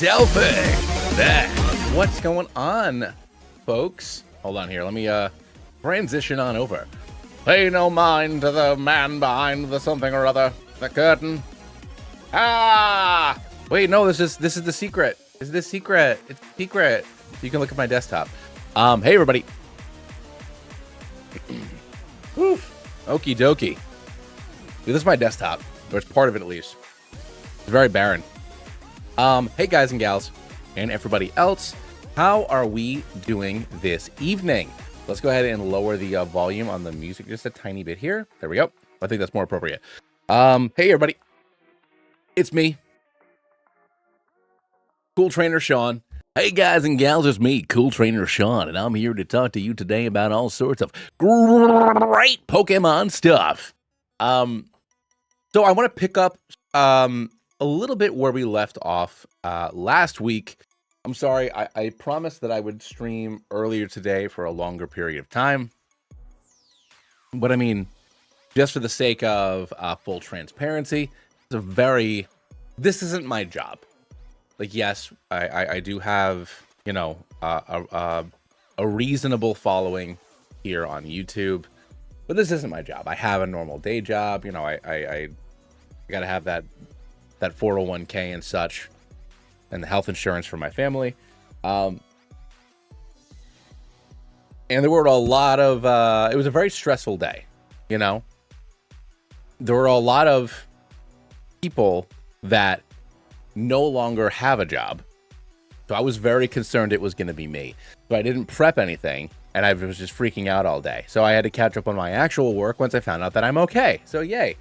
Delphic back. What's going on, folks? Hold on here. Let me transition on over. Pay no mind to the man behind the something or other. The curtain. Ah! Wait, no, this is the secret. Is this secret? It's secret. You can look at my desktop. Hey everybody. Oof. Okie dokie. Dude, this is my desktop, or it's part of it at least. It's very barren. Hey guys and gals, and everybody else, how are we doing this evening? Let's go ahead and lower the volume on the music just a tiny bit here. There we go. I think that's more appropriate. Hey everybody, it's me, Cool Trainer Sean. Hey guys and gals, it's me, Cool Trainer Sean, and I'm here to talk to you today about all sorts of great Pokemon stuff. So I want to pick up a little bit where we left off last week. I'm sorry, I promised that I would stream earlier today for a longer period of time. But I mean, just for the sake of full transparency, this isn't my job. Like, yes, I do have, you know, a reasonable following here on YouTube, but this isn't my job. I have a normal day job. You know, I got to have that 401k and such, and the health insurance for my family. And there were a lot of, it was a very stressful day, you know? There were a lot of people that no longer have a job. So I was very concerned it was going to be me. So I didn't prep anything, and I was just freaking out all day. So I had to catch up on my actual work once I found out that I'm okay. So yay.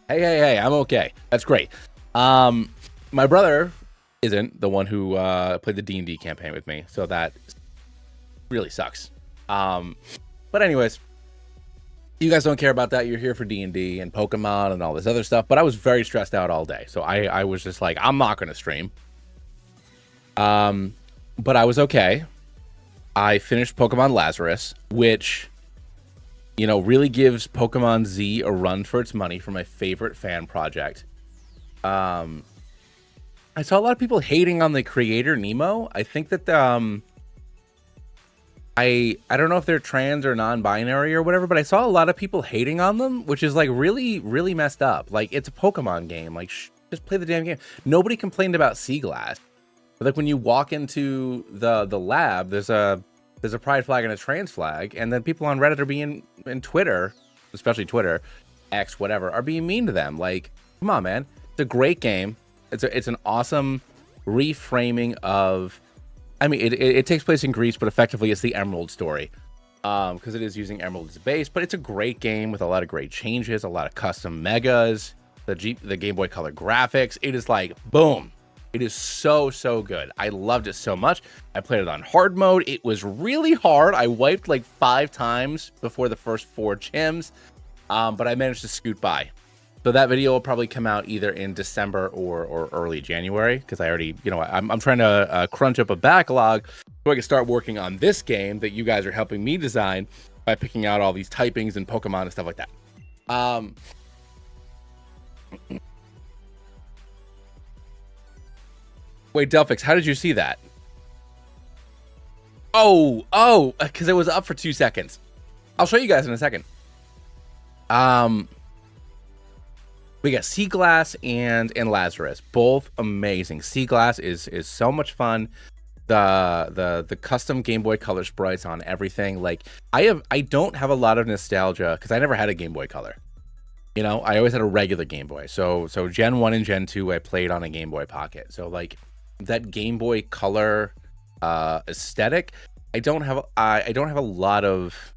Hey, I'm okay. That's great. My brother isn't the one who played the D&D campaign with me, so that really sucks. But anyways, you guys don't care about that. You're here for D&D and Pokemon and all this other stuff, but I was very stressed out all day, so I was just like, I'm not going to stream. But I was okay. I finished Pokemon Lazarus, which, you know, really gives Pokemon Z a run for its money for my favorite fan project. I saw a lot of people hating on the creator Nemo. I think that I don't know if they're trans or non-binary or whatever, but I saw a lot of people hating on them, which is like really messed up. Like, it's a Pokemon game. Like, just play the damn game. Nobody complained about Sea Glass. But like when you walk into the lab, there's a pride flag and a trans flag, and then people on Reddit are being, and Twitter, especially Twitter, X, whatever, are being mean to them. Like, come on, man. It's a great game. It's an awesome reframing of, I mean, it takes place in Greece, but effectively it's the Emerald story, because it is using Emerald as a base. But it's a great game with a lot of great changes, a lot of custom megas, the Game Boy Color graphics. It is like, boom. It is so good. I loved it so much. I played it on hard mode. It was really hard. I wiped like 5 times before the first 4 gyms, but I managed to scoot by. So that video will probably come out either in December or early January, because I already, you know, I'm trying to crunch up a backlog so I can start working on this game that you guys are helping me design by picking out all these typings and Pokemon and stuff like that. Wait, Delphix, how did you see that? Oh, because it was up for 2 seconds. I'll show you guys in a second. We got Sea Glass and Lazarus, both amazing. Sea Glass is so much fun. The custom Game Boy Color sprites on everything. Like I don't have a lot of nostalgia because I never had a Game Boy Color. You know, I always had a regular Game Boy. So Gen 1 and Gen 2 I played on a Game Boy Pocket. So like that Game Boy Color aesthetic, I don't have a lot of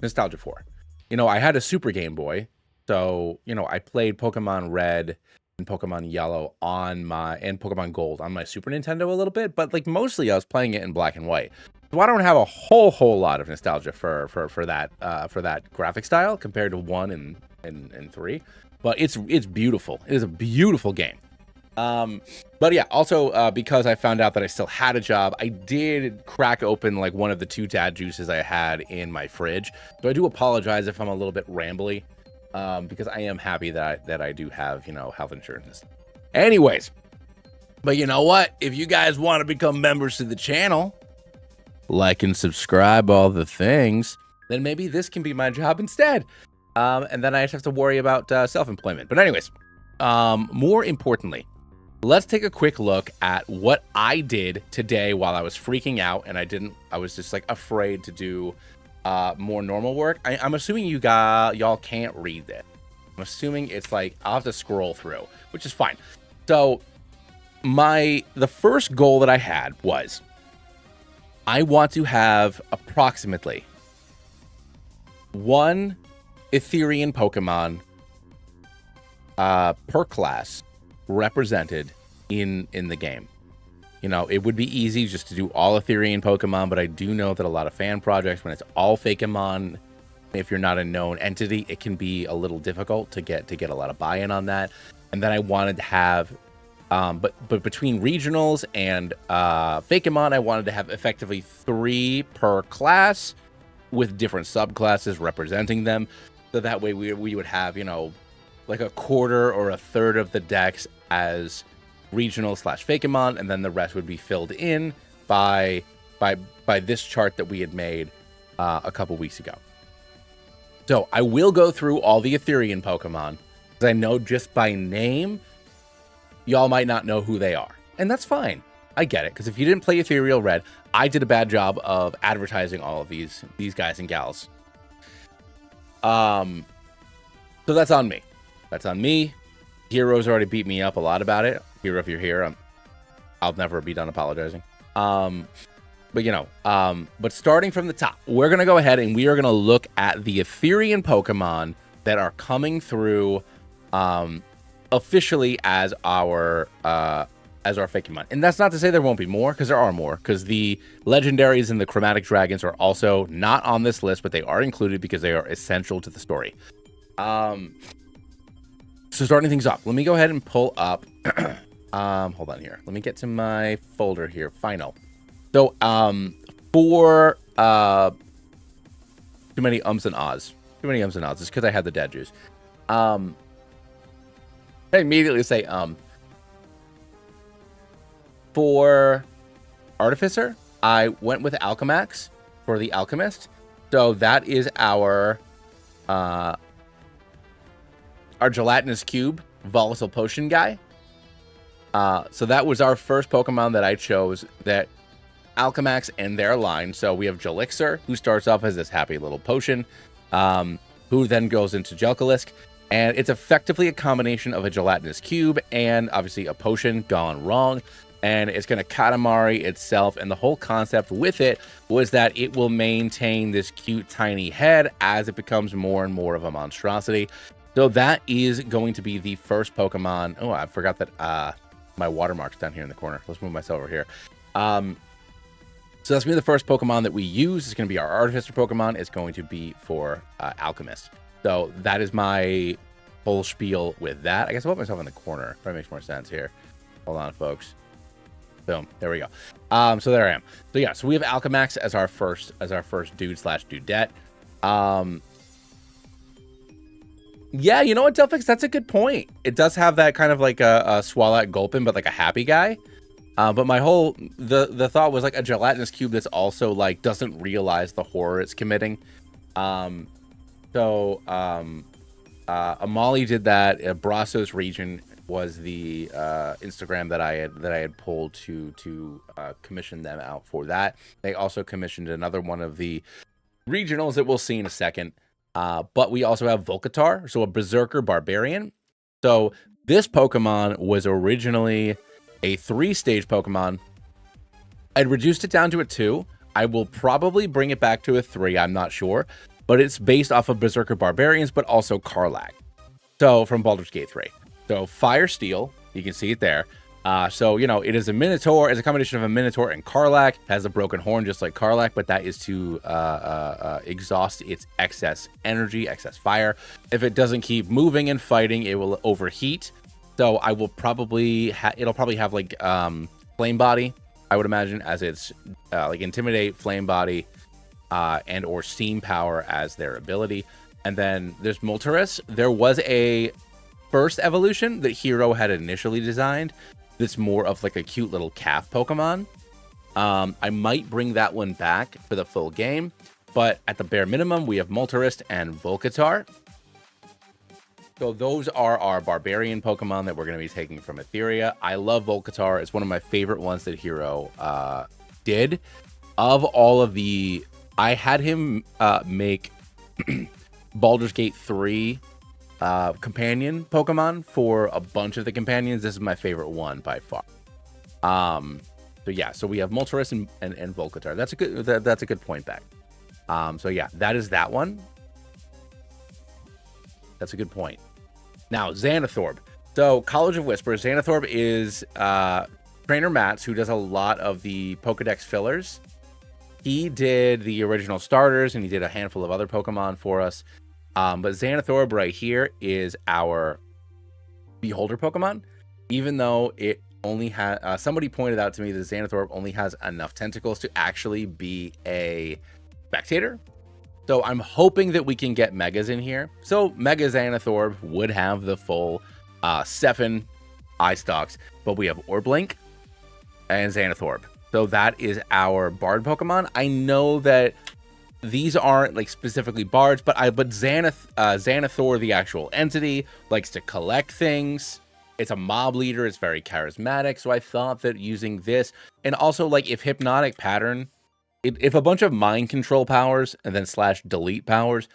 nostalgia for. You know, I had a Super Game Boy. So, you know, I played Pokemon Red and Pokemon Yellow and Pokemon Gold on my Super Nintendo a little bit, but like mostly I was playing it in black and white. So I don't have a whole lot of nostalgia for that graphic style compared to 1 and 3. But it's beautiful. It is a beautiful game. But yeah, also because I found out that I still had a job, I did crack open like one of the 2 dad juices I had in my fridge. So I do apologize if I'm a little bit rambly. Because I am happy that I do have, you know, health insurance. Anyways, but you know what? If you guys want to become members to the channel, like and subscribe, all the things, then maybe this can be my job instead. And then I just have to worry about self-employment. But anyways, more importantly, let's take a quick look at what I did today while I was freaking out and I was just like afraid to do more normal work. I'm assuming y'all can't read this. I'm assuming it's like I'll have to scroll through, which is fine. So the first goal that I had was I want to have approximately 1 Etherean Pokemon per class represented in the game. You know, it would be easy just to do all Etherean Pokemon, but I do know that a lot of fan projects, when it's all Fakemon, if you're not a known entity, it can be a little difficult to get a lot of buy-in on that. And then I wanted to have, but between regionals and Fakemon, I wanted to have effectively 3 per class with different subclasses representing them. So that way we would have, you know, like a quarter or a third of the decks as regional / Fakemon, and then the rest would be filled in by this chart that we had made a couple weeks ago. So I will go through all the Etherean Pokemon, because I know just by name, y'all might not know who they are. And that's fine. I get it, because if you didn't play Ethereal Red, I did a bad job of advertising all of these guys and gals. So that's on me. That's on me. Heroes already beat me up a lot about it. Hero, if you're here, I'll never be done apologizing. But you know, but starting from the top, we're gonna go ahead and we are gonna look at the Etherean Pokemon that are coming through officially as our Fakemon. And that's not to say there won't be more, because there are more, because the legendaries and the chromatic dragons are also not on this list, but they are included because they are essential to the story. So starting things off, let me go ahead and pull up. Hold on here. Let me get to my folder here. Final. So, for too many ums and ahs. Too many ums and ahs. It's because I had the dad juice. I immediately say For Artificer, I went with Alchemax for the Alchemist. So that is our gelatinous cube volatile potion guy. So that was our first Pokemon that I chose, that Alchemax and their line. So we have Jelixir, who starts off as this happy little potion, who then goes into Jellicolisk, and it's effectively a combination of a gelatinous cube and obviously a potion gone wrong. And it's going to Katamari itself, and the whole concept with it was that it will maintain this cute tiny head as it becomes more and more of a monstrosity. So that is going to be the first Pokemon. Oh, I forgot that my watermark's down here in the corner. Let's move myself over here. So that's going to be the first Pokemon that we use. It's going to be our Artificer Pokemon. It's going to be for Alchemist. So that is my whole spiel with that. I guess I'll put myself in the corner. Probably makes more sense here. Hold on, folks. Boom. There we go. So there I am. So yeah, so we have Alchemax as our first dude slash dudette. Yeah, you know what, Delphix? That's a good point. It does have that kind of like a Swalot Gulpin, but like a happy guy. But my whole the thought was like a gelatinous cube that's also like doesn't realize the horror it's committing. Amali did that. Brassos region was the Instagram that I had pulled to commission them out for that. They also commissioned another one of the regionals that we'll see in a second. But we also have Volcatar, so a Berserker Barbarian. So this Pokemon was originally a 3-stage Pokemon. I'd reduced it down to a 2. I will probably bring it back to a 3. I'm not sure. But it's based off of Berserker Barbarians, but also Karlach. So from Baldur's Gate 3. So Fire Steel, you can see it there. So, you know, it is a Minotaur. It's a combination of a Minotaur and Karlach. It has a broken horn just like Karlach, but that is to exhaust its excess energy, excess fire. If it doesn't keep moving and fighting, it will overheat. So I will probably it'll probably have like Flame Body, I would imagine, as its like Intimidate, Flame Body, and or Steam Power as their ability. And then there's Moltres. There was a first evolution that Hero had initially designed that's more of like a cute little calf Pokemon. I might bring that one back for the full game, but at the bare minimum, we have Moltres and Volcatar. So those are our Barbarian Pokemon that we're going to be taking from Etheria. I love Volcatar. It's one of my favorite ones that Hero did. Of all of the... I had him make Baldur's Gate 3 companion Pokemon for a bunch of the companions. This is my favorite one by far. So yeah, so we have Moltres and Volcatar. That's a good point back. So yeah, that is that one. That's a good point. Now, Xanathorb. So, College of Whispers. Xanathorb is Trainer Mats, who does a lot of the Pokedex fillers. He did the original starters, and he did a handful of other Pokemon for us. But Xanathorb right here is our Beholder Pokemon. Even though it only has... somebody pointed out to me that Xanathorb only has enough tentacles to actually be a spectator. So I'm hoping that we can get Megas in here. So Mega Xanathorb would have the full 7 eye stalks, but we have Orblink and Xanathorb. So that is our Bard Pokemon. I know that these aren't like specifically Bards, but Xanathor, the actual entity, likes to collect things. It's a mob leader. It's very charismatic. So I thought that using this, and also like if Hypnotic Pattern, if a bunch of mind control powers and then / delete powers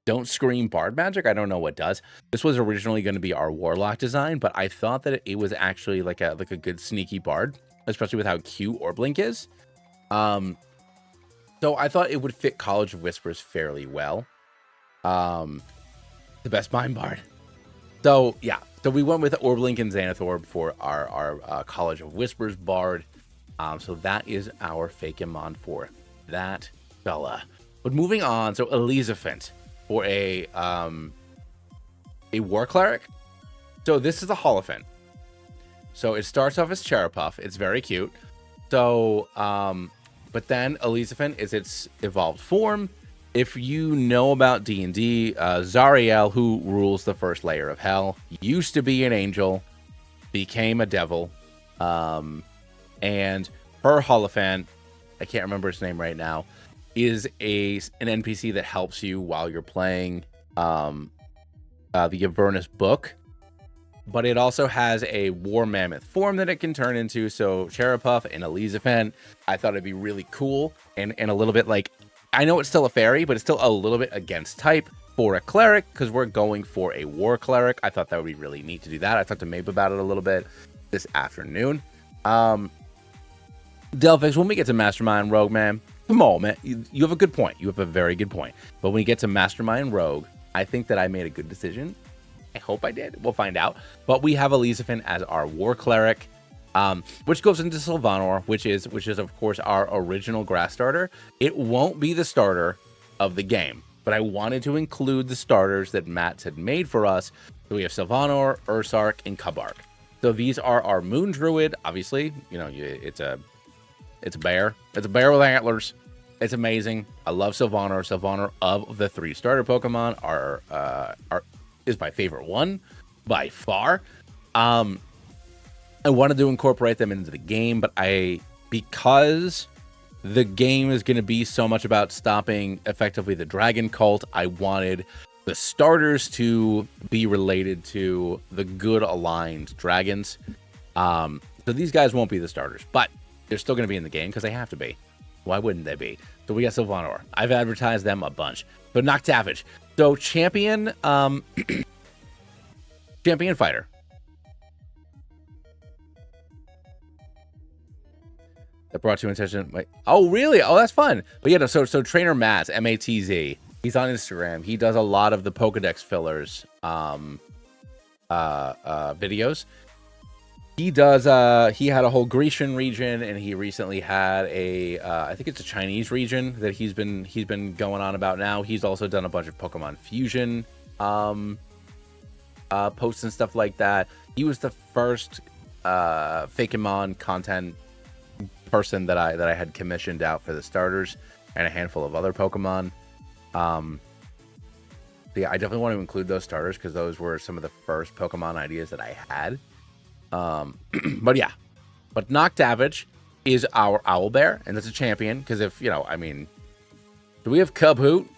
don't scream Bard magic, I don't know what does. This was originally going to be our Warlock design, but I thought that it was actually like a good sneaky Bard, especially with how cute Orblink is. So I thought it would fit College of Whispers fairly well. The best mind Bard. So yeah, so we went with Orblink and Xanathorb for our College of Whispers Bard. So that is our Fakemon for that fella. But moving on, so Elizabeth for a War Cleric. So this is a Holophant. So it starts off as Charapuff. It's very cute. So, but then Elizabeth is its evolved form. If you know about D&D, Zariel, who rules the first layer of hell, used to be an angel, became a devil, and her Holophant, I can't remember its name right now, is an NPC that helps you while you're playing the Avernus book. But it also has a War Mammoth form that it can turn into. So Charapuff and Elizabeth, I thought it'd be really cool and a little bit like, I know it's still a fairy, but it's still a little bit against type for a cleric because we're going for a war cleric. I thought that would be really neat to do that. I talked to Mabe about it a little bit this afternoon. Delphix, when we get to Mastermind Rogue, man, come on, man. You have a good point. You have a very good point. But when you get to Mastermind Rogue, I think that I made a good decision. I hope I did. We'll find out. But we have Elizabeth as our war cleric, which goes into Sylvanor, which is of course our original grass starter. It won't be the starter of the game. but I wanted to include the starters that Matt had made for us. So we have Sylvanor, Ursark, and Kabark. So these are our Moon Druid. Obviously, you know, it's a bear. It's a bear with antlers. It's amazing. I love Sylvanor. Sylvanor of the 3 starter Pokemon is my favorite one by far. I wanted to incorporate them into the game, but because the game is going to be so much about stopping effectively the dragon cult, I wanted the starters to be related to the good aligned dragons. So these guys won't be the starters, but they're still going to be in the game because they have to be. Why wouldn't they be? So we got Sylvanor. I've advertised them a bunch. So Noctavage. So champion, champion fighter. That brought you attention. Wait. Oh, really? Oh, that's fun. But yeah, no, so Trainer Matz, M-A-T-Z. He's on Instagram. He does a lot of the Pokedex fillers videos. He does. He had a whole Grecian region, and he recently had I think it's a Chinese region that he's been going on about now. He's also done a bunch of Pokemon Fusion posts and stuff like that. He was the first Fakemon content person that I had commissioned out for the starters and a handful of other Pokemon. Yeah, I definitely want to include those starters because those were some of the first Pokemon ideas that I had. But yeah, but Noctavage is our Owlbear, and that's a champion because if, you know, I mean, do we have Cubhoot?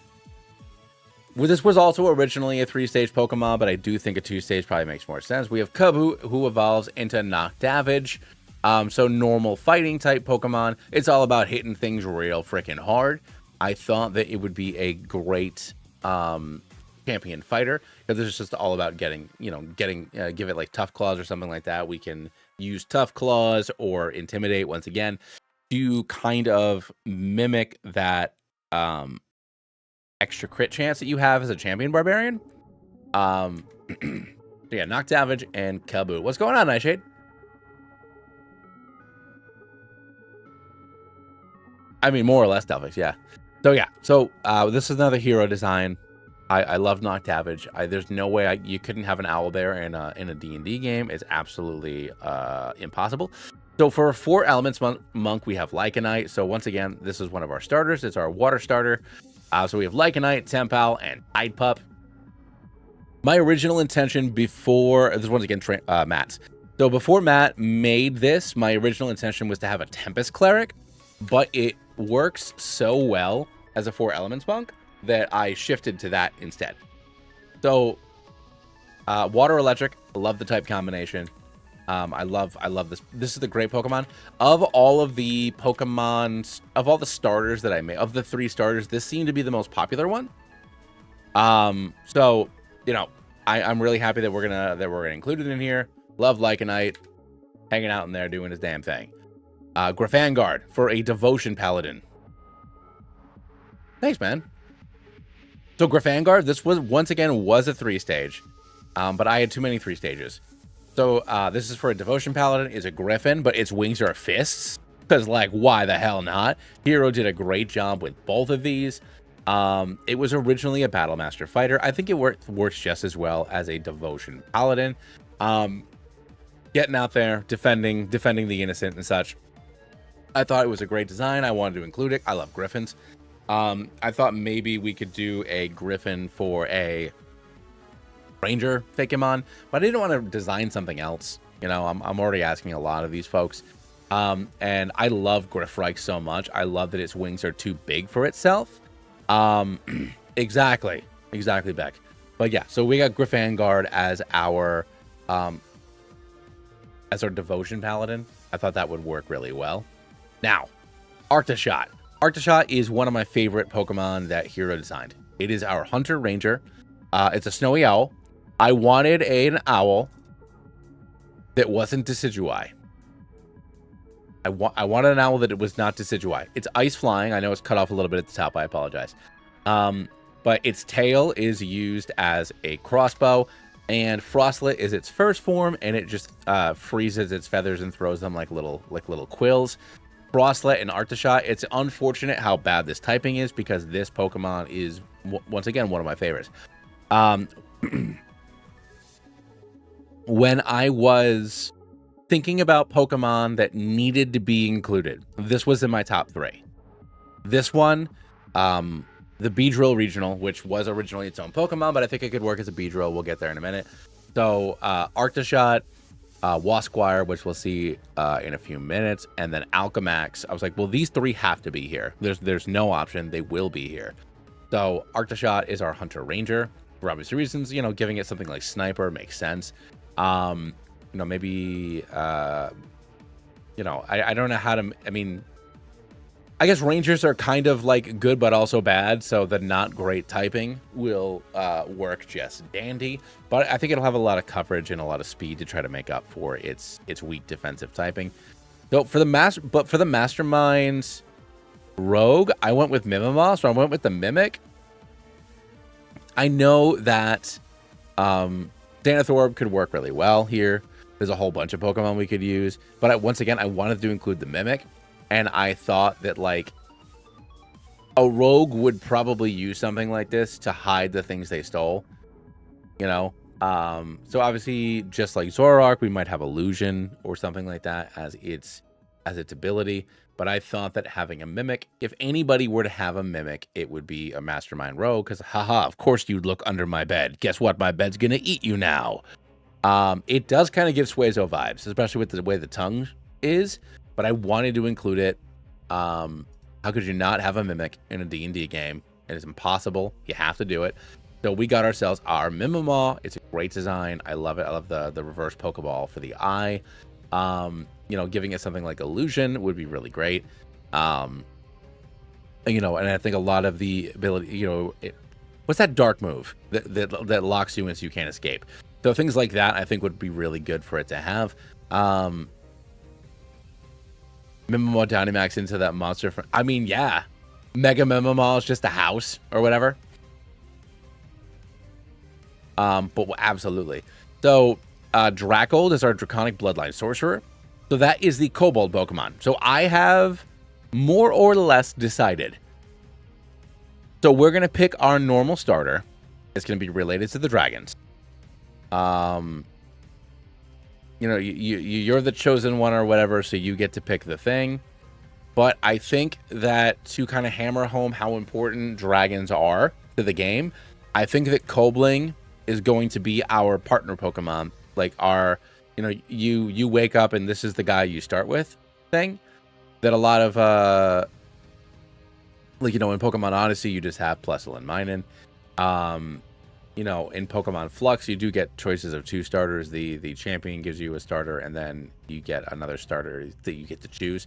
Well, this was also originally a 3-stage Pokemon, but I do think a 2-stage probably makes more sense. We have Cubhoot, who evolves into Noctavage. So normal fighting type Pokemon. It's all about hitting things real freaking hard. I thought that it would be a great champion fighter because it's just all about getting give it like Tough Claws or something like that. We can use Tough Claws or Intimidate once again to kind of mimic that extra crit chance that you have as a champion barbarian. So yeah, Noctavage and Cubhoot. What's going on, Nightshade? I mean, more or less Delphix, yeah. So yeah, so this is another hero design. I love Noctavage. There's no way you couldn't have an Owlbear in a D&D game. It's absolutely impossible. So for a 4 elements monk, we have Lycanite. So once again, this is one of our starters. It's our water starter. So we have Lycanite, Tempal, and Tide Pup. My original intention before this, once again, Matt's. So before Matt made this, my original intention was to have a Tempest Cleric, but it works so well as a 4 elements monk that I shifted to that instead. So water electric, I love the type combination. I love this. This is the great Pokemon. Of all of the Pokemon, of all the starters that I made, of the 3 starters, this seemed to be the most popular one. So, you know, I'm really happy that we're gonna include it in here. Love Lycanite, hanging out in there doing his damn thing. Grafangard for a Devotion Paladin. Thanks, man. So Grafangard, this was once again a 3-stage, but I had too many 3 stages. So this is for a Devotion Paladin. It's a Griffin, but its wings are fists. Because, like, why the hell not? Hero did a great job with both of these. It was originally a Battle Master fighter. I think it works just as well as a Devotion Paladin. Getting out there, defending the innocent and such. I thought it was a great design. I wanted to include it. I love Griffins. I thought maybe we could do a Griffin for a Ranger Fakemon, but I didn't want to design something else. You know, I'm already asking a lot of these folks. And I love Griffreich so much. I love that its wings are too big for itself. Exactly, Beck. But yeah, so we got Grafangard as our Devotion Paladin. I thought that would work really well. Now, Arctoshot. Arctoshot is one of my favorite Pokemon that Hero designed. It is our Hunter Ranger. It's a snowy owl. I wanted an owl that wasn't Decidueye. I wanted an owl that it was not Decidueye. It's ice flying. I know it's cut off a little bit at the top. I apologize. But its tail is used as a crossbow, and Frostlet is its first form, and it just freezes its feathers and throws them like little quills. Frostlet and Arctoshot. It's unfortunate how bad this typing is because this Pokemon is, once again, one of my favorites. When I was thinking about Pokemon that needed to be included, this was in my top 3. This one, the Beedrill Regional, which was originally its own Pokemon, but I think it could work as a Beedrill. We'll get there in a minute. So, Arctoshot, Wasquire, which we'll see in a few minutes, and then Alchemax. I was like, well, these 3 have to be here. There's no option. They will be here. So Arctoshot is our Hunter Ranger for obvious reasons. You know, giving it something like Sniper makes sense. You know, maybe you know, I don't know how to. I mean, I guess Rangers are kind of like good but also bad, so the not great typing will work just dandy. But I think it'll have a lot of coverage and a lot of speed to try to make up for its weak defensive typing. So for the Mastermind Rogue, I went with Mimimon, so I went with the Mimic. I know that Xanathorb could work really well here. There's a whole bunch of Pokemon we could use, but once again, I wanted to include the Mimic. And I thought that, like, a rogue would probably use something like this to hide the things they stole, you know? So obviously, just like Zoroark, we might have Illusion or something like that as its ability. But I thought that having a Mimic, if anybody were to have a Mimic, it would be a Mastermind Rogue. Because, haha, of course you'd look under my bed. Guess what? My bed's going to eat you now. It does kind of give Suezo vibes, especially with the way the tongue is. But I wanted to include it. How could you not have a Mimic in a D&D game? It is impossible. You have to do it. So we got ourselves our Mimimon. It's a great design. I love it. I love the reverse Pokeball for the eye. You know, giving it something like Illusion would be really great. You know, and I think a lot of the ability, you know, what's that dark move that locks you in so you can't escape? So things like that I think would be really good for it to have. Mimimon Dynamax into that monster. I mean, yeah. Mega Mimimon is just a house or whatever. But absolutely. So, Dracold is our Draconic Bloodline Sorcerer. So that is the Kobold Pokemon. So I have more or less decided. So we're going to pick our normal starter. It's going to be related to the dragons. You know, you're the chosen one or whatever, so you get to pick the thing. But I think that to kind of hammer home how important dragons are to the game, I think that Kobling is going to be our partner Pokemon. Like our, you know, you wake up and this is the guy you start with thing. That a lot of, like, you know, in Pokemon Odyssey, you just have Plusle and Minun. You know, in Pokemon Flux, you do get choices of 2 starters. The champion gives you a starter, and then you get another starter that you get to choose.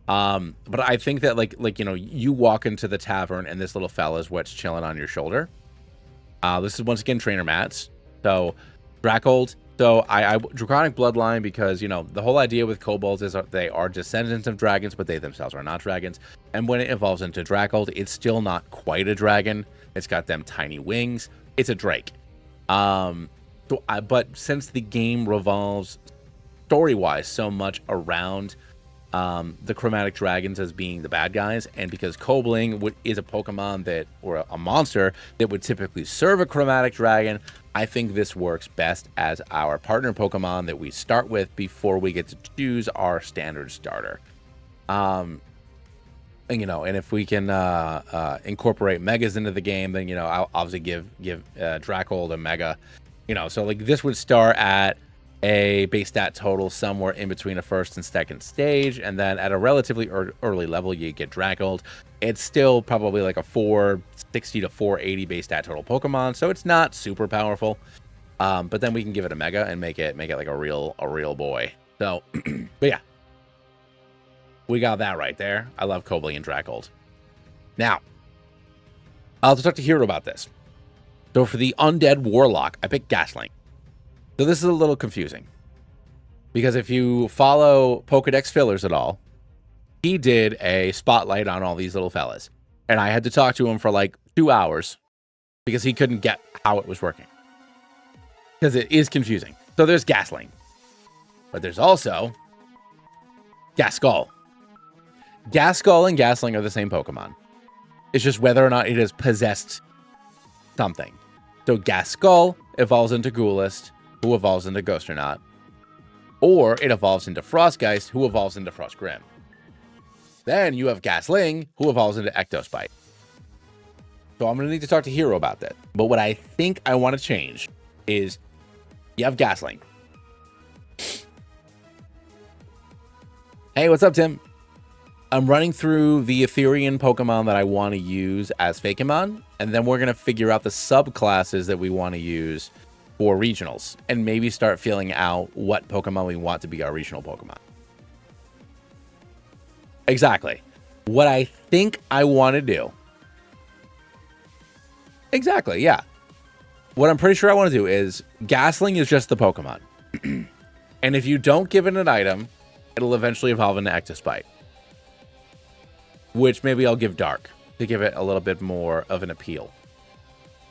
But I think that, like you know, you walk into the tavern, and this little fella's what's chilling on your shoulder. This is, once again, Trainer Matt's. So, Dracold. So, I Draconic Bloodline because, you know, the whole idea with kobolds is they are descendants of dragons, but they themselves are not dragons. And when it evolves into Dracold, it's still not quite a dragon. It's got them tiny wings. It's a Drake. But since the game revolves story-wise so much around the chromatic dragons as being the bad guys, and because Kobling is a Pokemon that, or a monster that would typically serve a chromatic dragon, I think this works best as our partner Pokemon that we start with before we get to choose our standard starter. And, you know, and if we can incorporate megas into the game, then, you know, I'll obviously give Dracold a mega, you know. So, like, this would start at a base stat total somewhere in between a first and second stage, and then at a relatively early level, you get Dracold. It's still probably like a 460 to 480 base stat total Pokemon, so it's not super powerful. But then we can give it a mega and make it like a real boy. So, but yeah. We got that right there. I love Kobling and Dracold. Now, I'll talk to Hero about this. So for the Undead Warlock, I picked Gasling. So this is a little confusing. Because if you follow Pokedex fillers at all, he did a spotlight on all these little fellas. And I had to talk to him for like 2 hours because he couldn't get how it was working. Because it is confusing. So there's Gasling. But there's also Gaskull. Gaskull and Gasling are the same Pokemon. It's just whether or not it has possessed something. So Gaskull evolves into Ghoulist, who evolves into Ghosternaut. Or it evolves into Frostgeist, who evolves into Frostgrim. Then you have Gasling, who evolves into Ectospite. So I'm going to need to talk to Hero about that. But what I think I want to change is you have Gasling. Hey, what's up, Tim? I'm running through the Etherean Pokemon that I want to use as Fakemon, and then we're going to figure out the subclasses that we want to use for regionals, and maybe start feeling out what Pokemon we want to be our regional Pokemon. Exactly. What I think I want to do. Exactly, yeah. What I'm pretty sure I want to do is, Gasling is just the Pokemon. And if you don't give it an item, it'll eventually evolve into Ectospite. Which maybe I'll give Dark to give it a little bit more of an appeal.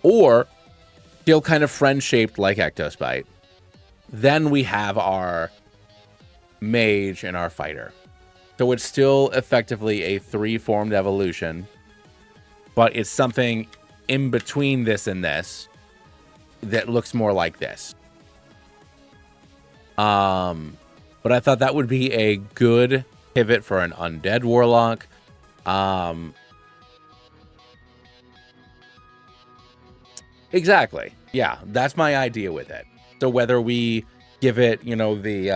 Or still kind of friend-shaped like Ectospite. Then we have our Mage and our Fighter. So it's still effectively a 3-formed evolution, but it's something in between this and this that looks more like this. But I thought that would be a good pivot for an Undead Warlock. Exactly. Yeah, that's my idea with it. So whether we give it, you know, the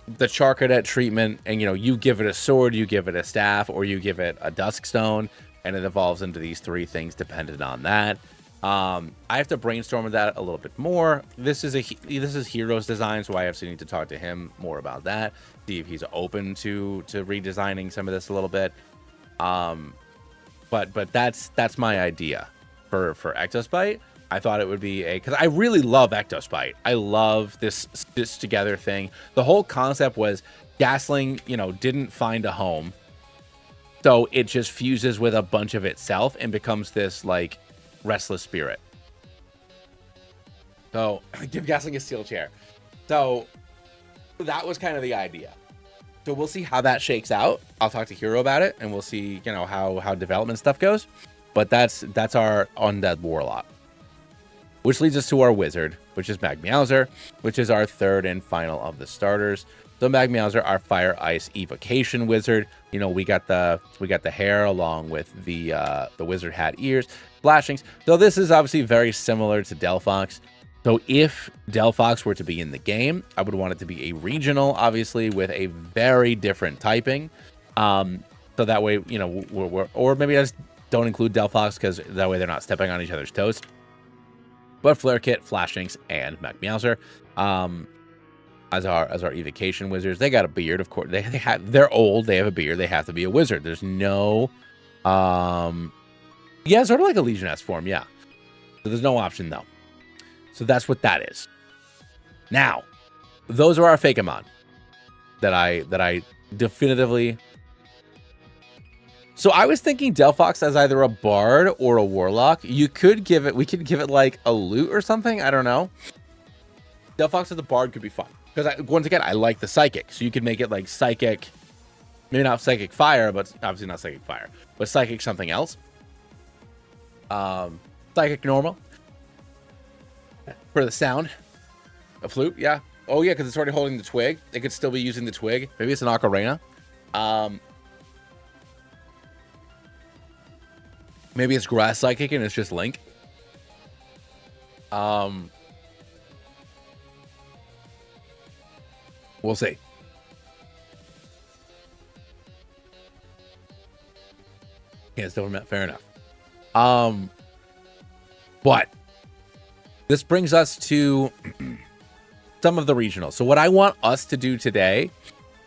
Charcadet treatment, and, you know, you give it a sword, you give it a staff, or you give it a Duskstone, and it evolves into these 3 things dependent on that. I have to brainstorm that a little bit more. This is Hero's design, so I obviously need to talk to him more about that. See if he's open to redesigning some of this a little bit. But that's my idea for Ectospite. I thought it would be because I really love Ectospite. I love this stitched together thing. The whole concept was Gasling, you know, didn't find a home, so it just fuses with a bunch of itself and becomes this like restless spirit. So give Gasling a steel chair. So that was kind of the idea. So we'll see how that shakes out. I'll talk to Hero about it, and we'll see, you know, how development stuff goes. But that's our Undead Warlock. Which leads us to our Wizard, which is Magmeowser, which is our 3rd and final of the starters. So Magmeowser, our Fire Ice Evocation Wizard. You know, we got the hair along with the wizard hat ears, flashings. So this is obviously very similar to Delphox. So if Delphox were to be in the game, I would want it to be a regional, obviously, with a very different typing. So that way, you know, or maybe I just don't include Delphox, because that way they're not stepping on each other's toes. But Flare Kit, Flashings, and Magmeowser as our evocation wizards. They got a beard, of course. They're old. They have a beard. They have to be a wizard. There's no, yeah, sort of like a Legioness form, yeah. So there's no option though. So that's what that is. Now, those are our Fakemon that I definitively. So I was thinking Delphox as either a Bard or a Warlock. We could give it like a loot or something. I don't know. Delphox as a Bard could be fun. Because once again, I like the Psychic. So you could make it like Psychic, maybe not Psychic Fire, but obviously not Psychic Fire, but Psychic something else. Psychic Normal. For the sound. A flute, yeah. Oh yeah, because it's already holding the twig. It could still be using the twig. Maybe it's an Ocarina. Maybe it's Grass Psychic and it's just Link. We'll see. Yeah, still fair enough. But this brings us to some of the regionals. So what I want us to do today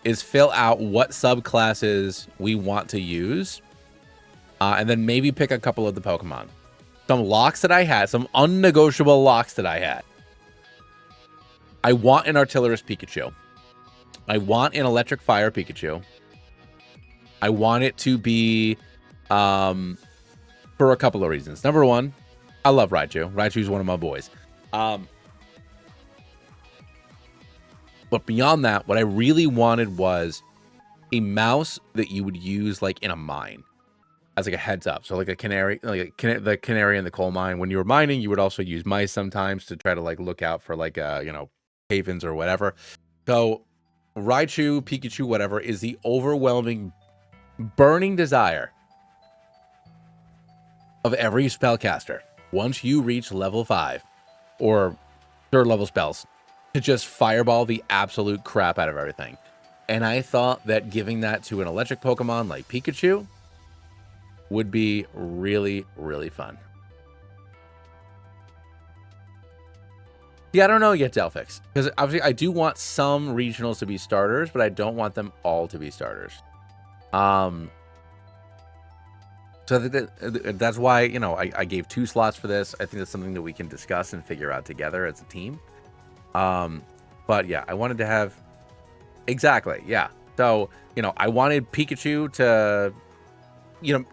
is fill out what subclasses we want to use. And then maybe pick a couple of the Pokemon. Some locks that I had, some unnegotiable locks that I had. I want an Artillerist Pikachu. I want an Electric Fire Pikachu. I want it to be for a couple of reasons. Number one, I love Raichu. Raichu's one of my boys. But beyond that, what I really wanted was a mouse that you would use like in a mine as like a heads up. So like a canary, the canary in the coal mine. When you were mining, you would also use mice sometimes to try to like look out for like cave-ins or whatever. So Raichu, Pikachu, whatever, is the overwhelming burning desire of every spellcaster once you reach level 5 or third level spells to just fireball the absolute crap out of everything. And I thought that giving that to an electric Pokemon like Pikachu would be really, really fun. Yeah, I don't know yet, Delphix, because obviously I do want some regionals to be starters, but I don't want them all to be starters. So that's why, I gave 2 slots for this. I think that's something that we can discuss and figure out together as a team. But yeah, I wanted to have... Exactly, yeah. So, I wanted Pikachu to,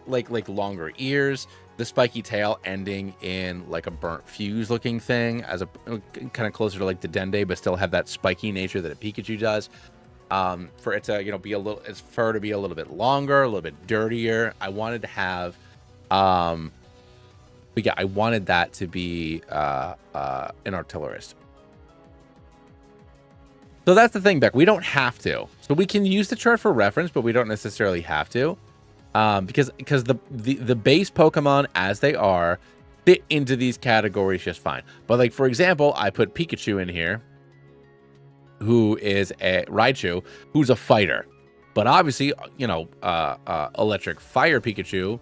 like longer ears, the spiky tail ending in like a burnt fuse looking thing, as a kind of closer to like the Dende, but still have that spiky nature that a Pikachu does. For it to, be its fur to be a little bit longer, a little bit dirtier. I wanted to have, but yeah, I wanted that to be an artillerist. So that's the thing, Beck. We don't have to. So we can use the chart for reference, but we don't necessarily have to, because the base Pokemon as they are fit into these categories just fine. But like for example, I put Pikachu in here, who is a Raichu, who's a fighter, but obviously, electric fire Pikachu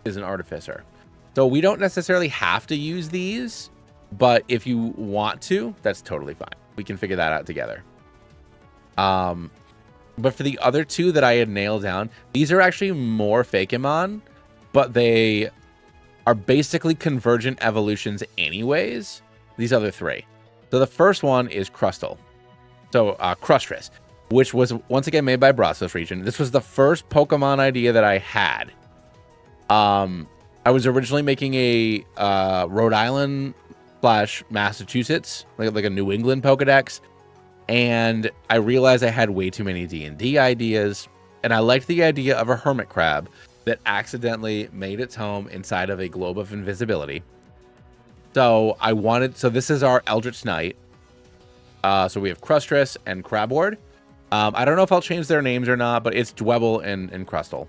is an artificer. So we don't necessarily have to use these, but if you want to, that's totally fine. We can figure that out together. But for the other 2 that I had nailed down, these are actually more Fakemon, but they are basically convergent evolutions anyways. These other 3. So the first one is Crustle. So Crustris, which was once again made by Brazos region. This was the first Pokemon idea that I had. I was originally making a Rhode Island / Massachusetts, like a New England Pokedex, and I realized I had way too many D&D ideas, and I liked the idea of a hermit crab that accidentally made its home inside of a globe of invisibility. So this is our Eldritch Knight. So we have Crustris and Crabward. I don't know if I'll change their names or not, but it's Dwebble and Crustle.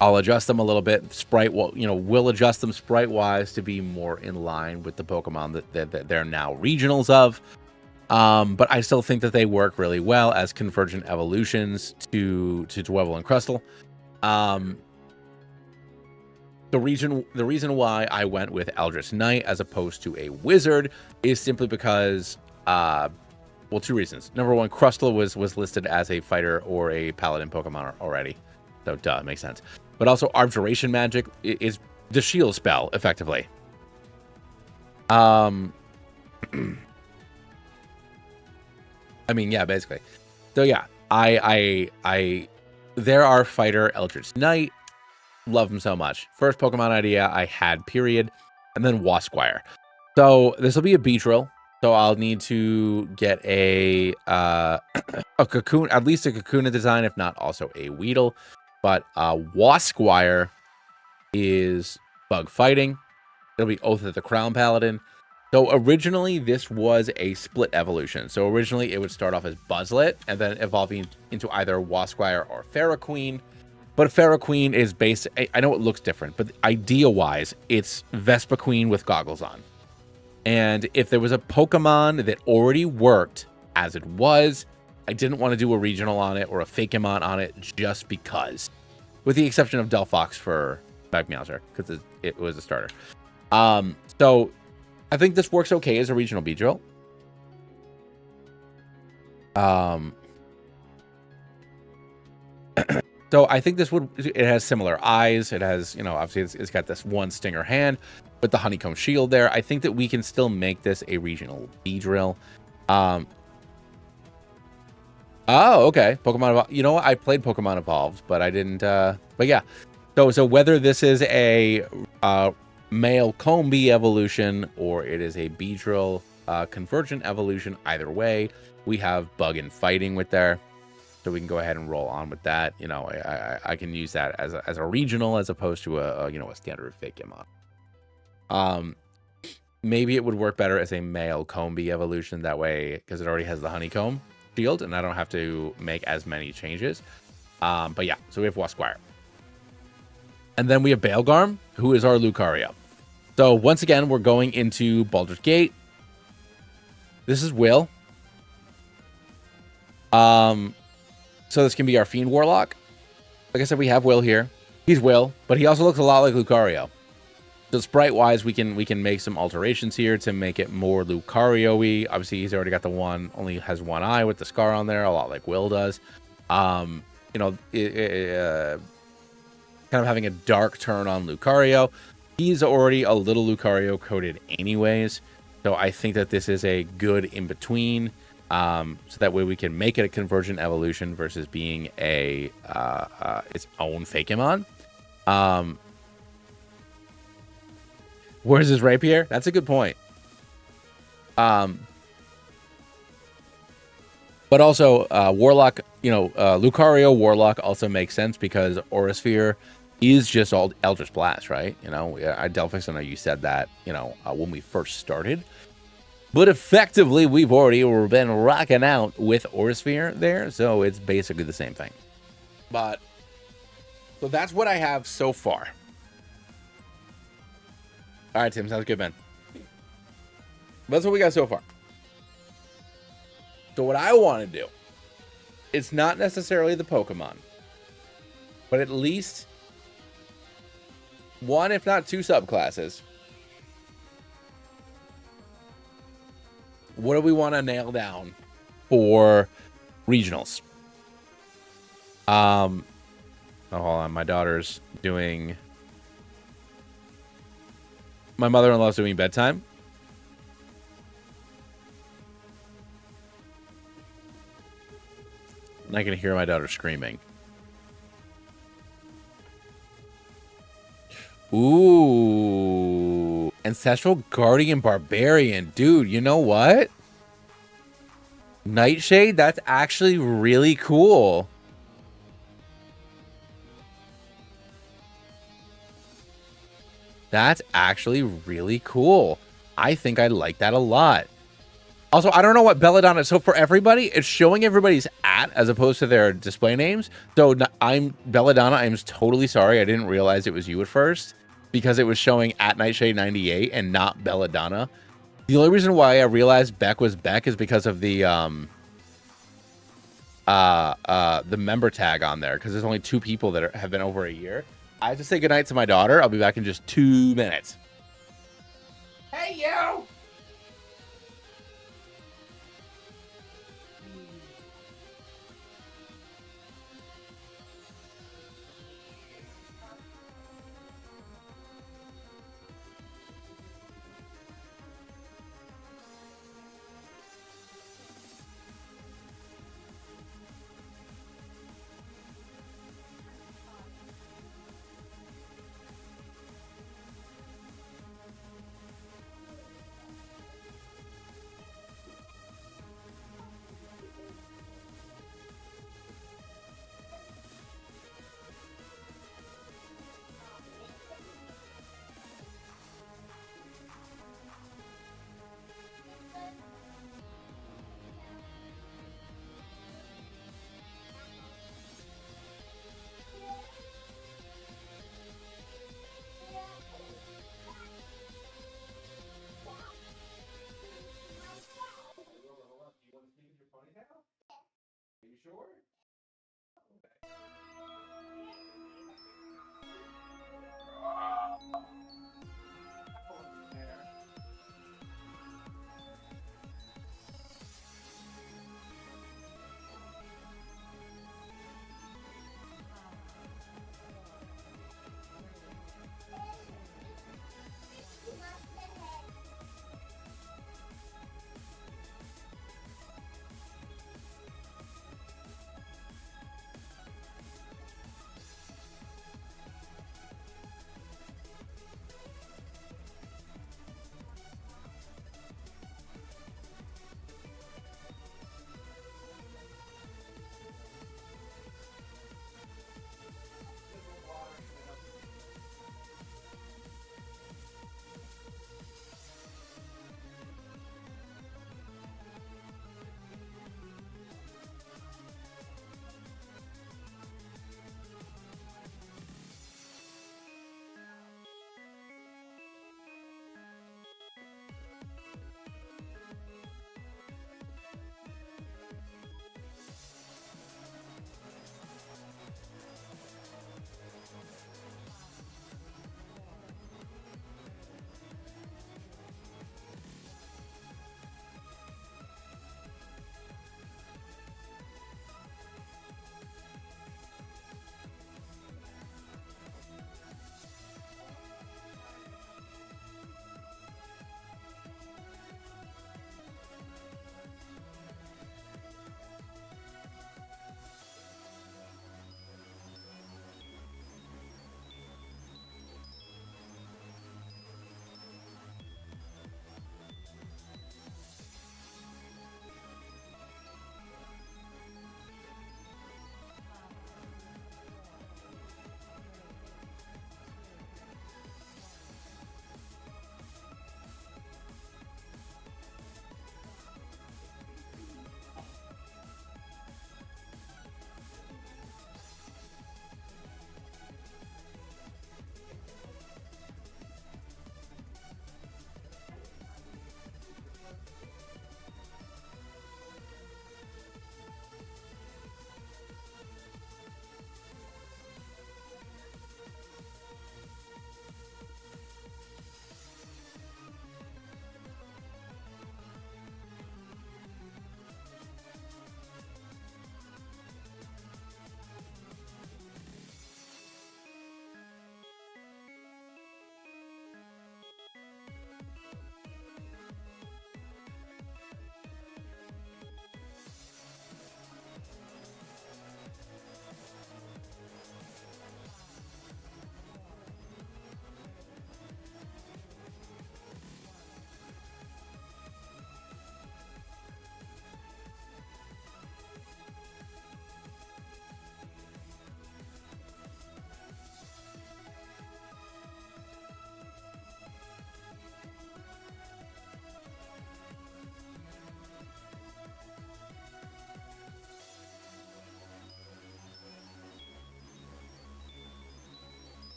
I'll adjust them a little bit. We'll adjust them sprite-wise to be more in line with the Pokemon that they're now regionals of. But I still think that they work really well as convergent evolutions to Dwebble and Crustle. The reason why I went with Eldritch Knight as opposed to a Wizard is simply because, 2 reasons. Number 1, Crustle was listed as a fighter or a paladin Pokemon already. So, duh, makes sense. But also, Abjuration Magic is the shield spell, effectively. I mean, yeah, basically. So, yeah, there are fighter Eldritch Knight. Love him so much. First Pokemon idea I had, period. And then Wasquire. So, this will be a Beedrill. So, I'll need to get a Cocoon, at least a Kakuna design, if not also a Weedle. But Wasquire is bug fighting. It'll be Oath of the Crown Paladin. So originally this was a split evolution. So originally it would start off as Buzzlet and then evolving into either Wasquire or Ferroqueen. But Ferroqueen is based, I know it looks different, but idea-wise, it's Vespiquen with goggles on. And if there was a Pokemon that already worked as it was, I didn't want to do a regional on it or a Fakemon on it just because. With the exception of Delphox for Magmeowser, because it was a starter. So I think this works okay as a regional Beedrill. So I think it has similar eyes. It has, obviously it's got this one stinger hand with the honeycomb shield there. I think that we can still make this a regional Beedrill. Oh, okay. Pokemon Evolved. You know what? I played Pokemon Evolved, but I didn't. But yeah. So whether this is a male Combee evolution or it is a Beedrill convergent evolution, either way, we have bug and fighting with there. So we can go ahead and roll on with that. You know, I can use that as a regional as opposed to a you know, a standard Fakemon. Maybe it would work better as a male Combi evolution that way, because it already has the honeycomb shield and I don't have to make as many changes. But yeah, so we have Wasquire. And then we have Baelgarm, who is our Lucario. So once again, we're going into Baldur's Gate. This is Will. So this can be our Fiend Warlock. Like I said, we have Will here. He's Will, but he also looks a lot like Lucario. So sprite-wise, we can make some alterations here to make it more Lucario-y. Obviously, he's already got the one, only has one eye with the scar on there, a lot like Will does. You know, kind of having a dark turn on Lucario. He's already a little Lucario coded anyways. So I think that this is a good in-between. So that way we can make it a convergent evolution versus being a its own Fakemon. Where's his rapier? That's a good point. But also Warlock, you know, Lucario Warlock also makes sense because Aura Sphere is just all Eldritch Blast, right? You know, Delphix, I know you said that, you know, when we first started. But effectively, we've already been rocking out with Aura Sphere there, so it's basically the same thing. But, so that's what I have so far. All right, Tim, sounds good, man. That's what we got so far. So what I want to do, it's not necessarily the Pokemon, but at least one, if not two subclasses. What do we want to nail down for regionals? Oh, hold on. My daughter's doing... My mother-in-law's doing bedtime. And I can hear my daughter screaming. Ooh. Ancestral Guardian Barbarian. Dude, you know what? Nightshade, that's actually really cool. That's actually really cool. I think I like that a lot. Also, I don't know what Belladonna is. So for everybody, it's showing everybody's @ as opposed to their display names. So I'm Belladonna. I'm totally sorry. I didn't realize it was you at first because it was showing @Nightshade98 and not Belladonna. The only reason why I realized Beck was Beck is because of the member tag on there, because there's only 2 people that have been over a year. I have to say goodnight to my daughter. I'll be back in just 2 minutes. Hey, you!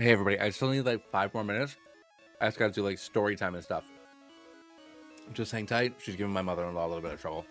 Hey everybody, I still need like 5 more minutes. I just gotta do like story time and stuff. Just hang tight. She's giving my mother-in-law a little bit of trouble.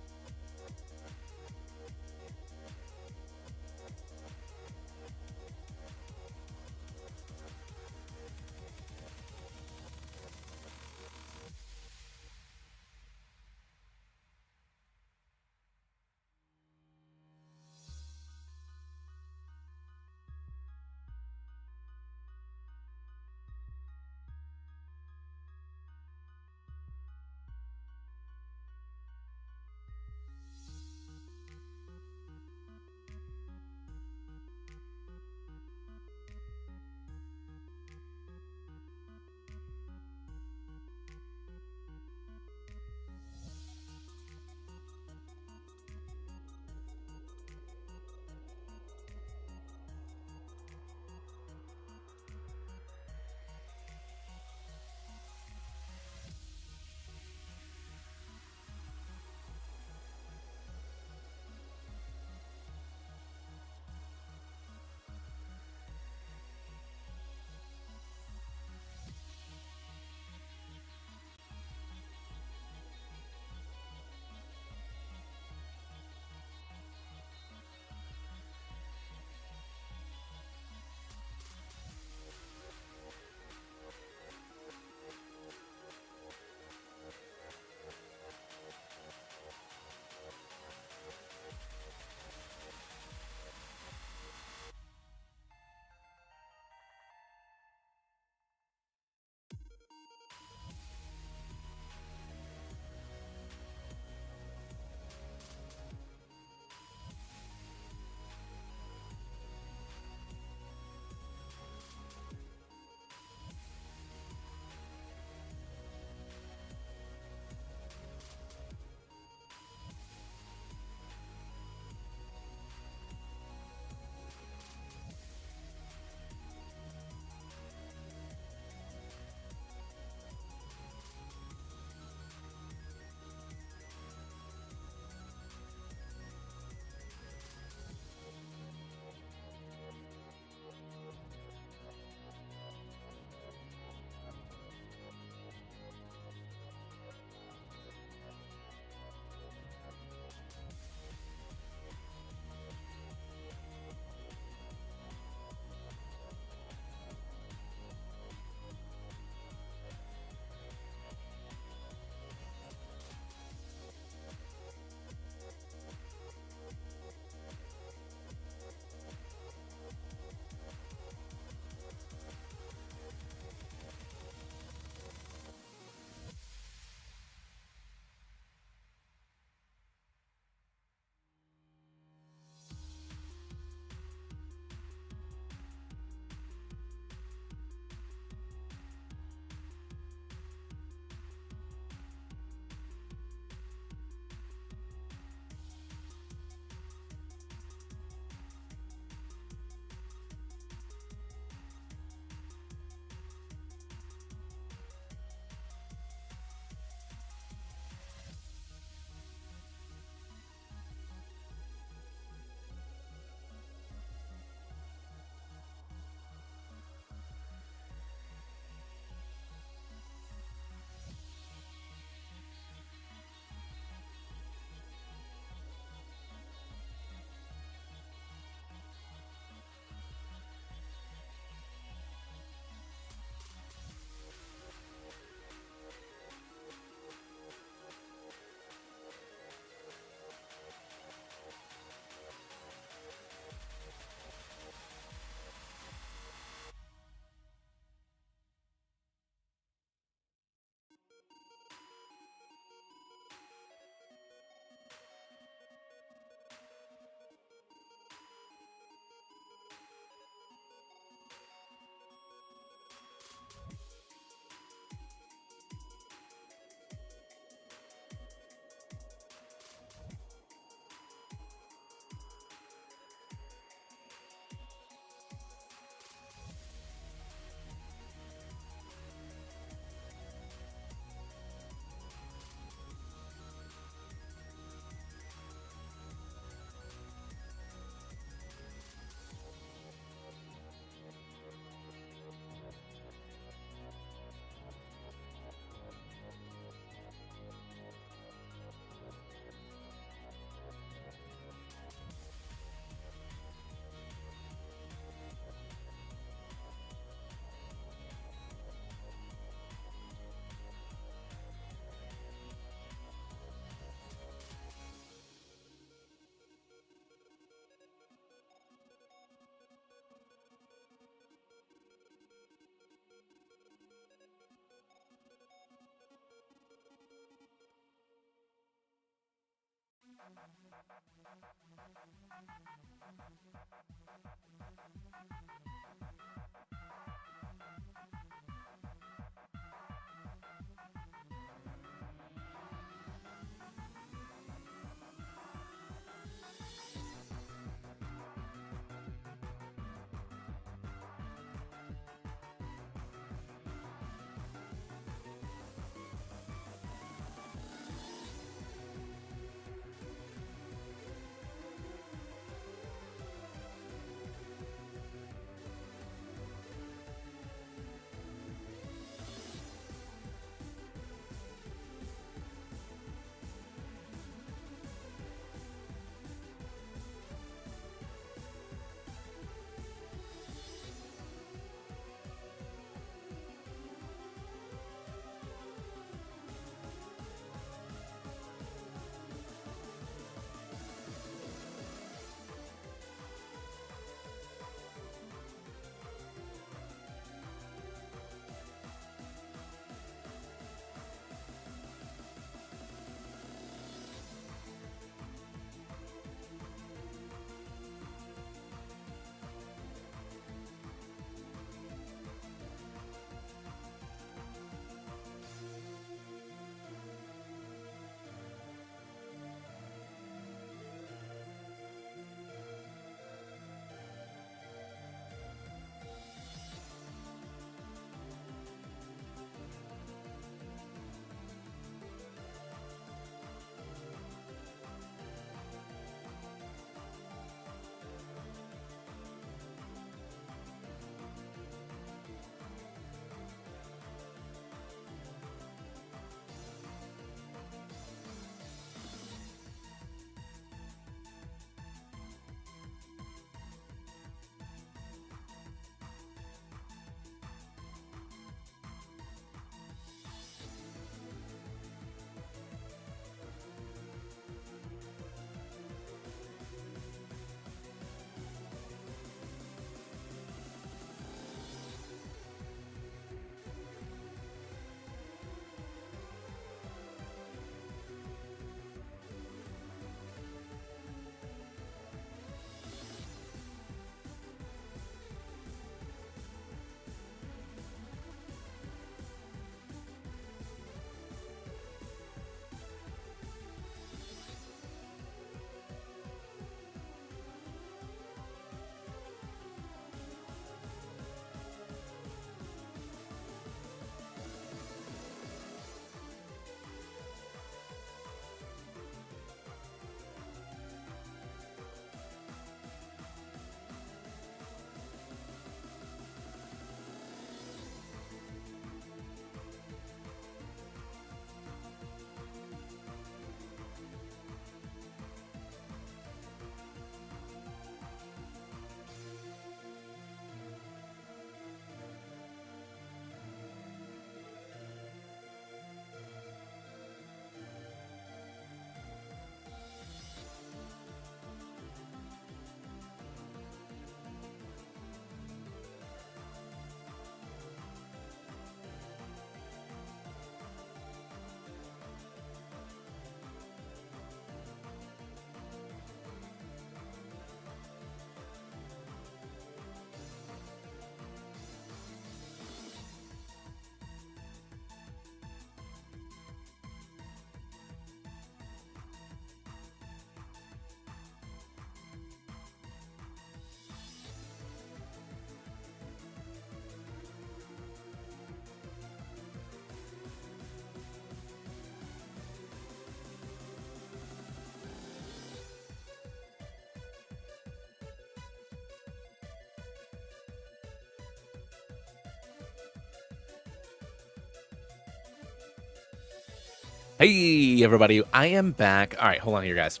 Hey, everybody. I am back. All right, hold on here, guys.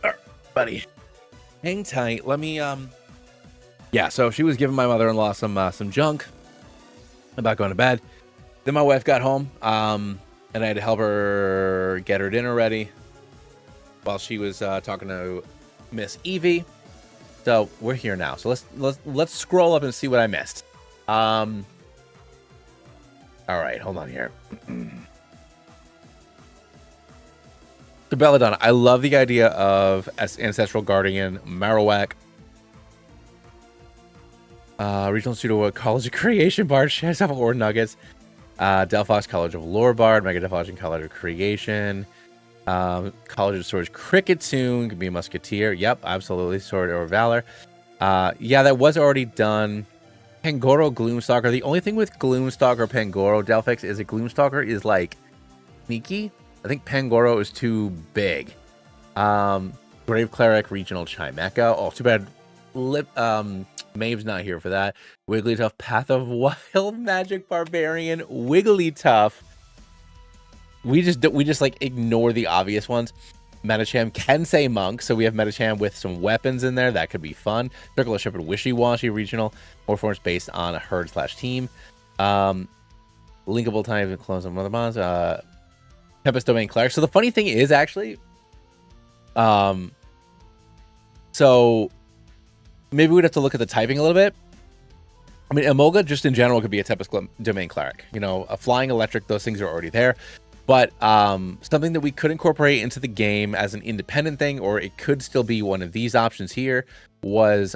All right, buddy. Hang tight. Let me, Yeah, so she was giving my mother-in-law some junk about going to bed. Then my wife got home, and I had to help her get her dinner ready while she was talking to Miss Evie. So we're here now. So let's scroll up and see what I missed. All right, hold on here. So Belladonna, I love the idea of Ancestral Guardian, Marowak, Regional Pseudo College of Creation Bard, Shadows of Ore Nuggets, Delphox College of Lore Bard, Mega Delphox College of Creation, College of Swords Cricketsoon, could be a Musketeer. Yep, absolutely. Sword or Valor. Yeah, that was already done. Pangoro Gloomstalker. The only thing with Gloomstalker Pangoro Delphix is that Gloomstalker is like sneaky. I think Pangoro is too big. Grave Cleric, Regional Chimecha. Oh, too bad. Maeve's not here for that. Wigglytuff, Path of Wild Magic Barbarian, Wigglytuff. We just like ignore the obvious ones. Metacham can say Monk, so we have Metacham with some weapons in there. That could be fun. Circle of Shepherd, Wishy Washy, Regional. More forms based on a herd/team. Linkable time and close on Mother Bonds. Tempest Domain Cleric. So the funny thing is actually, so maybe we'd have to look at the typing a little bit. I mean, Emolga just in general could be a Tempest Domain Cleric. You know, a flying electric, those things are already there. But something that we could incorporate into the game as an independent thing, or it could still be one of these options here, was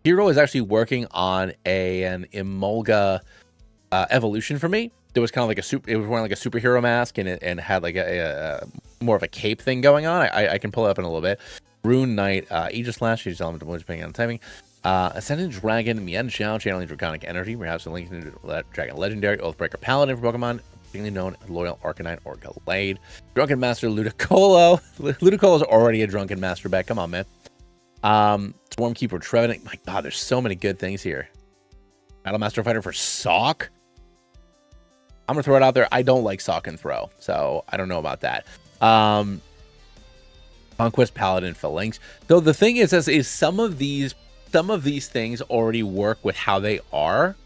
Hero is actually working on an Emolga evolution for me. There was kind of like it was wearing like a superhero mask and had like a more of a cape thing going on. I can pull it up in a little bit. Rune Knight, Aegis Slash, Aegis Element, depending on the timing. Ascended Dragon, Mian Xiao, channeling Draconic Energy. Perhaps a link to Dragon Legendary, Oathbreaker Paladin for Pokemon, particularly known as Loyal Arcanine or Gallade. Drunken Master Ludicolo. Ludicolo is already a Drunken Master bet. Come on, man. Swarmkeeper Trevenant. My God, there's so many good things here. Battle Master Fighter for Sock. I'm gonna throw it out there. I don't like Sock and Throw, so I don't know about that. Conquest Paladin Phalanx. So the thing is some of these things already work with how they are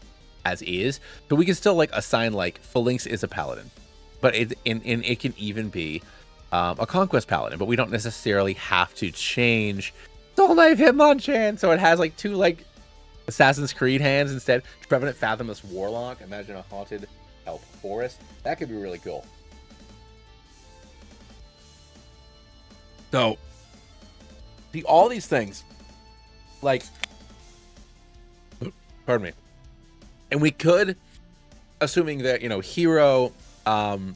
as is. So we can still like assign like Phalanx is a Paladin, but it can even be a Conquest Paladin, but we don't necessarily have to change Soul Knife Hitmonchan. So it has like two like Assassin's Creed hands instead. Trevenant Fathomless Warlock. Imagine a haunted Elf Forest. That could be really cool. So, see, all these things, like, pardon me, and we could, assuming that, you know, Hero, and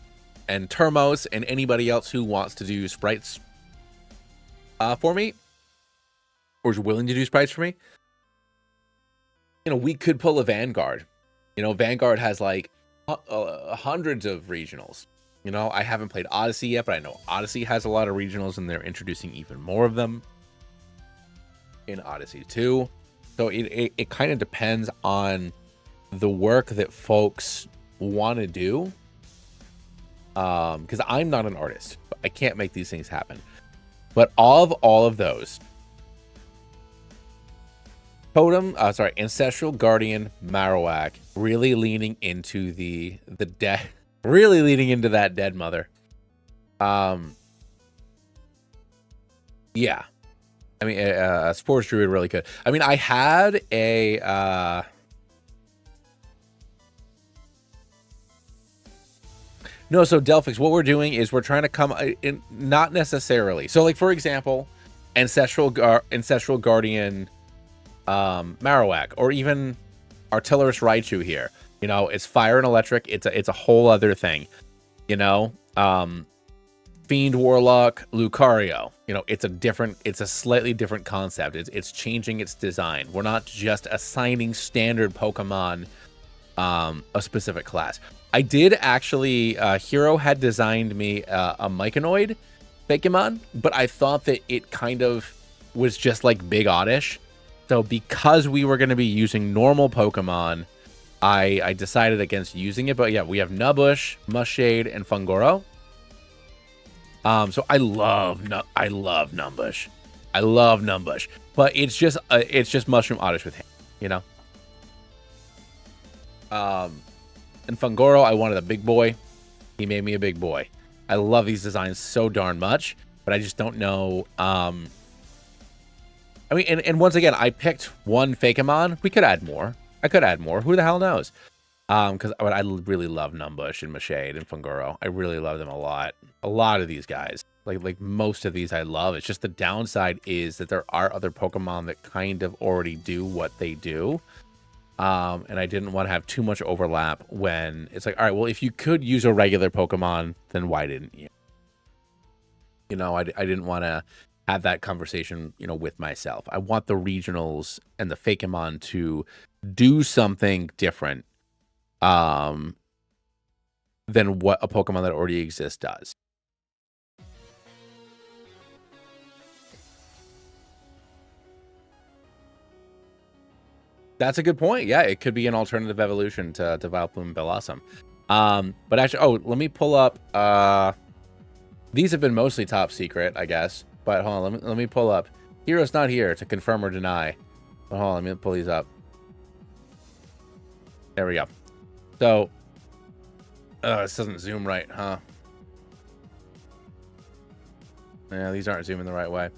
Termos, and anybody else who wants to do sprites for me, or is willing to do sprites for me, you know, we could pull a Vanguard. You know, Vanguard has, like, hundreds of regionals. You know, I haven't played Odyssey yet, but I know Odyssey has a lot of regionals, and they're introducing even more of them in Odyssey 2. So it kind of depends on the work that folks want to do. Because I'm not an artist. I can't make these things happen. But all of those, Ancestral Guardian, Marowak, really leaning into the dead, really leaning into that dead mother. Yeah, I mean, Sports Druid really could. I mean, I had a no. So Delphix, what we're doing is we're trying to come in, not necessarily. So, like for example, Ancestral Guardian. Marowak, or even Artillerist Raichu here. You know, it's fire and electric. It's a whole other thing. You know, Fiend Warlock Lucario. You know, it's a slightly different concept. It's changing its design. We're not just assigning standard Pokemon a specific class. I did actually, Hero had designed me a Myconoid Pokemon, but I thought that it kind of was just like Big Oddish. So because we were going to be using normal Pokemon, I decided against using it. But yeah, we have Nubush, Mushade, and Fungoro. So I love Numbush. I love Numbush, but it's just Mushroom Oddish with him, you know. And Fungoro, I wanted a big boy. He made me a big boy. I love these designs so darn much, but I just don't know. I mean, and once again, I picked one Fakemon. We could add more. I could add more. Who the hell knows? Because I really love Numbush and Mashade and Fungoro. I really love them a lot. A lot of these guys. Like most of these I love. It's just the downside is that there are other Pokemon that kind of already do what they do. And I didn't want to have too much overlap when it's like, all right, well, if you could use a regular Pokemon, then why didn't you? You know, I didn't want to have that conversation, you know, with myself. I want the regionals and the Fakemon to do something different than what a Pokemon that already exists does. That's a good point. Yeah, it could be an alternative evolution to Vileplume and Bellossom. But actually, let me pull up. These have been mostly top secret, I guess. But hold on, let me pull up. Hero's not here to confirm or deny. But hold on, let me pull these up. There we go. So, this doesn't zoom right, huh? Yeah, these aren't zooming the right way. All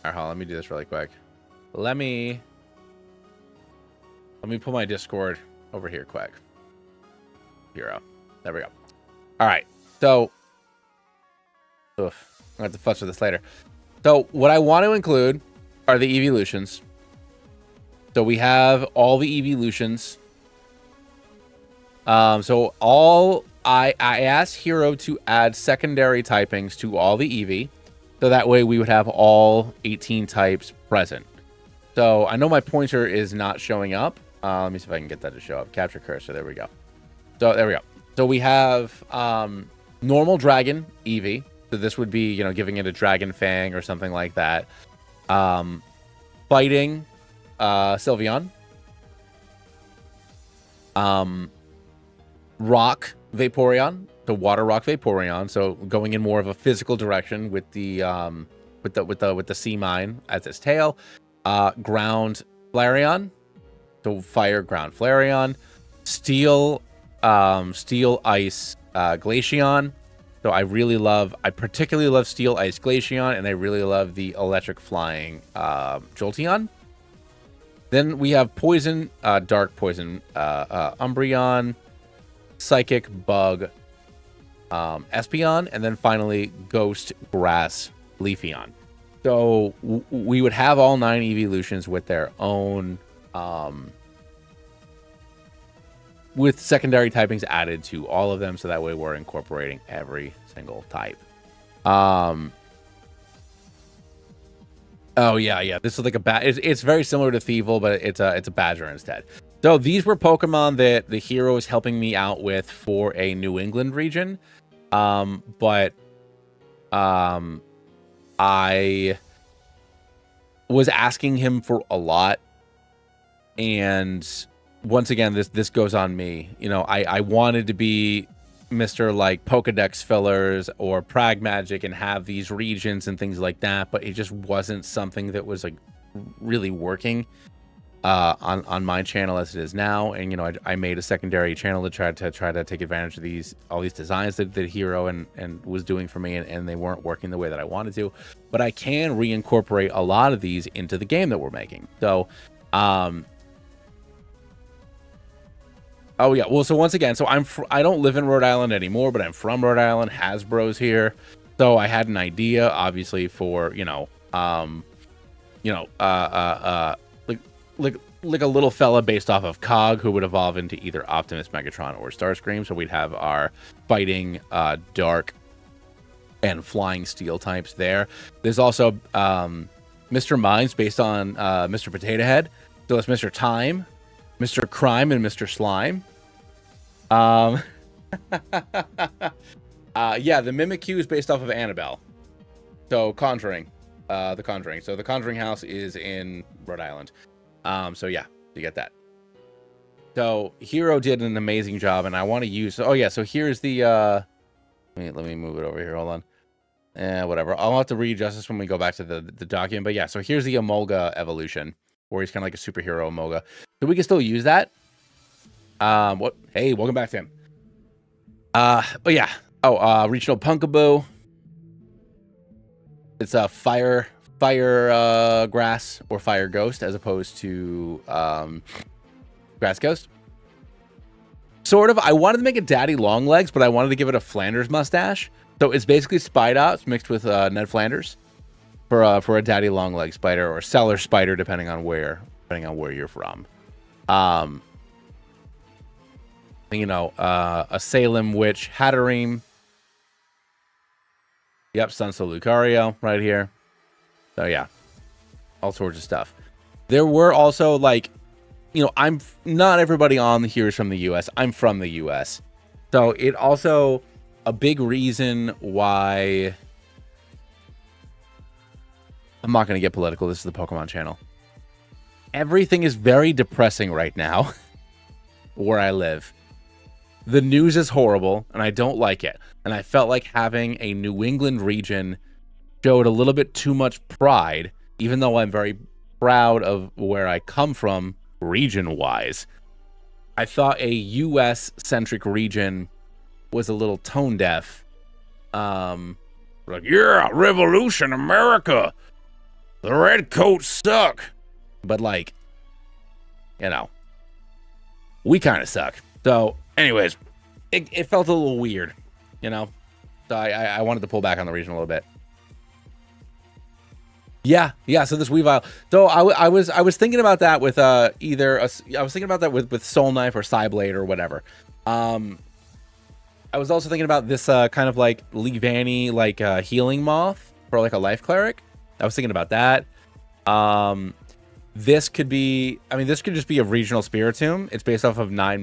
right, hold on, let me do this really quick. Let me pull my Discord over here quick. Hero. There we go. All right. So, I'm going to have to fuss with this later. So, what I want to include are the evolutions. So, we have all the evolutions. So, I asked Hero to add secondary typings to all the Eevee. So, that way we would have all 18 types present. So, I know my pointer is not showing up. Let me see if I can get that to show up. Capture cursor. There we go. So there we go. So we have normal dragon Eevee. So this would be, you know, giving it a dragon fang or something like that. Fighting Sylveon. Rock Vaporeon. So water rock Vaporeon. So going in more of a physical direction with the sea mine as its tail. Ground Flareon. So fire ground Flareon, steel ice Glaceon. So I particularly love steel ice Glaceon, and I really love the electric flying Jolteon. Then we have poison, dark poison Umbreon, psychic bug Espeon, and then finally ghost grass Leafeon. So we would have all 9 evolutions with their own with secondary typings added to all of them, so that way we're incorporating every single type. Oh yeah. This is like it's very similar to Thievul, but it's a Badger instead. So these were Pokemon that the hero is helping me out with for a New England region. But I was asking him for a lot. And once again, this goes on me. You know, I wanted to be Mr. like Pokedex fillers or Prag Magic and have these regions and things like that, but it just wasn't something that was like really working on my channel as it is now. And you know, I made a secondary channel to try to take advantage of all these designs that the hero and was doing for me, and they weren't working the way that I wanted to. But I can reincorporate a lot of these into the game that we're making. So oh yeah, well, so once again, so I don't live in Rhode Island anymore, but I'm from Rhode Island. Hasbro's here, so I had an idea, obviously, for like a little fella based off of Cog, who would evolve into either Optimus, Megatron, or Starscream. So we'd have our fighting, dark, and flying steel types there. There's also Mr. Mines based on Mr. Potato Head. So it's Mr. Time, Mr. Crime, and Mr. Slime. Yeah, the Mimikyu is based off of Annabelle. So Conjuring, the Conjuring. So the Conjuring house is in Rhode Island. So yeah, you get that. So Hero did an amazing job, and I want to use. Oh yeah, so here's the. Let me move it over here. Hold on. whatever. I'll have to readjust this when we go back to the document. But yeah, so here's the Emolga evolution, where he's kind of like a superhero Emolga. So we can still use that. What? Hey, welcome back, Tim. But yeah. Oh, regional Punkaboo. It's a fire grass or fire ghost as opposed to grass ghost. Sort of. I wanted to make it daddy long legs, but I wanted to give it a Flanders mustache. So it's basically Spidops mixed with Ned Flanders for a daddy long leg spider or cellar spider, depending on where you're from. You know, a Salem witch Hatterene. Yep, Sunso Lucario right here. So yeah, all sorts of stuff. There were also, like, you know, I'm not everybody on here is from the US. I'm from the US. So it also a big reason why I'm not going to get political. This is the Pokemon channel. Everything is very depressing right now where I live. The news is horrible, and I don't like it. And I felt like having a New England region showed a little bit too much pride, even though I'm very proud of where I come from region-wise. I thought a US-centric region was a little tone-deaf. Like, yeah, Revolution America! The Redcoats suck! But, like, you know, we kind of suck. So, anyways, it felt a little weird, you know? So I wanted to pull back on the region a little bit. Yeah. So this Weavile. So I was thinking about that with I was thinking about that with Soul Knife or Psyblade or whatever. I was also thinking about this kind of like Leavanny like healing moth for like a life cleric. I was thinking about that. This could be, I mean, this could just be a regional Spiritomb. It's based off of Nine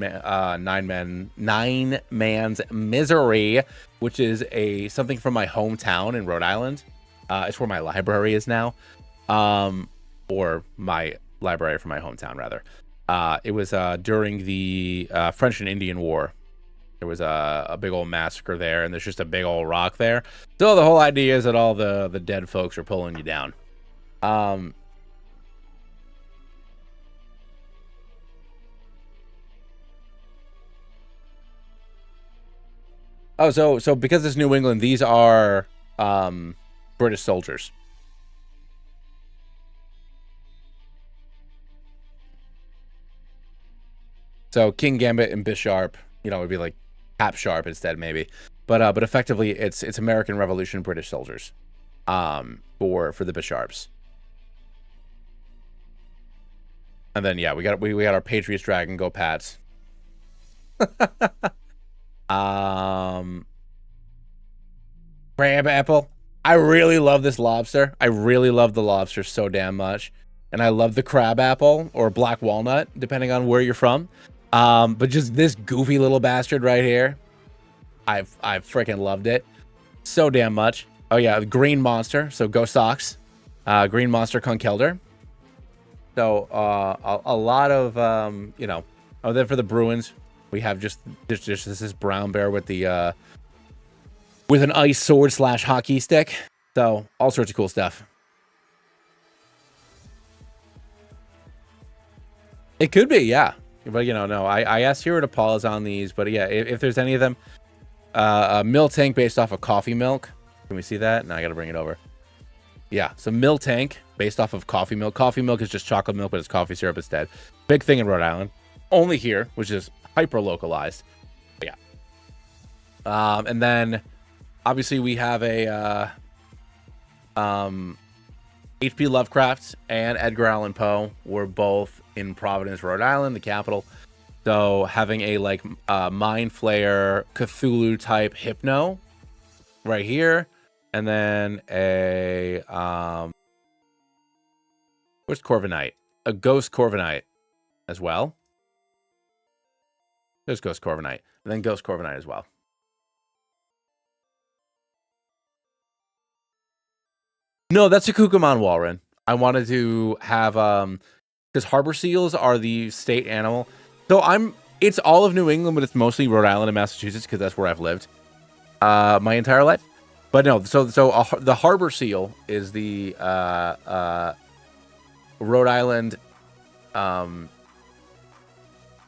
Man's Misery, which is something from my hometown in Rhode Island. It's where my library is now, or my library for my hometown, rather. It was during the French and Indian War. There was a big old massacre there, and there's just a big old rock there. So the whole idea is that all the dead folks are pulling you down. Oh, so because it's New England, these are British soldiers. So King Gambit and Bisharp, you know, would be like Cap Sharp instead, maybe. But effectively, it's American Revolution British soldiers, for the Bisharps. And then yeah, we got our Patriots Dragon, go Pats. Crab Apple. I really love this lobster. I really love the lobster so damn much. And I love the Crab Apple or Black Walnut, depending on where you're from. But just this goofy little bastard right here. I've freaking loved it so damn much. Oh yeah, the Green Monster. So Go Sox. Green Monster Conkeldurr. So a lot of you know. Oh, then for the Bruins, we have just this brown bear with the with an ice sword / hockey stick. So all sorts of cool stuff. It could be, yeah. But you know, no, I asked Hero to pause on these, but yeah, if there's any of them, a Miltank based off of coffee milk. Can we see that? No, I gotta bring it over. Yeah, so Miltank based off of coffee milk. Coffee milk is just chocolate milk, but it's coffee syrup instead. Big thing in Rhode Island. Only here, which is hyper localized. But yeah. And then obviously we have a H.P. Lovecraft and Edgar Allan Poe were both in Providence, Rhode Island, the capital. So having a like Mind Flayer Cthulhu type Hypno right here, and then a where's Corviknight? A Ghost Corviknight as well. There's Ghost Corviknight, and then Ghost Corviknight as well. No, that's a Kukumon Walren. I wanted to have because harbor seals are the state animal. So it's all of New England, but it's mostly Rhode Island and Massachusetts because that's where I've lived my entire life. But no, the harbor seal is the Rhode Island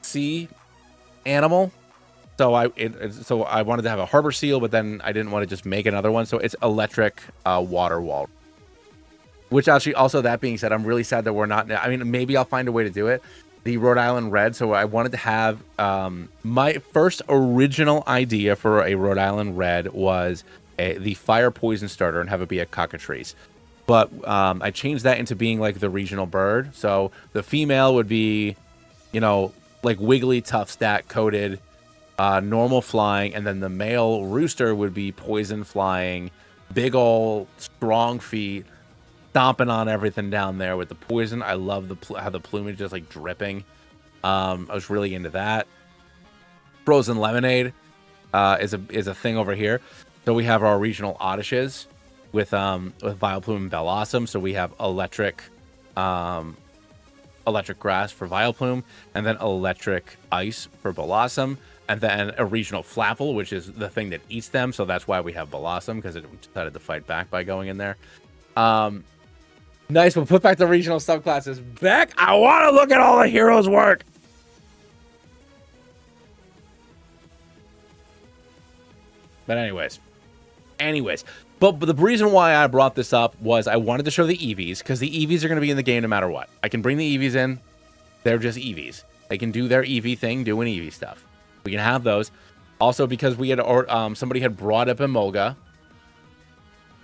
sea animal. So I wanted to have a harbor seal, but then I didn't want to just make another one. So it's electric water wall. Which actually, also that being said, I'm really sad that we're not. I mean, maybe I'll find a way to do it. The Rhode Island Red. So I wanted to have my first original idea for a Rhode Island Red was the fire poison starter and have it be a cockatrice. But I changed that into being like the regional bird. So the female would be, you know, like wiggly, tough, stat coated, normal flying, and then the male rooster would be poison flying, big ol' strong feet, stomping on everything down there with the poison. I love how the plumage is like dripping. I was really into that. Frozen lemonade is a thing over here. So we have our regional oddises with Vileplume and Bellossom. So we have electric grass for Vileplume, and then electric ice for Bellossom, and then a regional Flapple, which is the thing that eats them. So that's why we have Bellossom, because it decided to fight back by going in there. Nice, we'll put back the regional subclasses back. I want to look at all the heroes' work. But anyways. But the reason why I brought this up was I wanted to show the EVs, because the EVs are going to be in the game no matter what. I can bring the EVs in. They're just EVs. They can do their EV thing, doing EV stuff. We can have those. Also, because we had somebody had brought up Emolga.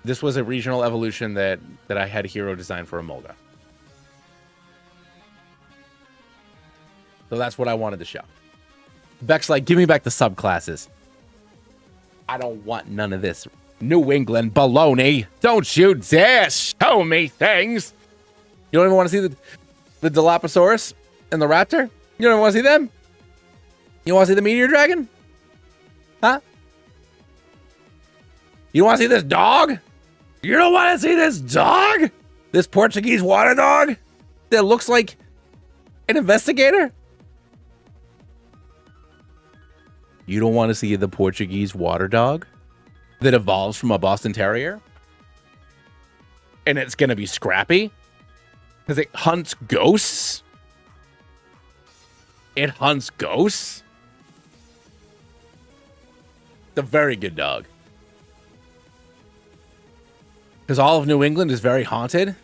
This was a regional evolution that I had hero design for Emolga. So that's what I wanted to show. Beck's like, give me back the subclasses. I don't want none of this New England baloney. Don't you dare show me things. You don't even want to see the Dilophosaurus and the Raptor? You don't even want to see them? You want to see the Meteor Dragon? Huh? You want to see this dog? You don't want to see this dog? This Portuguese water dog that looks like an investigator? You don't want to see the Portuguese water dog that evolves from a Boston Terrier? And it's going to be scrappy? Because it hunts ghosts? It hunts ghosts? It's a very good dog. Because all of New England is very haunted.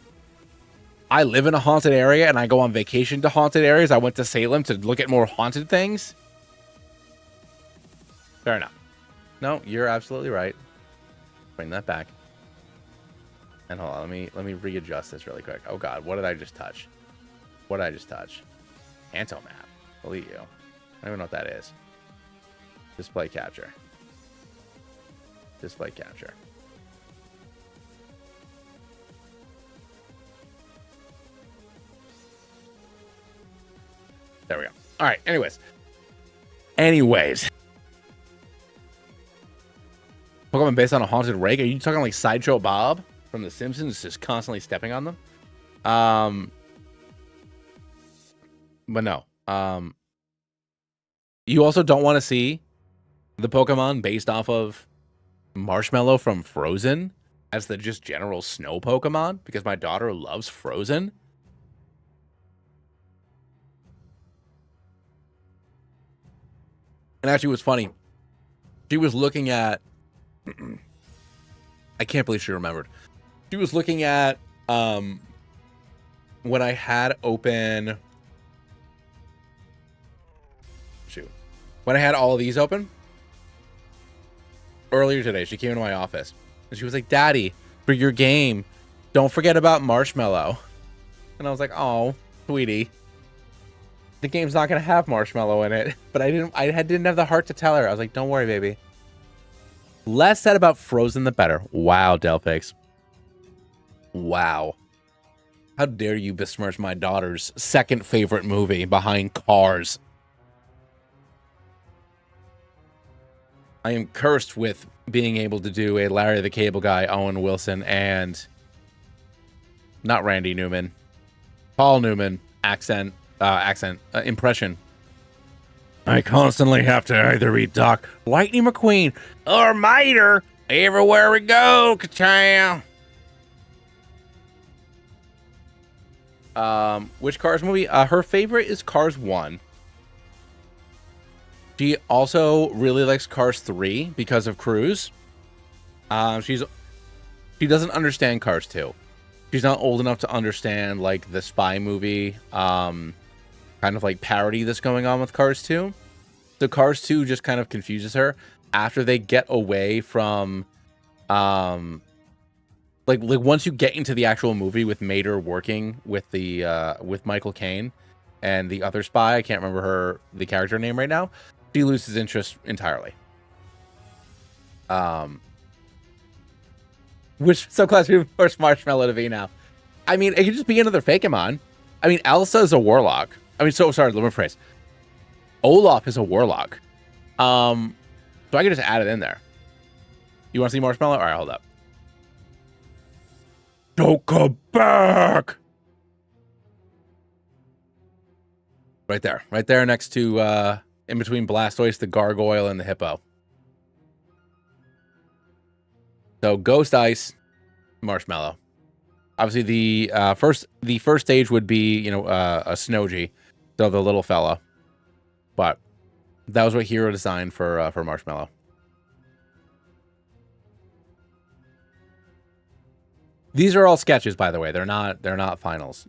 I live in a haunted area and I go on vacation to haunted areas. I went to Salem to look at more haunted things. Fair enough. No, you're absolutely right. Bring that back. And hold on, let me readjust this really quick. Oh god, what did I just touch? What did I just touch? Antomap. Believe you. I don't even know what that is. Display capture. Display capture. There we go. All right. Anyways. Pokemon based on a haunted rake? Are you talking like Sideshow Bob from The Simpsons, just constantly stepping on them? But no. You also don't want to see the Pokemon based off of Marshmallow from Frozen as the just general snow Pokemon, because my daughter loves Frozen. And actually, what's funny, she was looking at, I can't believe she remembered. She was looking at when I had open, when I had all of these open earlier today. She came into my office and she was like, "Daddy, for your game, don't forget about Marshmallow." And I was like, "Oh, sweetie, the game's not gonna have Marshmallow in it." But I didn't have the heart to tell her. I was like, "Don't worry, baby. Less said about Frozen, the better." Wow, Delphix. Wow. How dare you besmirch my daughter's second favorite movie behind Cars? I am cursed with being able to do a Larry the Cable Guy, Owen Wilson, and not Randy Newman, Paul Newman impression. I constantly have to either be Doc Lightning McQueen or Miter Everywhere we go, ka-chow. Which Cars movie? Her favorite is Cars 1. She also really likes Cars 3 because of Cruise. She doesn't understand Cars 2. She's not old enough to understand like the spy movie kind of like parody that's going on with Cars 2. So Cars 2 just kind of confuses her after they get away from like once you get into the actual movie with Mater working with the with Michael Caine and the other spy, I can't remember the character name right now. She loses interest entirely. Which subclass we force Marshmallow to be now? I mean, it could just be another Fakemon. I mean, Elsa is a warlock. I mean, so sorry, let me rephrase. Olaf is a warlock. So I can just add it in there. You want to see Marshmallow? All right, hold up. Don't come back. Right there next to in between Blastoise, the Gargoyle, and the Hippo. So Ghost Ice, Marshmallow. Obviously, the first stage would be, you know, a Snowgy, so the little fella. But that was what Hero designed for Marshmallow. These are all sketches, by the way. They're not finals.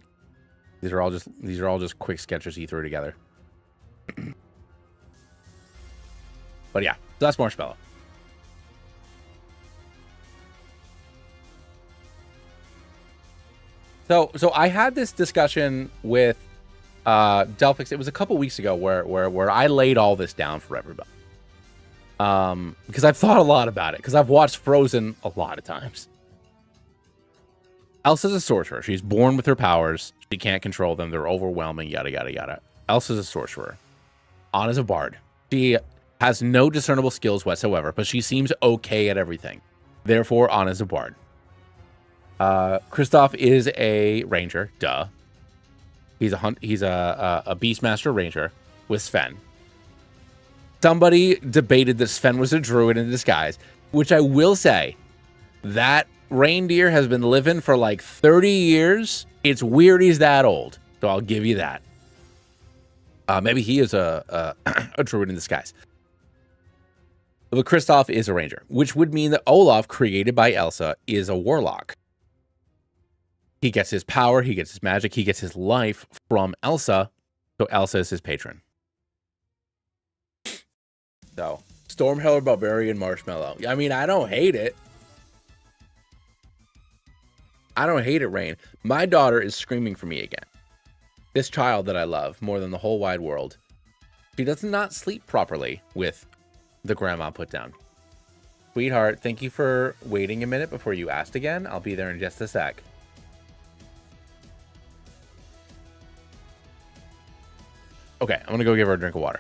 These are all just quick sketches he threw together. But yeah, so that's Marshmallow. So I had this discussion with Delphix. It was a couple weeks ago where I laid all this down for everybody. Because I've thought a lot about it. Because I've watched Frozen a lot of times. Elsa's a sorcerer. She's born with her powers. She can't control them. They're overwhelming. Yada yada yada. Elsa's a sorcerer. Anna's a bard. She has no discernible skills whatsoever, but she seems okay at everything. Therefore, Anna's a bard. Kristoff is a ranger. Duh. He's a Beastmaster ranger with Sven. Somebody debated that Sven was a druid in disguise, which I will say, that reindeer has been living for like 30 years. It's weird he's that old, so I'll give you that. Maybe he is a druid in disguise. But Kristoff is a ranger, which would mean that Olaf, created by Elsa, is a warlock. He gets his power, he gets his magic, he gets his life from Elsa, so Elsa is his patron. So, Stormheller, Barbarian, Marshmallow. I mean, I don't hate it. I don't hate it, Rain. My daughter is screaming for me again. This child that I love more than the whole wide world. She does not sleep properly with the grandma put down. Sweetheart, thank you for waiting a minute before you asked again. I'll be there in just a sec. Okay, I'm gonna go give her a drink of water.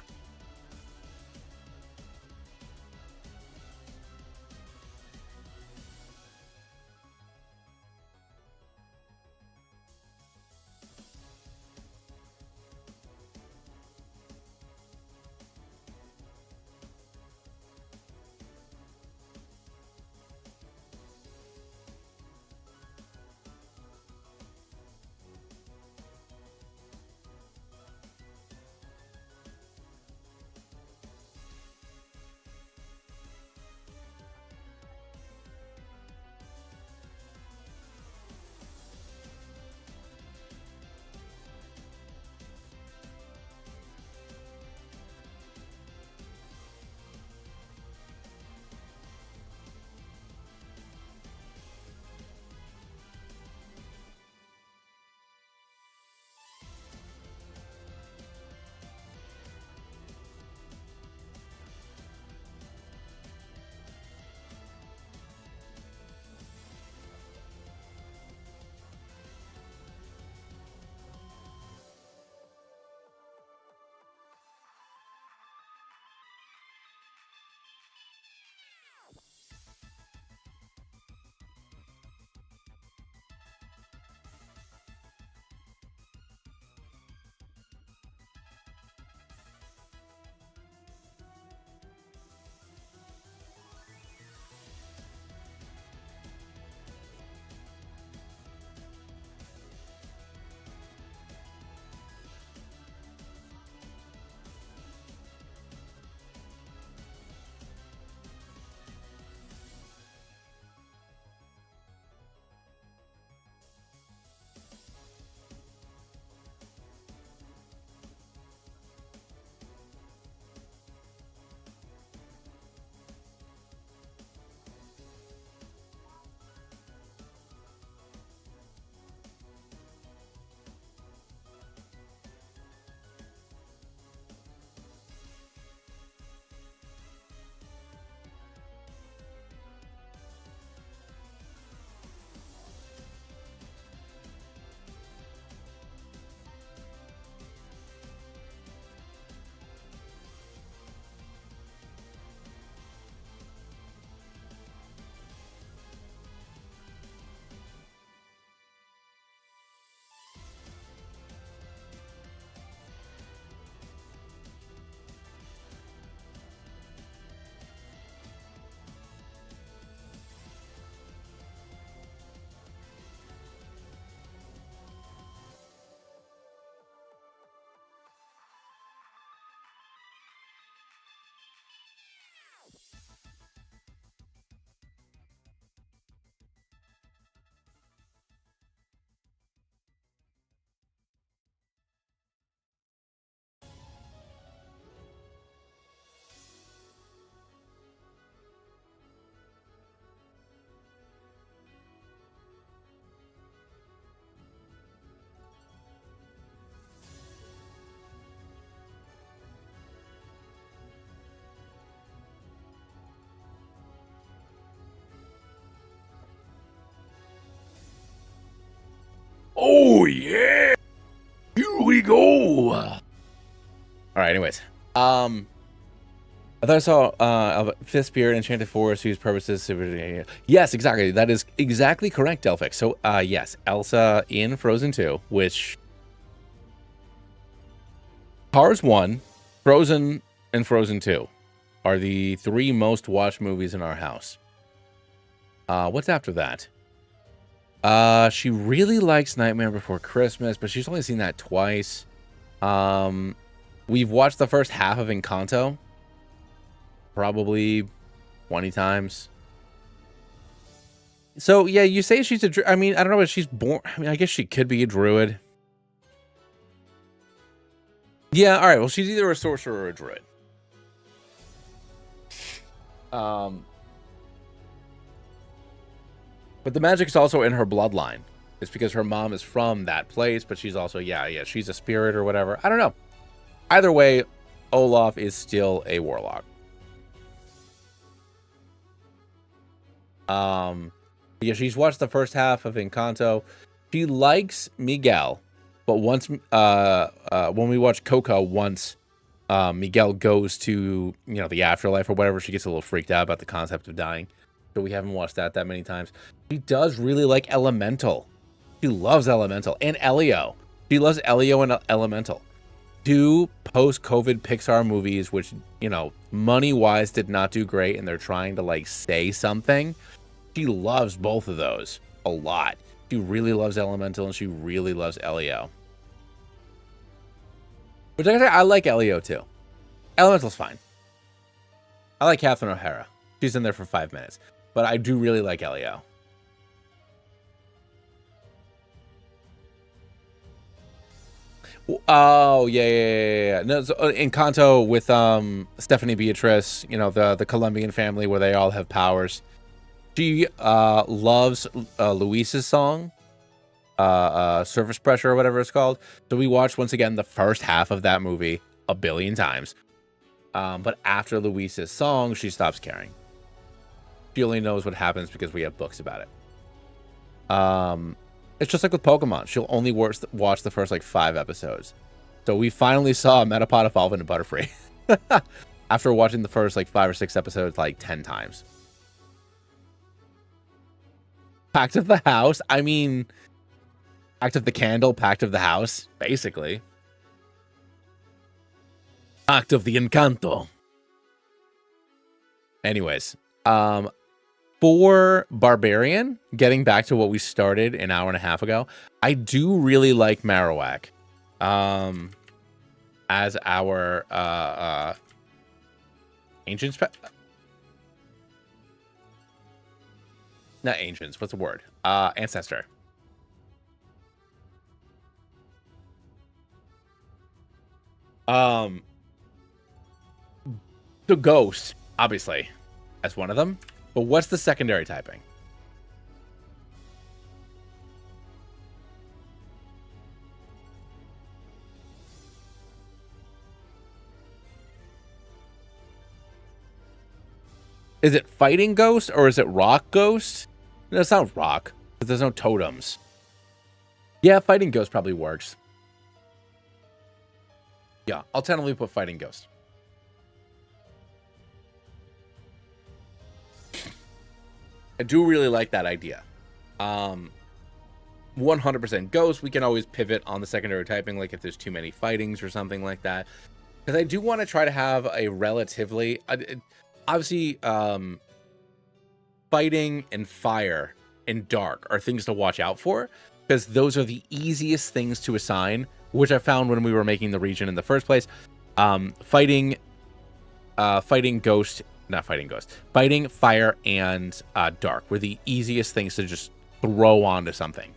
Oh yeah, here we go. All right. Anyways, I thought I saw Fifth Spirit, Enchanted Forest, whose purposes. Yes, exactly. That is exactly correct, Delphix. So, yes, Elsa in Frozen 2, which Cars 1, Frozen, and Frozen 2 are the 3 most watched movies in our house. What's after that? She really likes Nightmare Before Christmas, but she's only seen that twice. We've watched the first half of Encanto probably 20 times. So, yeah, you say she's a... I mean, I don't know if she's born... I mean, I guess she could be a druid. Yeah, all right. Well, she's either a sorcerer or a druid. But the magic is also in her bloodline. It's because her mom is from that place, but she's also, yeah, she's a spirit or whatever. I don't know. Either way, Olaf is still a warlock. Yeah, she's watched the first half of Encanto. She likes Miguel, but once when we watch Coco, once Miguel goes to, you know, the afterlife or whatever, she gets a little freaked out about the concept of dying. So we haven't watched that many times. She does really like Elemental. She loves Elemental and Elio. She loves Elio and Elemental. 2 post-COVID Pixar movies, which, you know, money-wise did not do great, and they're trying to, like, say something. She loves both of those a lot. She really loves Elemental, and she really loves Elio. Which I like Elio, too. Elemental's fine. I like Catherine O'Hara. She's in there for 5 minutes. But I do really like Elio. Oh, yeah. No, so Encanto with Stephanie Beatrice, you know, the Colombian family where they all have powers. She loves Luis's song, Surface Pressure or whatever it's called. So we watched, once again, the first half of that movie a billion times. But after Luis's song, she stops caring. She only knows what happens because we have books about it. It's just like with Pokemon. She'll only watch the first, like, 5 episodes. So we finally saw Metapod evolve into Butterfree. After watching the first, like, 5 or 6 episodes, like, 10 times. Pact of the House? I mean, Pact of the Candle, Pact of the House, basically. Pact of the Encanto. Anyways, for Barbarian, getting back to what we started an hour and a half ago, I do really like Marowak as our ancients. Not ancients. What's the word? Ancestor. The ghost, obviously, as one of them. But what's the secondary typing? Is it fighting ghost or is it rock ghost? No, it's not rock, but there's no totems. Yeah, fighting ghost probably works. Yeah, I'll tentatively put fighting ghost. I do really like that idea. 100% ghost. We can always pivot on the secondary typing, like if there's too many fightings or something like that. Because I do want to try to have a relatively... obviously, fighting and fire and dark are things to watch out for. Because those are the easiest things to assign, which I found when we were making the region in the first place. Fighting ghost... Not fighting ghost. Fighting, fire, and dark were the easiest things to just throw onto something,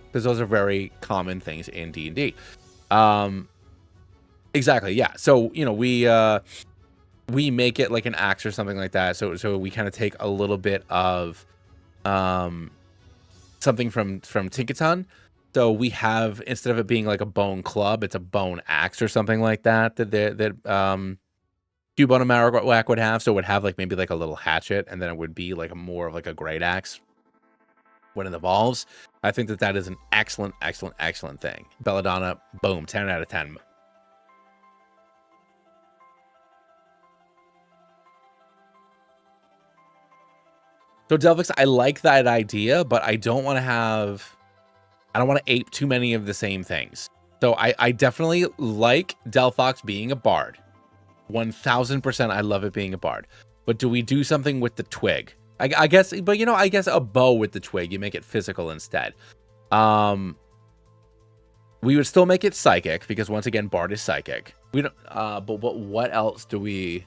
because those are very common things in D&D. Exactly, yeah. So, you know, we make it like an axe or something like that. So we kind of take a little bit of something from Tinkaton. So we have, instead of it being like a bone club, it's a bone axe or something like that. That Cubone and Marowak would have. So it would have like maybe like a little hatchet, and then it would be like more of like a great axe. when it evolves. I think that is an excellent, excellent, excellent thing. Belladonna, boom, 10 out of 10. So Delphix, I like that idea, but I don't want to ape too many of the same things. So I definitely like Delphox being a bard. 1000% I love it being a bard. But do we do something with the twig? I guess, but you know, I guess a bow with the twig, you make it physical instead. We would still make it psychic because once again, bard is psychic. We don't, but what else do we?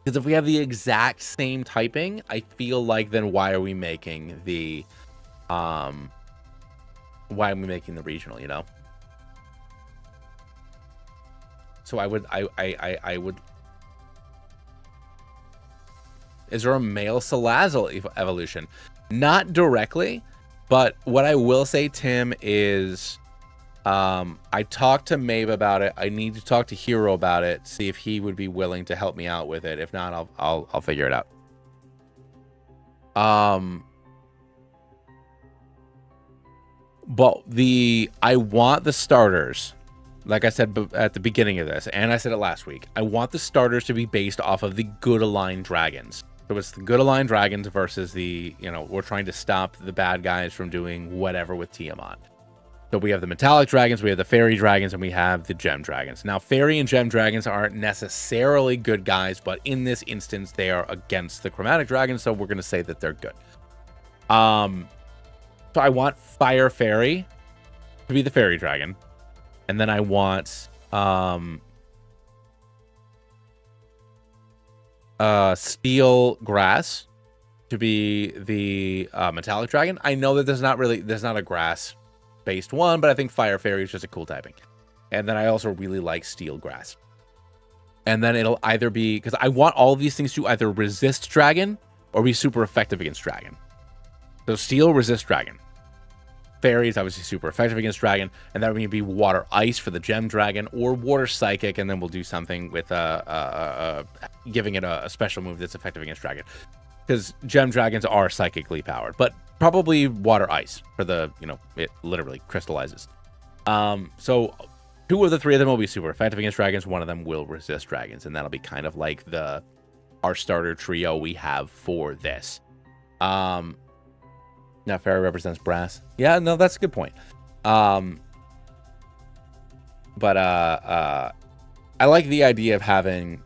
Because if we have the exact same typing, I feel like then why are we making the, why are we making the regional? You know. So I would. Is there a male Salazzle evolution? Not directly, but what I will say, Tim, is I talked to Maeve about it. I need to talk to Hero about it, see if he would be willing to help me out with it. If not, I'll figure it out. But I want the starters, like I said at the beginning of this, and I said it last week, I want the starters to be based off of the good aligned dragons. So it's the good aligned dragons versus the, you know, we're trying to stop the bad guys from doing whatever with Tiamat. So we have the metallic dragons, we have the fairy dragons, and we have the gem dragons. Now, fairy and gem dragons aren't necessarily good guys, but in this instance, they are against the chromatic dragons, so we're going to say that they're good. So I want fire fairy to be the fairy dragon, and then I want steel grass to be the metallic dragon. I know that there's not a grass based one, but I think fire fairy is just a cool typing. And then I also really like steel grass. And then it'll either be, because I want all of these things to either resist dragon or be super effective against dragon. So steel resist dragon. Fairy is obviously super effective against dragon, and that would be water ice for the gem dragon, or water psychic, and then we'll do something with giving it a special move that's effective against dragon, because gem dragons are psychically powered, but probably water ice for the, you know, it literally crystallizes. So 2 of the 3 of them will be super effective against dragons. 1 of them will resist dragons, and that'll be kind of like our starter trio we have for this. Now fairy represents brass. Yeah, no, that's a good point. But I like the idea of having.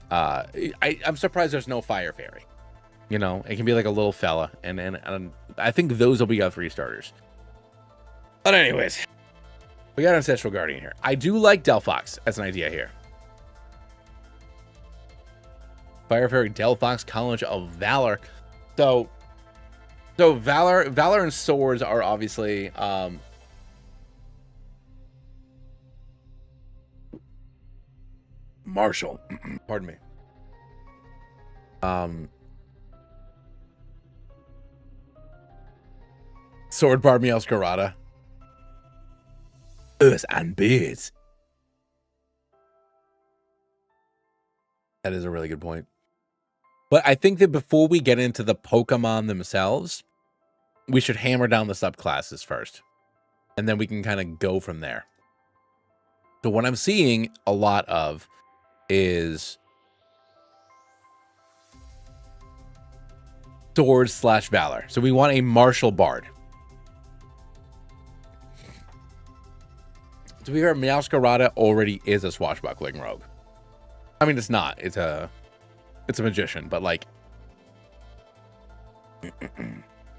I'm surprised there's no fire fairy. You know, it can be like a little fella, and I think those will be our 3 starters. But anyways, we got Ancestral Guardian here. I do like Delphox as an idea here. Fire fairy Delphox, College of Valor. So Valor and swords are obviously martial. Pardon me. Sword Bard Meowscarada. Earth and beards. That is a really good point. But I think that before we get into the Pokemon themselves, we should hammer down the subclasses first. And then we can kind of go from there. So what I'm seeing a lot of is Sword/Valor. So we want a martial bard. To be fair, Meowscarada already is a swashbuckling rogue. I mean, it's not. It's a magician, but like,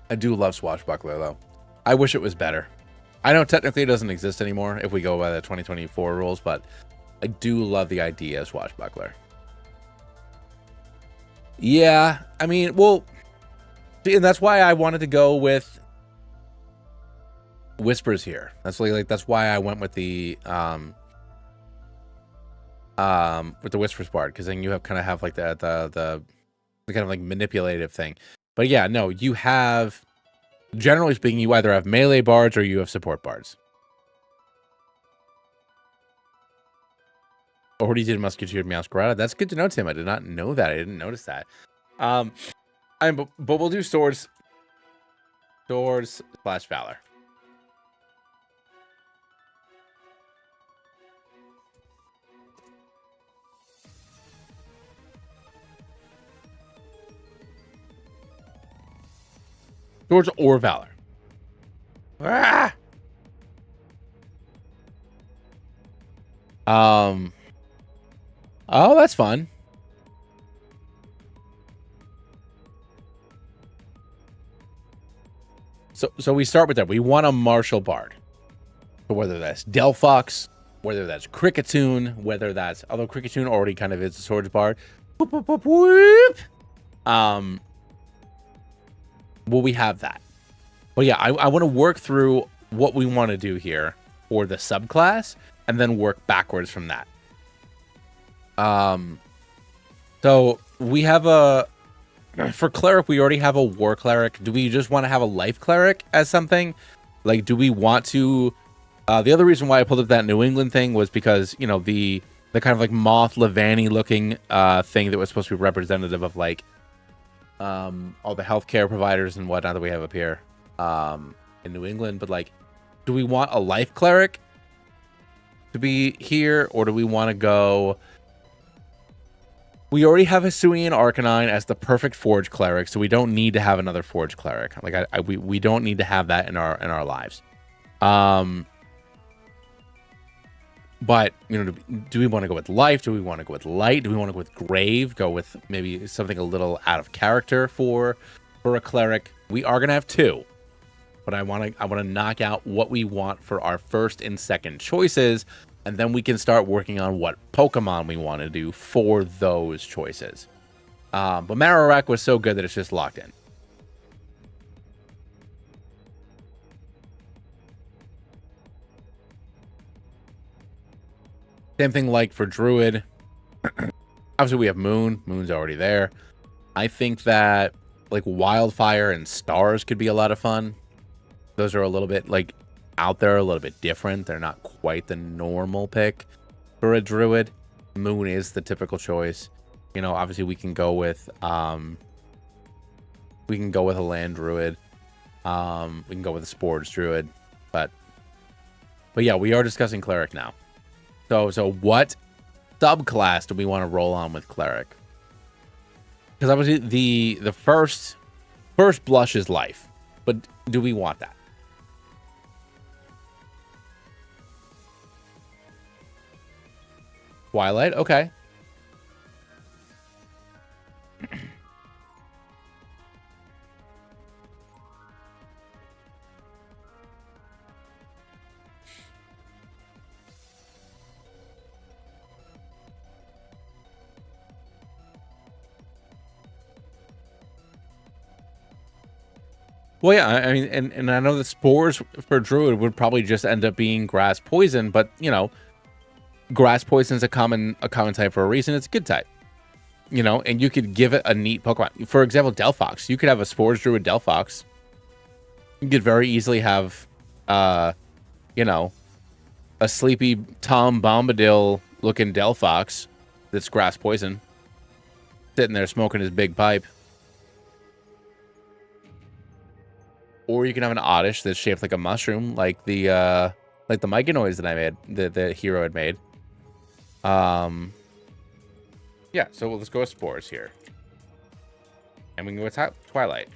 I do love Swashbuckler though. I wish it was better. I know technically it doesn't exist anymore if we go by the 2024 rules, but I do love the idea of Swashbuckler. Yeah, I mean, well, and that's why I wanted to go with Whispers here. That's that's why I went with the Whispers Bard, because then you have kind of like the kind of like manipulative thing. But yeah, no, you have, generally speaking, you either have melee bards or you have support bards. Already did Musketeer Meowscarada. That's good to know, Tim. I did not know that. I didn't notice that. but we'll do swords. Swords / valor. Swords or valor. Ah! Oh, that's fun. So we start with that. We want a martial bard. So whether that's Delphox, whether that's Cricketune, whether that's, although Cricketune already kind of is a swords bard. Whoop, whoop, whoop, whoop. Will we have that? But yeah, I want to work through what we want to do here for the subclass and then work backwards from that. So we have for cleric, we already have a war cleric. Do we just want to have a life cleric as something? Like, do we want to, the other reason why I pulled up that New England thing was because, you know, the kind of like Moth Levani looking, thing that was supposed to be representative of like, all the healthcare providers and whatnot that we have up here, in New England. But like, do we want a life cleric to be here, or do we want to go? We already have Hisuian Arcanine as the perfect Forge cleric, so we don't need to have another Forge cleric. Like, we don't need to have that in our lives. But, you know, do we want to go with life? Do we want to go with light? Do we want to go with grave? Go with maybe something a little out of character for a cleric? We are gonna have two, but I want to knock out what we want for our first and second choices, and then we can start working on what Pokemon we want to do for those choices. But Marowak was so good that it's just locked in. Same thing like for Druid. Obviously, we have Moon. Moon's already there. I think that like Wildfire and Stars could be a lot of fun. Those are a little bit like out there, a little bit different. They're not quite the normal pick for a Druid. Moon is the typical choice. You know, obviously we can go with a Land Druid. We can go with a Spores Druid. But yeah, we are discussing Cleric now. So what subclass do we want to roll on with Cleric? Because obviously the first blush is life, but do we want that? Twilight, okay. Well, yeah, I mean, and I know the Spores for Druid would probably just end up being Grass Poison, but, you know, Grass Poison is a common type for a reason. It's a good type, you know, and you could give it a neat Pokemon. For example, Delphox. You could have a Spores Druid Delphox. You could very easily have, you know, a sleepy Tom Bombadil looking Delphox that's Grass Poison, sitting there smoking his big pipe. Or you can have an Oddish that's shaped like a mushroom, like the Myconoids that I made, the hero had made. Yeah, so let's go with Spores here. And we can go with Twilight.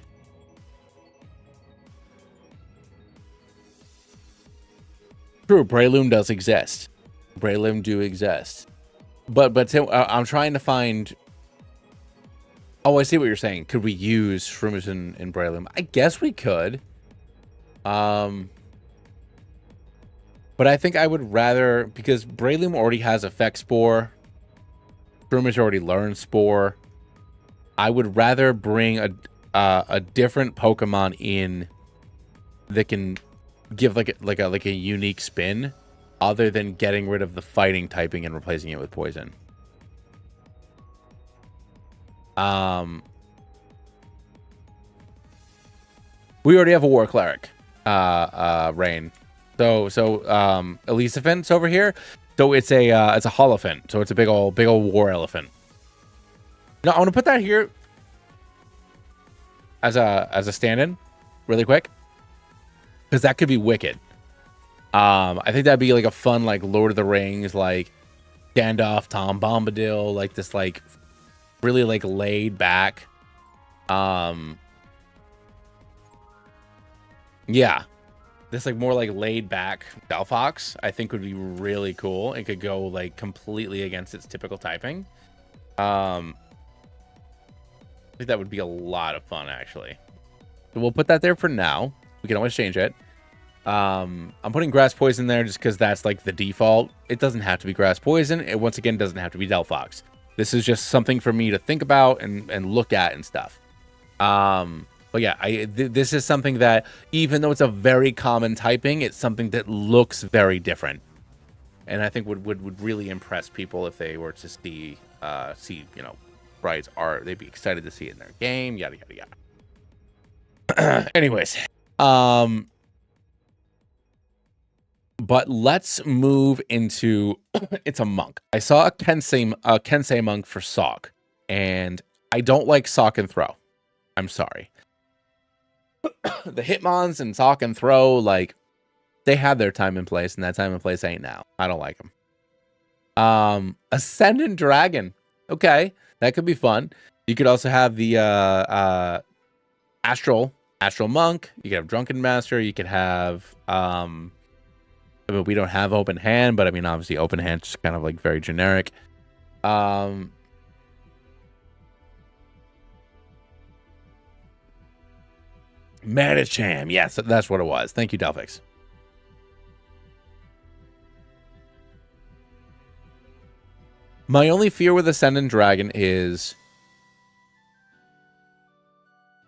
True, Breloom does exist. Breloom do exist. But I'm trying to find... Oh, I see what you're saying. Could we use Shroomish and Breloom? I guess we could. But I think I would rather... Because Breloom already has Effect Spore. Shroomish already learned Spore. I would rather bring a different Pokemon in that can give like a unique spin, other than getting rid of the fighting typing and replacing it with poison. We already have a War Cleric, Rain. So Elisifant's over here. So it's a Holophant. So it's a big old war elephant. Now I want to put that here. as a stand-in, really quick, because that could be wicked. I think that'd be like a fun like Lord of the Rings, like Gandalf, Tom Bombadil, like this like really like laid back. Yeah, this like more like laid back Delphox I think would be really cool. It could go like completely against its typical typing. I think that would be a lot of fun actually. So we'll put that there for now. We can always change it. I'm putting Grass Poison there just because that's like the default. It doesn't have to be Grass Poison. It once again doesn't have to be Delphox. This is just something for me to think about and look at and stuff. But yeah, this is something that, even though it's a very common typing, it's something that looks very different, and I think would really impress people if they were to see you know, Bride's art. They'd be excited to see it in their game. Yada yada yada. Anyways, but let's move into it's a monk. I saw a Kensei monk for Sock, and I don't like Sock and Throw. I'm sorry. The Hitmons and Sock and Throw, like, they had their time and place, and that time and place ain't now. I don't like them. Ascendant Dragon. Okay, that could be fun. You could also have the Astral Monk. You could have Drunken Master. You could have I mean, we don't have Open Hand, but I mean, obviously Open Hand is kind of like very generic. Medicham. Yes, that's what it was. Thank you, Delphix. My only fear with Ascendant Dragon is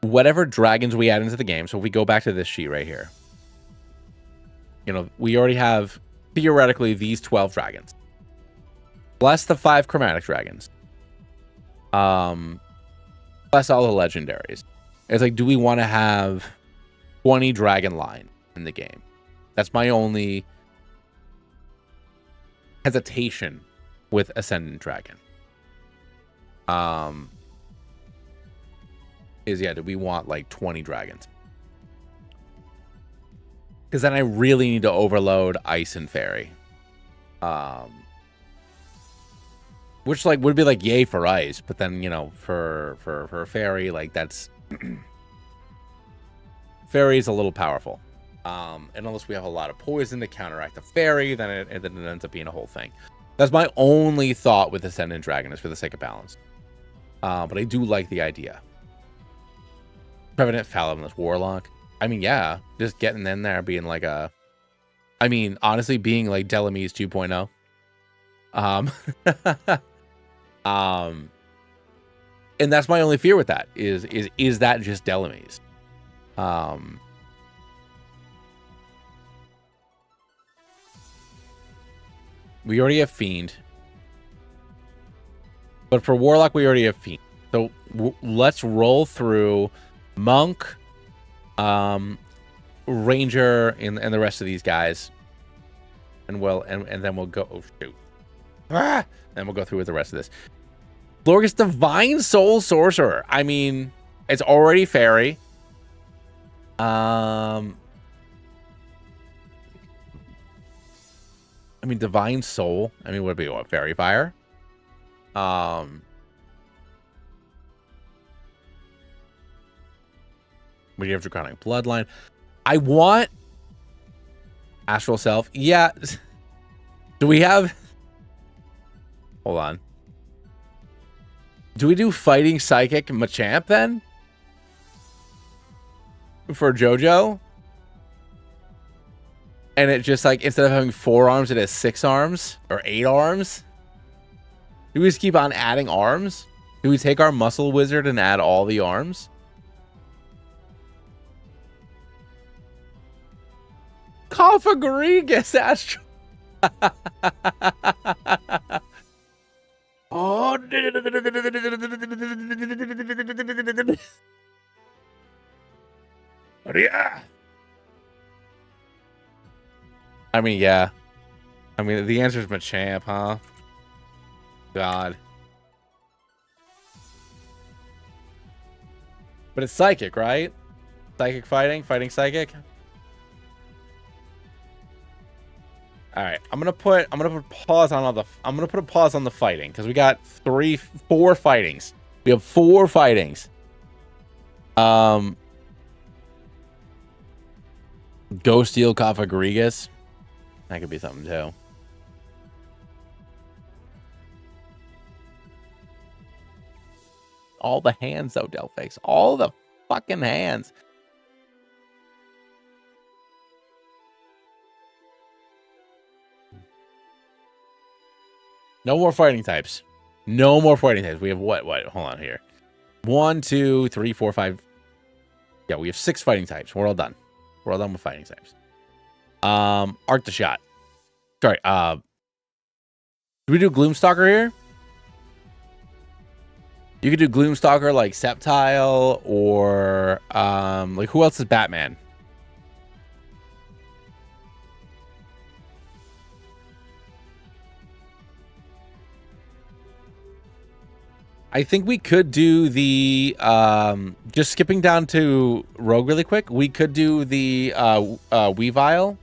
whatever dragons we add into the game. So if we go back to this sheet right here, you know, we already have theoretically these 12 dragons, plus the 5 chromatic dragons, plus all the legendaries. It's like, do we want to have 20 dragon line in the game? That's my only hesitation with Ascendant Dragon. Yeah, do we want like 20 dragons? Because then I really need to overload Ice and Fairy. Which like would be like yay for Ice, but then, you know, for Fairy, like that's Fairy is a little powerful. And unless we have a lot of poison to counteract the Fairy, then it ends up being a whole thing. That's my only thought with Ascendant Dragon, is for the sake of balance. But I do like the idea. Prevenant Fathomless Warlock. I mean, yeah, just getting in there, being like a... I mean, honestly, being like Delamise 2.0. And that's my only fear with that, is that just Delamise? We already have Fiend. But for Warlock, we already have Fiend. So let's roll through Monk, Ranger, and the rest of these guys. And then we'll go... Oh, shoot. And we'll go through with the rest of this. Lorgus Divine Soul Sorcerer. I mean, it's already Fairy. I mean, Divine Soul. I mean, would it be what? Fairy Fire? We have Draconic Bloodline. I want Astral Self. Yeah. Do we have... Hold on. Do we do Fighting Psychic Machamp then? For JoJo? And it just like, instead of having 4 arms, it has 6 arms? Or 8 arms? Do we just keep on adding arms? Do we take our Muscle Wizard and add all the arms? Cofagrigus Astro. Oh, yeah. I mean, yeah. I mean, the answer is Machamp, huh? God. But it's psychic, right? Psychic fighting, fighting psychic. All right, I'm gonna put a pause on the fighting because we got 4 fightings. We have 4 fightings. Ghost Steel Cofagrigus. That could be something too. All the hands though, Delphax. All the fucking hands. No more fighting types. No more fighting types. We have what? Hold on here. 1, 2, 3, 4, 5. Yeah, we have 6 fighting types. We're all done. We're all done with fighting types. Arc the Shot. Sorry, do we do Gloomstalker here? You could do Gloomstalker like Sceptile or like who else is Batman? I think we could do the just skipping down to Rogue really quick. We could do the Weavile.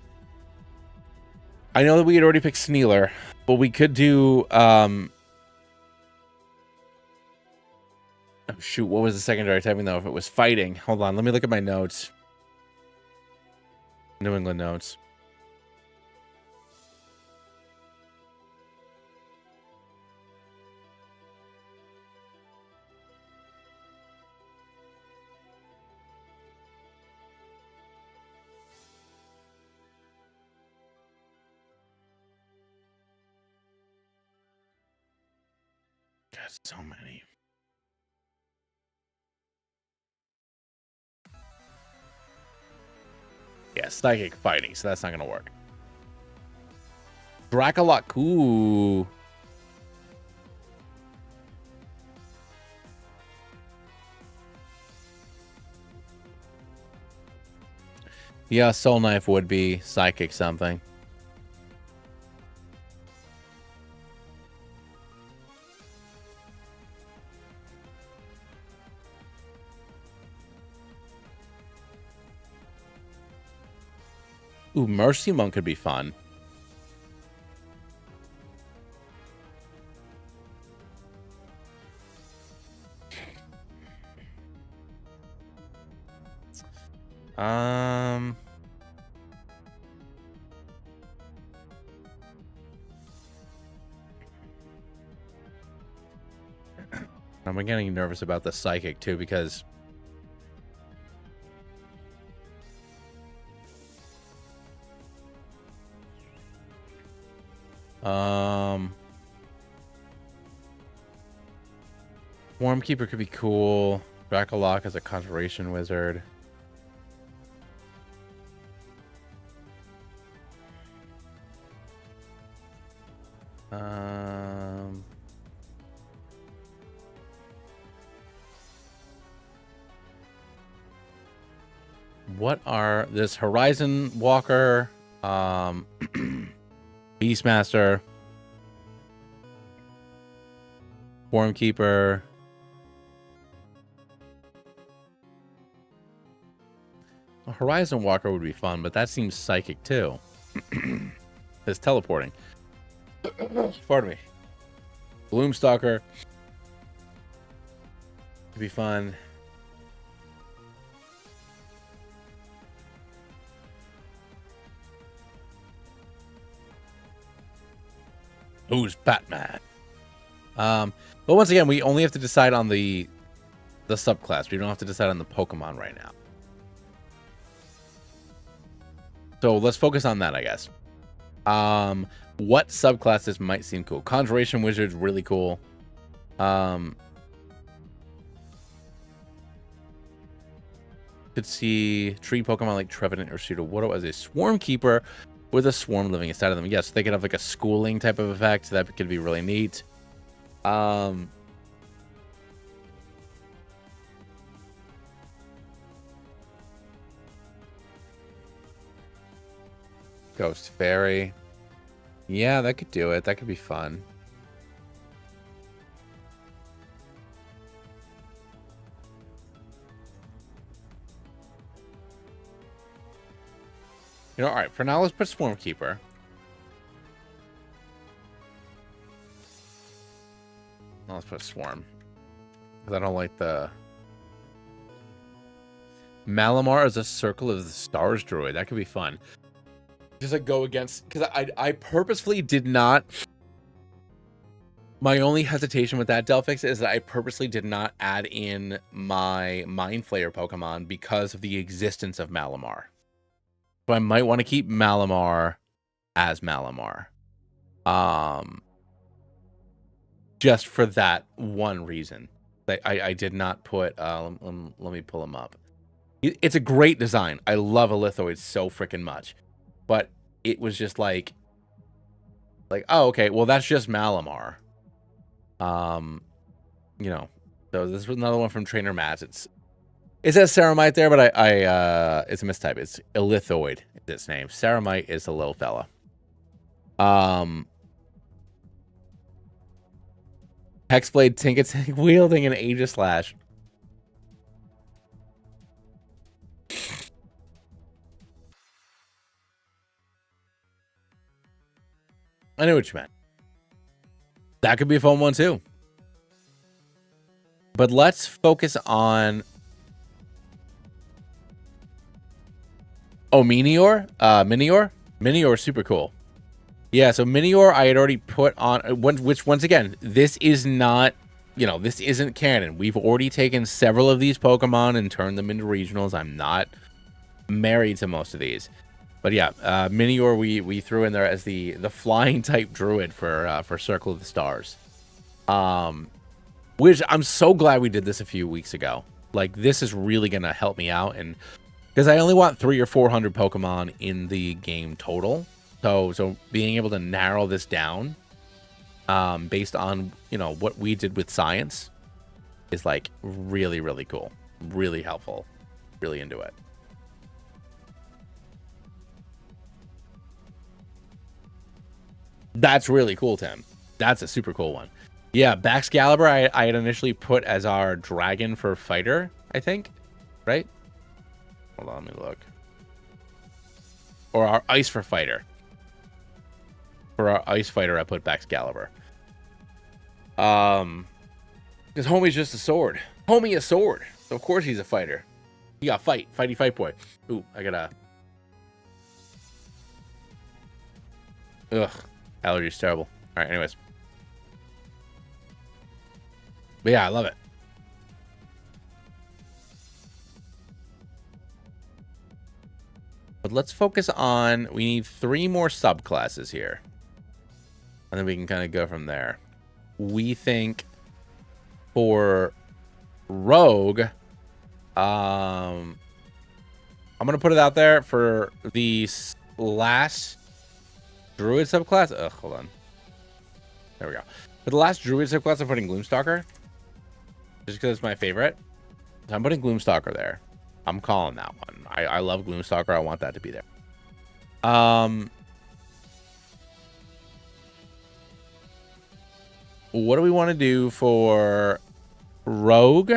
I know that we had already picked Snealer, but we could do oh shoot, what was the secondary typing though? If it was fighting. Hold on, let me look at my notes. New England notes. God, so many. Yeah, psychic fighting, so that's not gonna work. Dracolok, ooh. Yeah, Soul Knife would be psychic something. Ooh, Mercy Monk could be fun. I'm getting nervous about the psychic too because Wormkeeper could be cool. Dracolok as a conjuration wizard. What are this Horizon Walker, Beastmaster, Wormkeeper. A Horizon Walker would be fun, but that seems psychic too. It's teleporting. Pardon me. Gloomstalker could be fun. Who's Batman? But once again, we only have to decide on the subclass. We don't have to decide on the Pokemon right now. So let's focus on that, I guess. What subclasses might seem cool? Conjuration Wizard's really cool. Could see tree Pokemon like Trevenant or Sudowoodo as a Swarm Keeper with a swarm living inside of them. Yes, they could have like a schooling type of effect. That could be really neat. Ghost Fairy. Yeah, that could do it. That could be fun. You know, all right, for now, let's put Swarm Keeper. Now let's put Swarm. Because I don't like the... Malamar is a Circle of the Stars druid. That could be fun. Just like go against... Because I purposefully did not... My only hesitation with that Delphix is that I purposely did not add in my Mind Flayer Pokemon because of the existence of Malamar. So I might want to keep Malamar as Malamar. Just for that one reason. I did not put... let me pull him up. It's a great design. I love Elithoid so freaking much. But it was just like, oh, okay, well, that's just Malamar. You know, so this was another one from Trainer Matt. It says Ceramite there, but it's a mistype. It's Elithoid, its name. Ceramite is a little fella. Hexblade Tinkatank wielding an Aegislash. I knew what you meant. That could be a fun one too. But let's focus on... Oh, Minior? Minior is super cool. Yeah, so Minior I had already put on... Which, once again, this is not... You know, this isn't canon. We've already taken several of these Pokemon and turned them into regionals. I'm not married to most of these. But yeah, Minior we threw in there as the flying type druid for Circle of the Stars. Which I'm so glad we did this a few weeks ago. Like, this is really going to help me out. And because I only want 300 or 400 Pokemon in the game total. So being able to narrow this down based on, you know, what we did with science is like really, really cool. Really helpful. Really into it. That's really cool, Tim. That's a super cool one. Yeah, Baxcalibur I had initially put as our dragon for fighter, I think. Right? Hold on, let me look. Or our ice for fighter. For our ice fighter, I put Baxcalibur. Because Homie's just a sword. Homie a sword. So of course he's a fighter. He got fight. Fighty fight boy. Ooh, I gotta... Ugh. Allergy's terrible. All right, anyways. But yeah, I love it. But let's focus on... We need 3 more subclasses here. And then we can kind of go from there. We think for Rogue... I'm going to put it out there for the last... Druid subclass? Ugh, hold on. There we go. For the last Druid subclass, I'm putting Gloomstalker. Just because it's my favorite. So I'm putting Gloomstalker there. I'm calling that one. I love Gloomstalker. I want that to be there. What do we want to do for Rogue?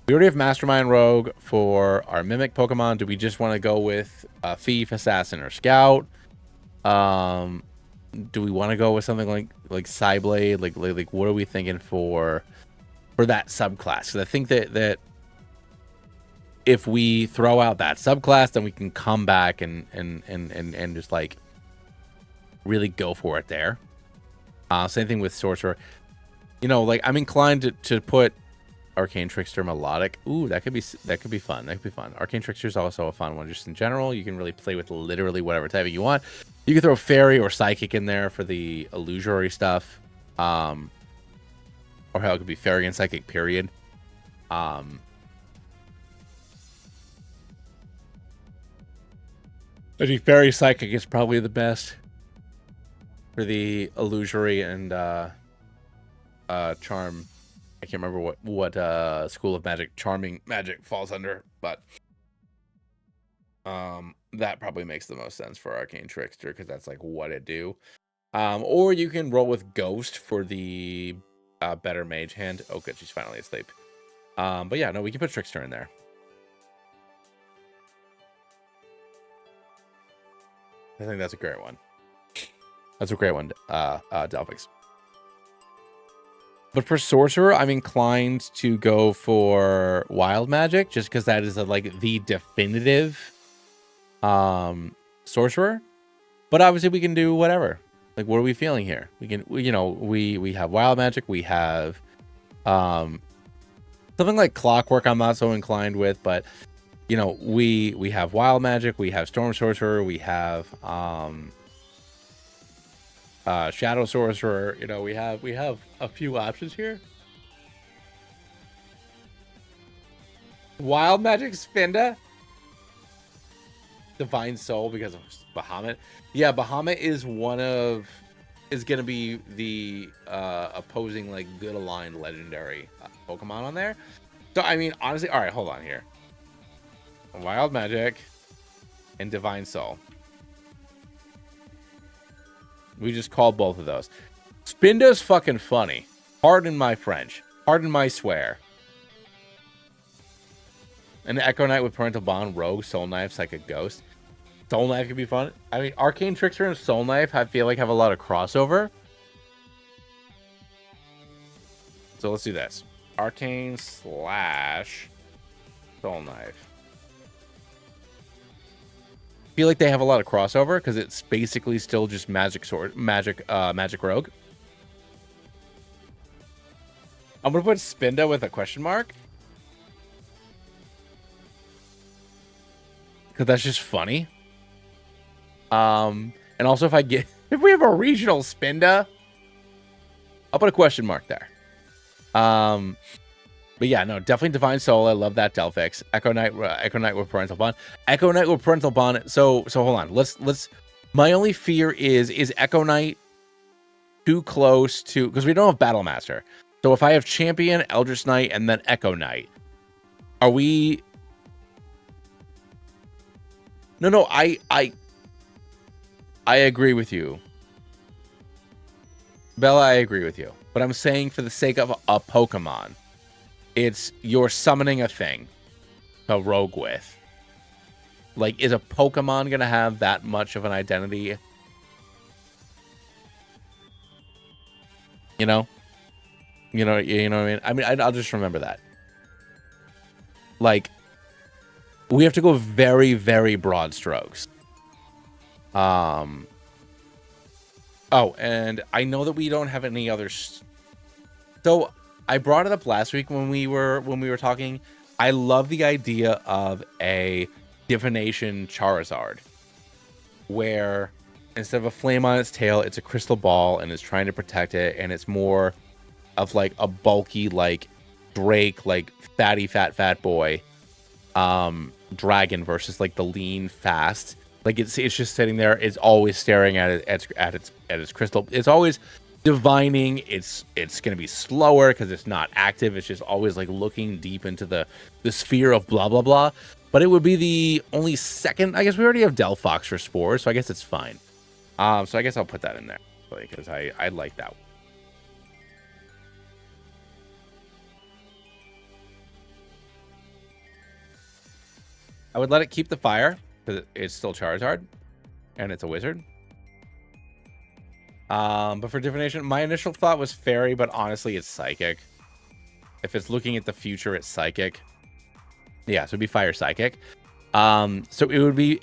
We already have Mastermind Rogue for our Mimic Pokemon. Do we just want to go with Thief, Assassin, or Scout? Do we want to go with something like Psyblade? Like what are we thinking for that subclass? Because I think that if we throw out that subclass, then we can come back and just like really go for it there. Same thing with Sorcerer. You know, like I'm inclined to put Arcane Trickster Melodic. Ooh, that could be fun. That could be fun. Arcane Trickster is also a fun one just in general. You can really play with literally whatever type you want. You can throw Fairy or Psychic in there for the illusory stuff. Or hell, it could be Fairy and Psychic, period. I think Fairy Psychic is probably the best for the illusory and charm. I can't remember what School of Magic Charming Magic falls under, but that probably makes the most sense for Arcane Trickster because that's like what it do. Or you can roll with Ghost for the better mage hand. Oh, good, she's finally asleep. But yeah, no, we can put Trickster in there. I think that's a great one. That's a great one, Delphix. But for Sorcerer, I'm inclined to go for Wild Magic, just because that is like the definitive Sorcerer. But obviously we can do whatever. Like, what are we feeling here? We can, we have Wild Magic. We have something like Clockwork I'm not so inclined with, but we have Wild Magic. We have Storm Sorcerer. We have Shadow Sorcerer. We have a few options here. Wild Magic Spinda. Divine Soul because of Bahamut. Yeah, Bahamut is gonna be the opposing like good aligned legendary Pokemon on there. So I mean, honestly, all right, hold on here. Wild Magic and Divine Soul. We just called both of those. Spinda's fucking funny. Pardon my French. Pardon my swear. An Echo Knight with Parental Bond, Rogue, Soul Knife, Psychic Ghost. Soul Knife could be fun. I mean, Arcane Trickster and Soul Knife, I feel like have a lot of crossover. So let's do this. Arcane / Soul Knife. I feel like they have a lot of crossover because it's basically still just Magic Rogue. I'm gonna put Spinda with a question mark because that's just funny. And also if we have a regional Spinda, I'll put a question mark there. But yeah, no, definitely Divine Soul. I love that Delphix. Echo Knight with Parental Bond. Echo Knight with Parental Bond. So hold on. Let's. My only fear is Echo Knight too close to, because we don't have Battle Master. So if I have Champion, Eldritch Knight, and then Echo Knight, are we? No. I agree with you, Bella. I agree with you. But I'm saying for the sake of a Pokemon. You're summoning a thing to rogue with. Like, is a Pokemon gonna have that much of an identity? You know what I mean? I mean, I'll just remember that. Like, we have to go very, very broad strokes. Oh, and I know that we don't have any other. So I brought it up last week when we were talking. I love the idea of a divination Charizard, where instead of a flame on its tail, it's a crystal ball and it's trying to protect it, and it's more of like a bulky like Drake, like fat boy dragon versus like the lean fast. Like it's just sitting there. It's always staring at its crystal. It's always divining. It's gonna be slower because it's not active. It's just always like looking deep into the sphere of blah blah blah. But it would be the only second. I guess we already have Delphox for Spores, so I guess it's fine. So I guess I'll put that in there because I like that one. I would let it keep the fire because it's still Charizard and it's a wizard. But for divination, my initial thought was fairy, but honestly, it's psychic. If it's looking at the future, it's psychic. Yeah, so it'd be fire psychic. So it would be,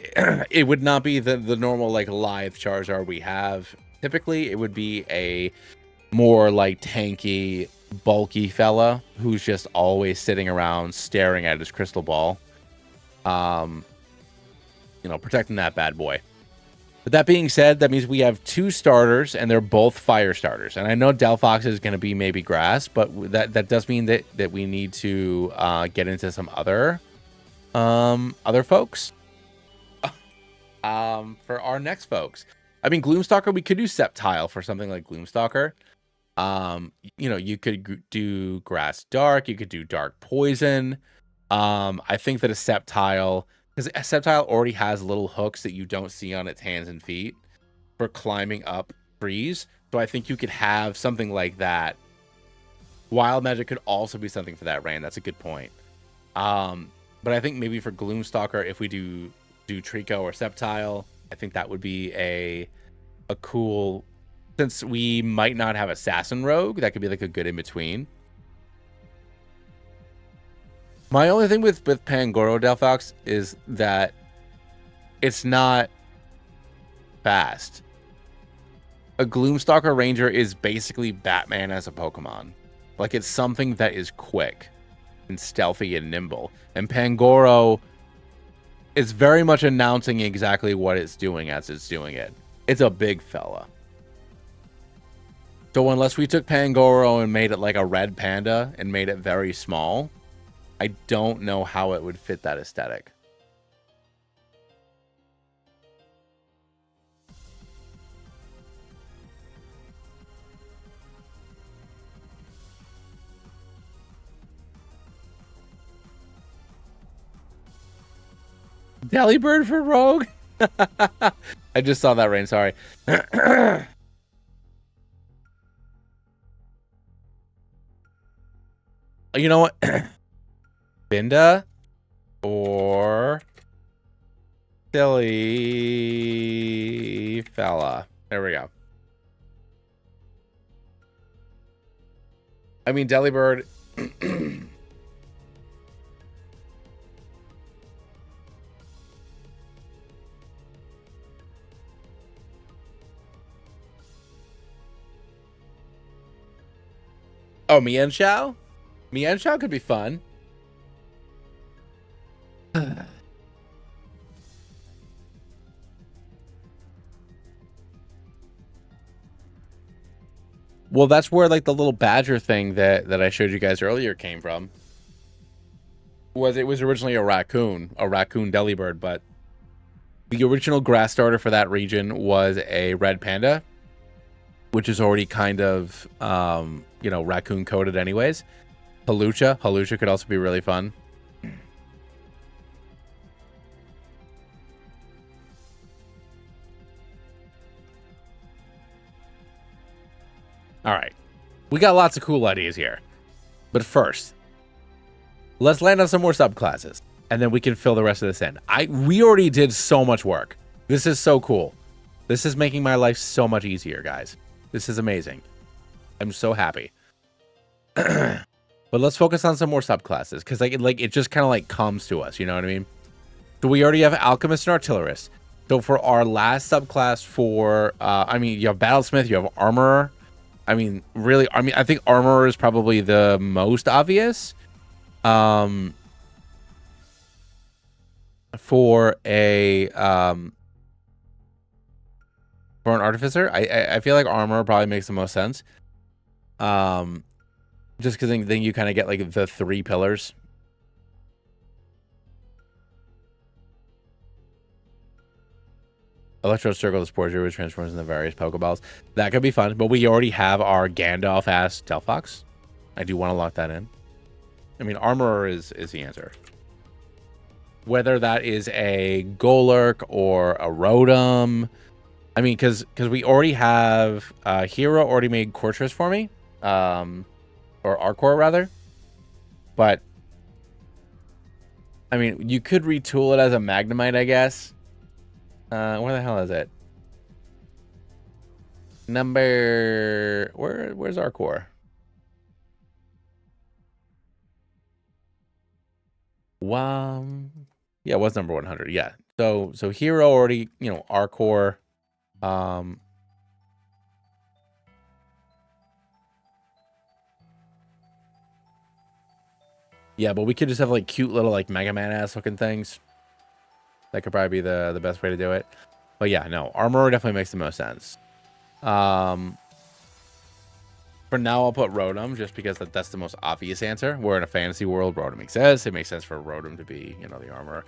it would not be the normal like live Charizard we have. Typically, it would be a more like tanky, bulky fella who's just always sitting around staring at his crystal ball. Protecting that bad boy. But that being said, that means we have two starters, and they're both fire starters. And I know Delphox is going to be maybe grass, but that does mean that we need to get into some other folks. For our next folks, I mean, Gloomstalker, we could do Sceptile for something like Gloomstalker. You could do Grass Dark, you could do Dark Poison. I think that a Sceptile, because a Sceptile already has little hooks that you don't see on its hands and feet for climbing up trees. So I think you could have something like that. Wild Magic could also be something for that, Rain. That's a good point. But I think maybe for Gloomstalker, if we do Trico or Sceptile, I think that would be a cool, since we might not have Assassin Rogue, that could be like a good in between. My only thing with Pangoro Delphox is that it's not fast. A Gloomstalker Ranger is basically Batman as a Pokemon. Like, it's something that is quick and stealthy and nimble. And Pangoro is very much announcing exactly what it's doing as it's doing it. It's a big fella. So unless we took Pangoro and made it like a red panda and made it very small, I don't know how it would fit that aesthetic. Delibird for Rogue? I just saw that, Rain. Sorry. You know what? Binda or Silly Fella. There we go. I mean, Delibird. Oh, Mienshao? Mienshao could be fun. Well, that's where like the little badger thing that I showed you guys earlier came from. It was originally a raccoon Delibird, but the original grass starter for that region was a red panda, which is already kind of you know, raccoon coated anyways. Halucha could also be really fun. All right, we got lots of cool ideas here, but first, let's land on some more subclasses, and then we can fill the rest of this in. We already did so much work. This is so cool. This is making my life so much easier, guys. This is amazing. I'm so happy. But let's focus on some more subclasses, because it just kind of like comes to us, you know what I mean? So we already have Alchemist and Artillerist. So for our last subclass for, I mean, you have Battlesmith, you have Armorer. I mean, really, I think Armorer is probably the most obvious. For an Artificer, I feel like Armorer probably makes the most sense. Just because then you kind of get like the 3 pillars. Electro Circle the Sporger, which transforms into various Pokeballs. That could be fun, but we already have our Gandalf-ass Delphox. I do want to lock that in. I mean, Armorer is the answer. Whether that is a Golurk or a Rotom. I mean, because we already have... Hero already made Cortrus for me. Or Arcor, rather. But... I mean, you could retool it as a Magnemite, I guess. Where the hell is it? Where's our core? Yeah, it was number 100. Yeah. So Hero already, you know, our core. Yeah, but we could just have like cute little like Mega Man ass looking things. That could probably be the best way to do it. But yeah, no, Armorer definitely makes the most sense. For now, I'll put Rotom just because that's the most obvious answer. We're in a fantasy world. Rotom exists. It makes sense for Rotom to be, you know, the Armorer.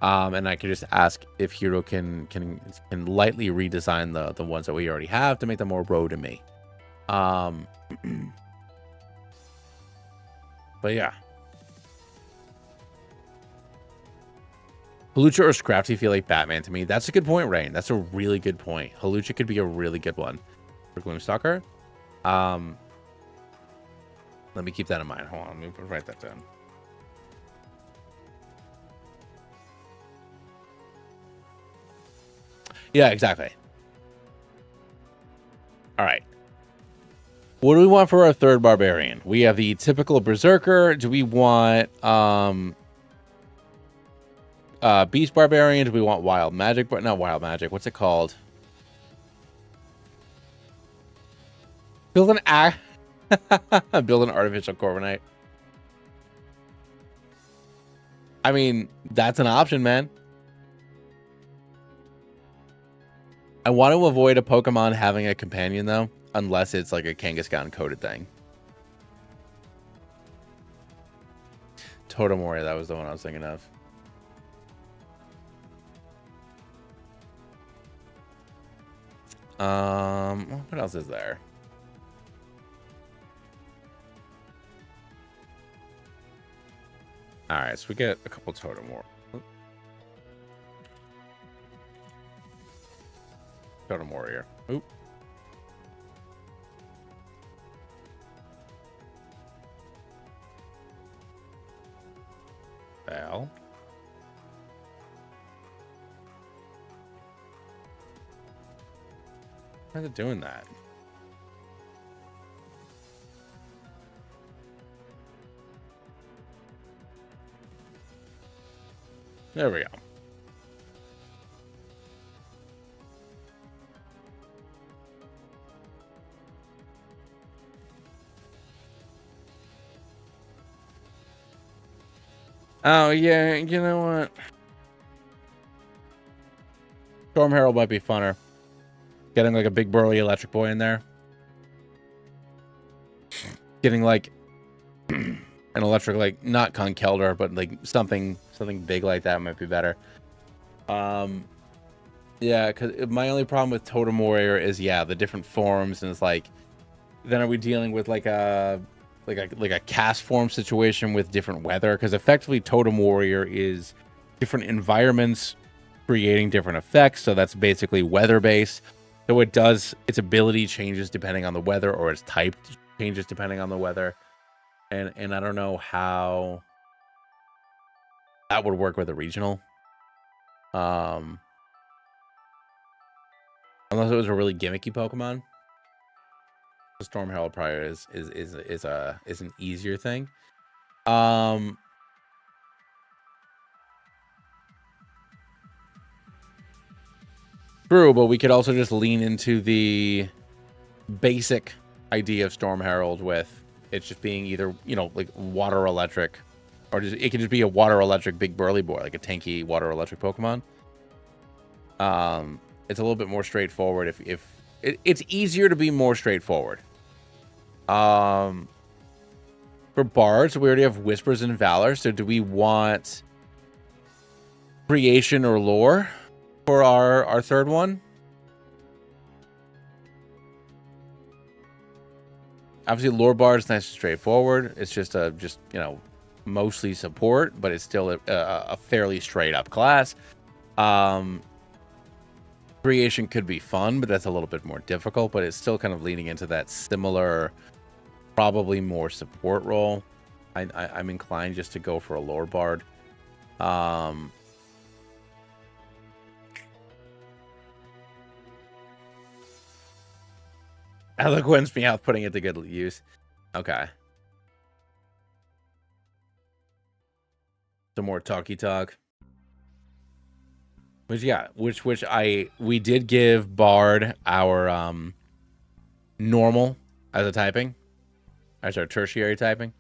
And I could just ask if Hero can lightly redesign the ones that we already have to make them more Rotom-y. But yeah. Halucha or Scrafty feel like Batman to me. That's a good point, Rain. That's a really good point. Halucha could be a really good one for Gloomstalker. Let me keep that in mind. Hold on, let me write that down. Yeah, exactly. All right. What do we want for our third barbarian? We have the typical berserker. Do we want beast barbarian? Do we want wild magic? But not wild magic. What's it called? Build an build an artificial Corviknight. I mean, that's an option, man. I want to avoid a Pokemon having a companion, though, unless it's like a Kangaskhan coded thing. Totemori, that was the one I was thinking of. What else is there? All right, so we get a couple Totemori. Totem Warrior. Oop. Bell. Why is it doing that? There we go. Oh, yeah, you know what? Storm Herald might be funner. Getting like a big burly electric boy in there. Getting like an electric, like not Conkeldurr, but like something big like that might be better. Yeah, because my only problem with Totem Warrior is, yeah, the different forms, and it's like, then are we dealing with like a cast form situation with different weather? Because effectively Totem Warrior is different environments creating different effects, so that's basically weather based. So it does, its ability changes depending on the weather, or its type changes depending on the weather. And I don't know how that would work with a regional. Unless it was a really gimmicky Pokemon. The Storm Herald probably is an easier thing. True, but we could also just lean into the basic idea of Storm Herald with it's just being either, you know, like water electric, or just, it could just be a water electric big burly boy, like a tanky water electric Pokemon. It's a little bit more straightforward. If it's easier to be more straightforward. For bards, we already have Whispers and Valor. So do we want Creation or Lore for our third one? Obviously, Lore Bard is nice and straightforward. It's just you know, mostly support, but it's still a fairly straight up class. Creation could be fun, but that's a little bit more difficult. But it's still kind of leaning into that similar, probably more support role. I'm inclined just to go for a Lore Bard. Eloquence Meowth, putting it to good use. Okay. Some more talky talk. Which, yeah, we did give Bard our normal as a typing, as our tertiary typing.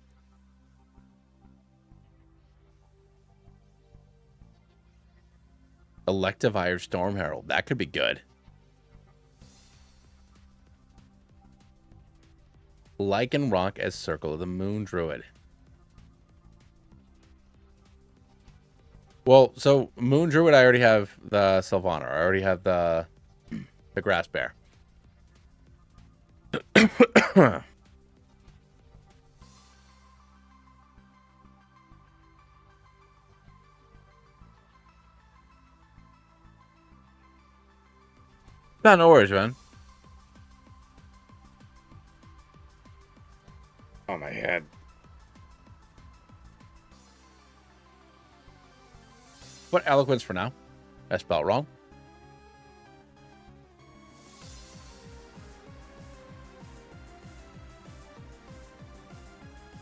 Electivire Storm Herald, that could be good. Lycanroc as Circle of the Moon Druid. Well, so Moon Druid, I already have the Sylvaner. I already have the Grass Bear. No worries, man. Oh, my head. What Eloquence for now? I spelled wrong.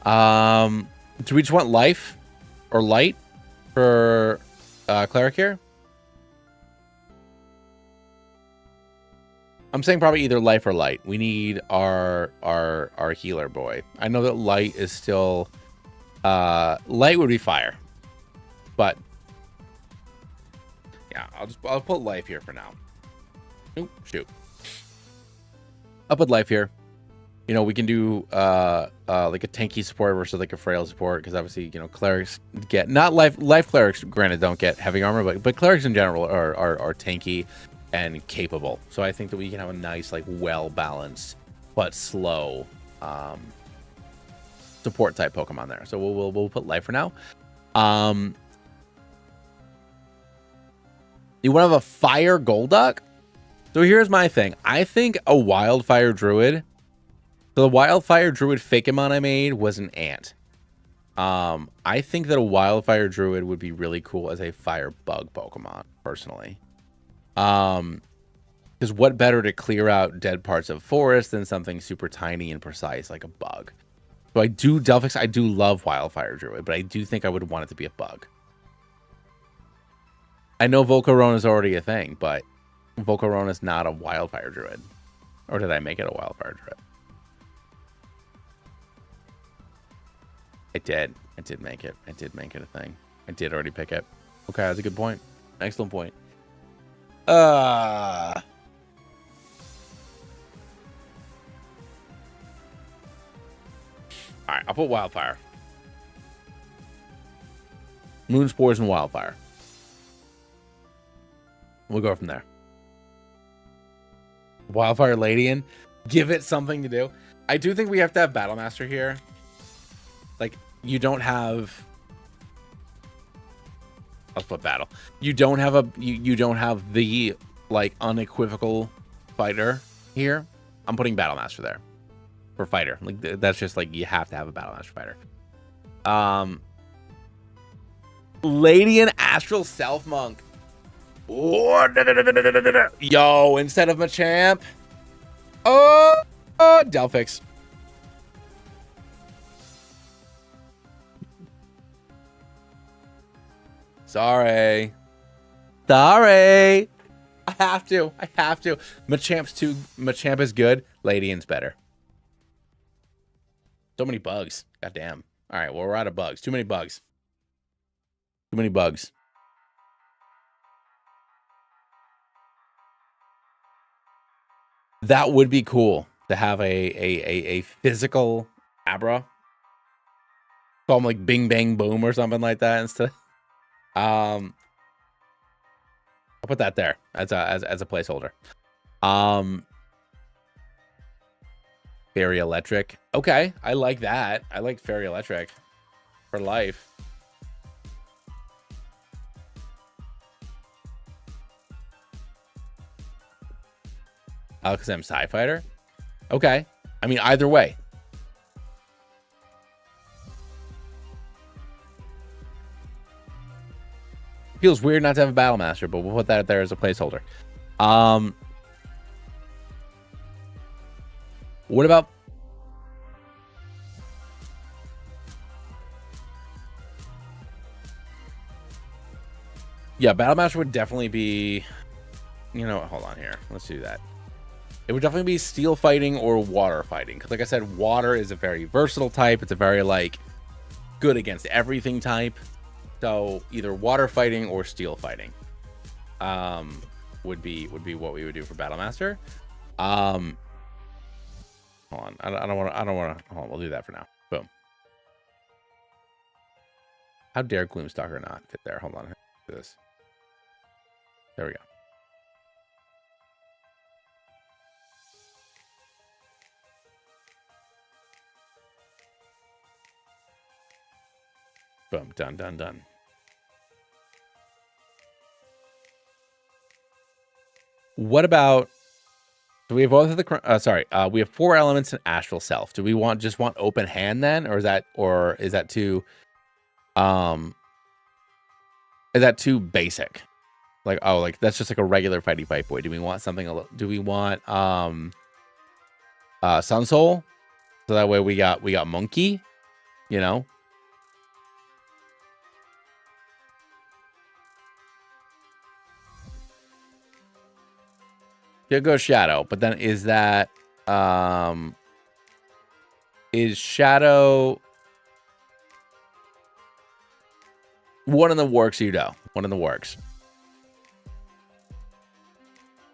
Do we just want life or light for cleric here? I'm saying probably either life or light. We need our healer boy. I know that light is still light would be fire, but yeah, I'll put life here for now. Oop, shoot. I'll put life here. You know, we can do like a tanky support versus like a frail support, because obviously, you know, clerics get not life clerics, granted, don't get heavy armor, but clerics in general are tanky and capable. So I think that we can have a nice, like, well balanced but slow support type Pokemon there. So we'll put life for now. You want to have a fire Golduck? So here's my thing. I think a wildfire druid. So the wildfire druid Fakemon I made was an ant. I think that a wildfire druid would be really cool as a fire bug Pokemon, personally. Because what better to clear out dead parts of forest than something super tiny and precise like a bug? So I do Delphix. I do love wildfire druid, but I do think I would want it to be a bug. I know Volcarona is already a thing, but Volcarona is not a wildfire druid. Or did I make it a wildfire druid? I did. I did make it. I did make it a thing. I did already pick it. Okay, that's a good point. Excellent point. All right, I'll put wildfire. Moon spores and wildfire. We'll go from there. Wildfire Ladian. Give it something to do. I do think we have to have Battle Master here. Like, you don't have... I'll put battle. You don't have a... You don't have the, like, unequivocal fighter here. I'm putting Battle Master there. For fighter. Like, that's just, like, you have to have a Battle Master fighter. Ladian Astral Self Monk. Yo, instead of Machamp. Delphix. Sorry. I have to. Machamp is good. Ladian's better. So many bugs. Goddamn. All right, well, we're out of bugs. Too many bugs. That would be cool to have a physical Abra. Call him like Bing Bang Boom or something like that instead. I'll put that there as a placeholder. Fairy Electric. Okay, I like that. I like Fairy Electric for life. Alakazam Psy Fighter. Okay. I mean, either way. Feels weird not to have a Battle Master, but we'll put that there as a placeholder. What about... Yeah, Battle Master would definitely be... You know what? Hold on here. Let's do that. It would definitely be steel fighting or water fighting. Because like I said, water is a very versatile type. It's a very, like, good against everything type. So either water fighting or steel fighting would be what we would do for Battle Master. Hold on. I don't want to. Hold on. We'll do that for now. Boom. How dare Gloomstalker not fit there? Hold on. Do this. There we go. Boom. Done. What about... Do we have both of the... we have 4 elements in Astral Self. Do we just want open hand then? Or is that too... Is that too basic? Like, oh, like that's just like a regular fighty pipe boy. Do we want something a little... Do we want Sun Soul? So that way we got Monkey. you know? Could go Shadow, but then is that is Shadow one in the works, Udo? One in the works.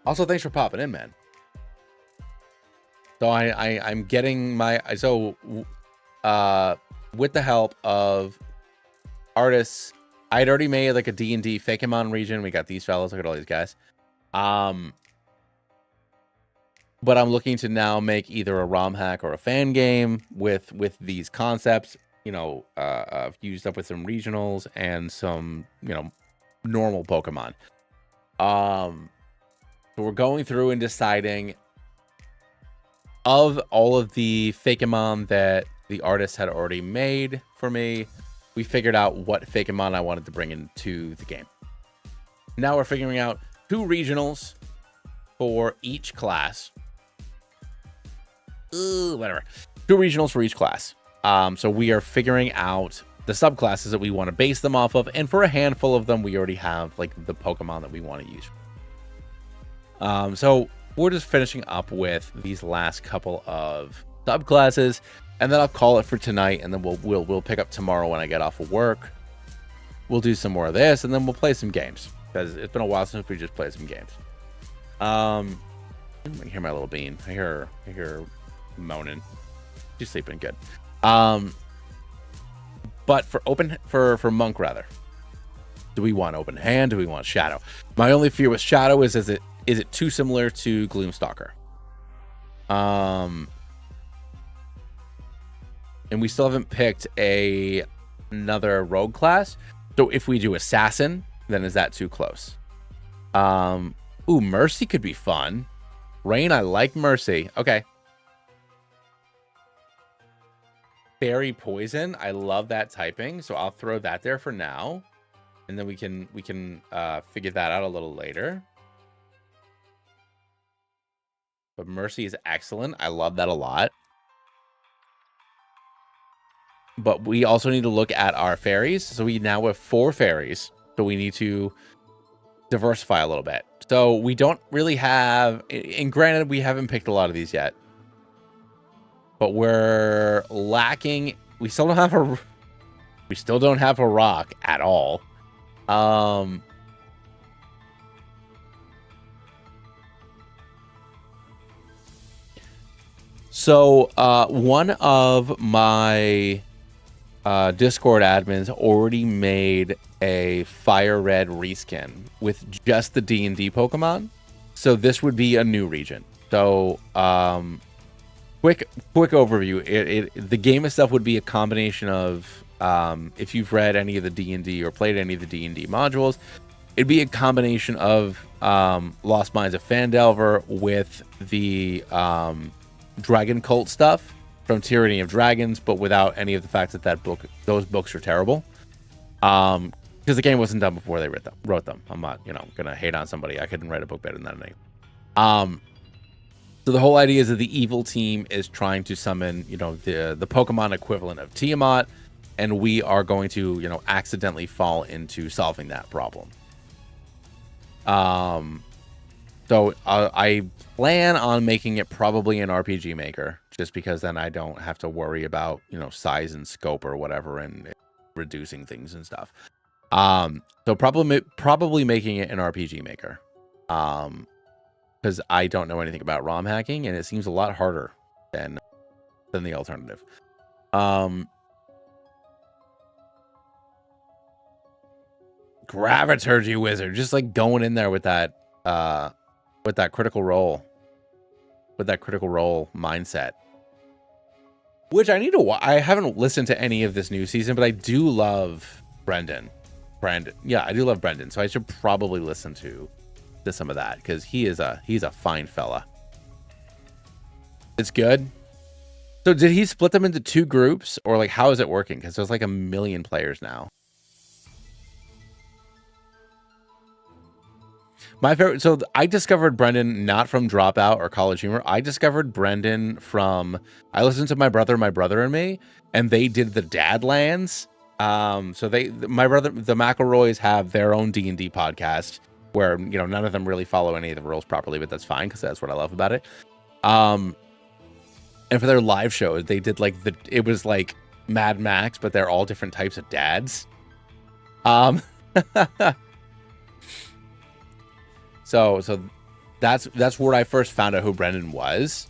Also, thanks for popping in, man. So I'm getting my with the help of artists, I'd already made like a D&D Fakemon region. We got these fellas. Look at all these guys. But I'm looking to now make either a ROM hack or a fan game with these concepts, you know, fused up with some regionals and some, you know, normal Pokemon. So we're going through and deciding of all of the Fakemon that the artist had already made for me. We figured out what Fakemon I wanted to bring into the game. Now we're figuring out 2 regionals for each class. Whatever. 2 regionals for each class. So we are figuring out the subclasses that we want to base them off of, and for a handful of them, we already have like the Pokemon that we want to use. So we're just finishing up with these last couple of subclasses, and then I'll call it for tonight, and then we'll pick up tomorrow when I get off of work. We'll do some more of this, and then we'll play some games because it's been a while since we just played some games. I can hear my little bean. I hear her moaning. She's sleeping good. But for Monk rather, do we want open hand? Do we want Shadow? My only fear with Shadow is it too similar to Gloomstalker? And we still haven't picked another rogue class. So if we do Assassin, then is that too close? Ooh, Mercy could be fun. Rain, I like Mercy. Okay. Fairy Poison, I love that typing, so I'll throw that there for now, and then we can figure that out a little later. But Mercy is excellent. I love that a lot. But we also need to look at our fairies. So we now have 4 fairies, so we need to diversify a little bit. So we don't really have, and granted, we haven't picked a lot of these yet, but we're lacking. We still don't have a rock at all. So one of my Discord admins already made a fire red reskin with just the D&D Pokemon. So this would be a new region. So quick overview. The game itself would be a combination of if you've read any of the D&D or played any of the D&D modules, it'd be a combination of Lost Mines of Phandelver with the Dragon Cult stuff from Tyranny of Dragons, but without any of the fact that those books are terrible. Because the game wasn't done before they wrote them. I'm not, gonna hate on somebody. I couldn't write a book better than that anyway. So the whole idea is that the evil team is trying to summon, the Pokemon equivalent of Tiamat, and we are going to, accidentally fall into solving that problem. So I plan on making it probably an RPG Maker, just because then I don't have to worry about, size and scope or whatever and reducing things and stuff. So probably making it an RPG Maker. Because I don't know anything about ROM hacking, and it seems a lot harder than the alternative. Graviturgy Wizard, just like going in there with that critical role, mindset. Which I need to. I haven't listened to any of this new season, but I do love Brandon. Yeah, I do love Brendan, so I should probably listen to some of that because he's a fine fella. It's good. So did he split them into 2 groups, or like how is it working? Because there's like 1 million players now. My favorite. So I discovered Brendan not from Dropout or College Humor. I discovered Brendan from. I listened to my brother and me, and they did the Dadlands. So my brother, the McElroys, have their own D&D podcast where none of them really follow any of the rules properly, but that's fine because that's what I love about it. And for their live show, they did it was like Mad Max, but they're all different types of dads. So that's where I first found out who Brendan was.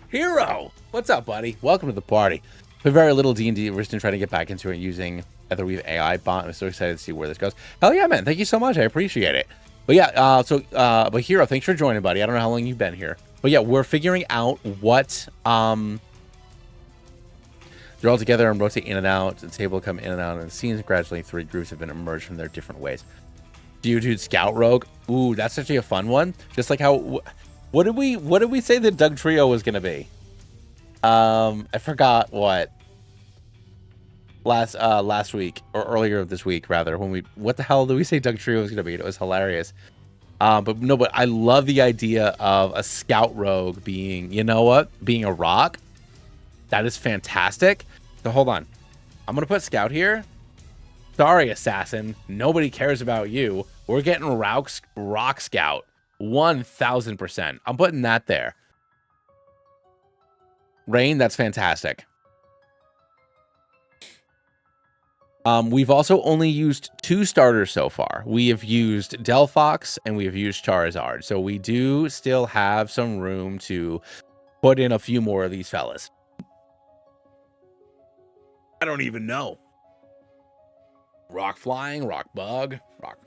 Hero, what's up, buddy? Welcome to the party. For very little D&D, we're just trying to get back into it using either we have AI bot. I'm so excited to see where this goes. Hell yeah, man! Thank you so much. I appreciate it. But yeah, but Hero, thanks for joining, buddy. I don't know how long you've been here, but yeah, we're figuring out what they're all together and rotate in and out. The table come in and out, and the scenes gradually 3 groups have been emerged from their different ways. Dude, Scout Rogue. Ooh, that's actually a fun one. Just like how. What did we say the Doug Trio was gonna be? I forgot what. Last week or earlier this week rather, what the hell did we say Doug Trio was gonna be? It was hilarious. But I love the idea of a Scout Rogue being, being a rock. That is fantastic. So hold on, I'm gonna put Scout here. Sorry, Assassin, nobody cares about you. We're getting Rock Scout 1000%. I'm putting that there. Rain, that's fantastic. We've also only used 2 starters so far. We have used Delphox and we have used Charizard. So we do still have some room to put in a few more of these fellas. I don't even know. Rock Flying, Rock Bug, Rock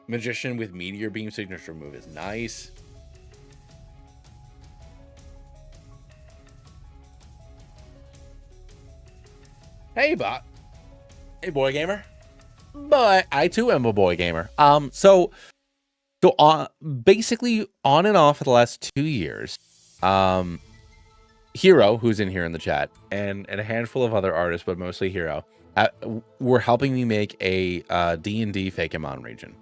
Magician with Meteor Beam signature move is nice. Hey, bot. Hey, boy gamer. But I too am a boy gamer. So basically on and off for the last 2 years, Hero, who's in here in the chat, and a handful of other artists, but mostly Hero, were helping me make a D&D Fakemon region.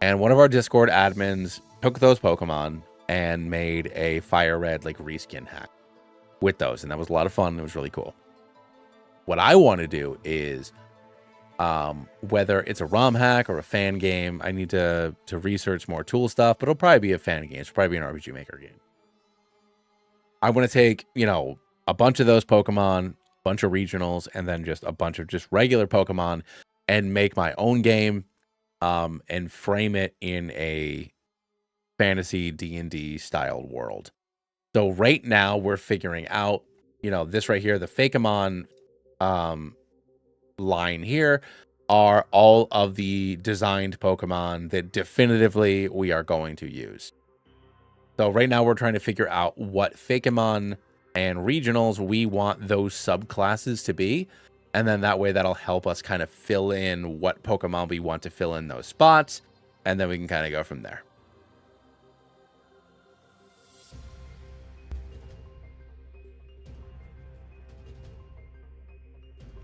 And one of our Discord admins took those Pokemon and made a Fire Red reskin hack with those, and that was a lot of fun. It was really cool. What I want to do is, whether it's a ROM hack or a fan game, I need to research more tool stuff, but it'll probably be a fan game. It's probably be an RPG Maker game. I want to take, a bunch of those Pokemon, a bunch of regionals, and then just a bunch of just regular Pokemon and make my own game, and frame it in a fantasy D&D styled world. So right now we're figuring out, this right here, the Fakemon line here are all of the designed Pokemon that definitively we are going to use. So right now we're trying to figure out what Fakemon and regionals we want those subclasses to be. And then that way that'll help us kind of fill in what Pokemon we want to fill in those spots. And then we can kind of go from there.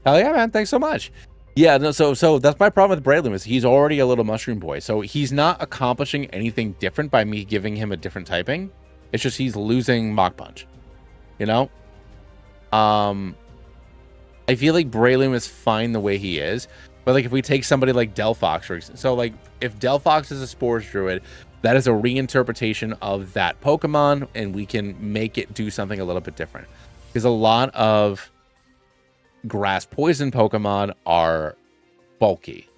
Hell yeah, man. Thanks so much. Yeah, no, so that's my problem with Breloom is he's already a little mushroom boy. So he's not accomplishing anything different by me giving him a different typing. It's just he's losing Mach Punch. I feel like Breloom is fine the way he is. But if we take somebody like Delphox, for example. So if Delphox is a Spores Druid, that is a reinterpretation of that Pokemon. And we can make it do something a little bit different. Because a lot of grass poison Pokemon are bulky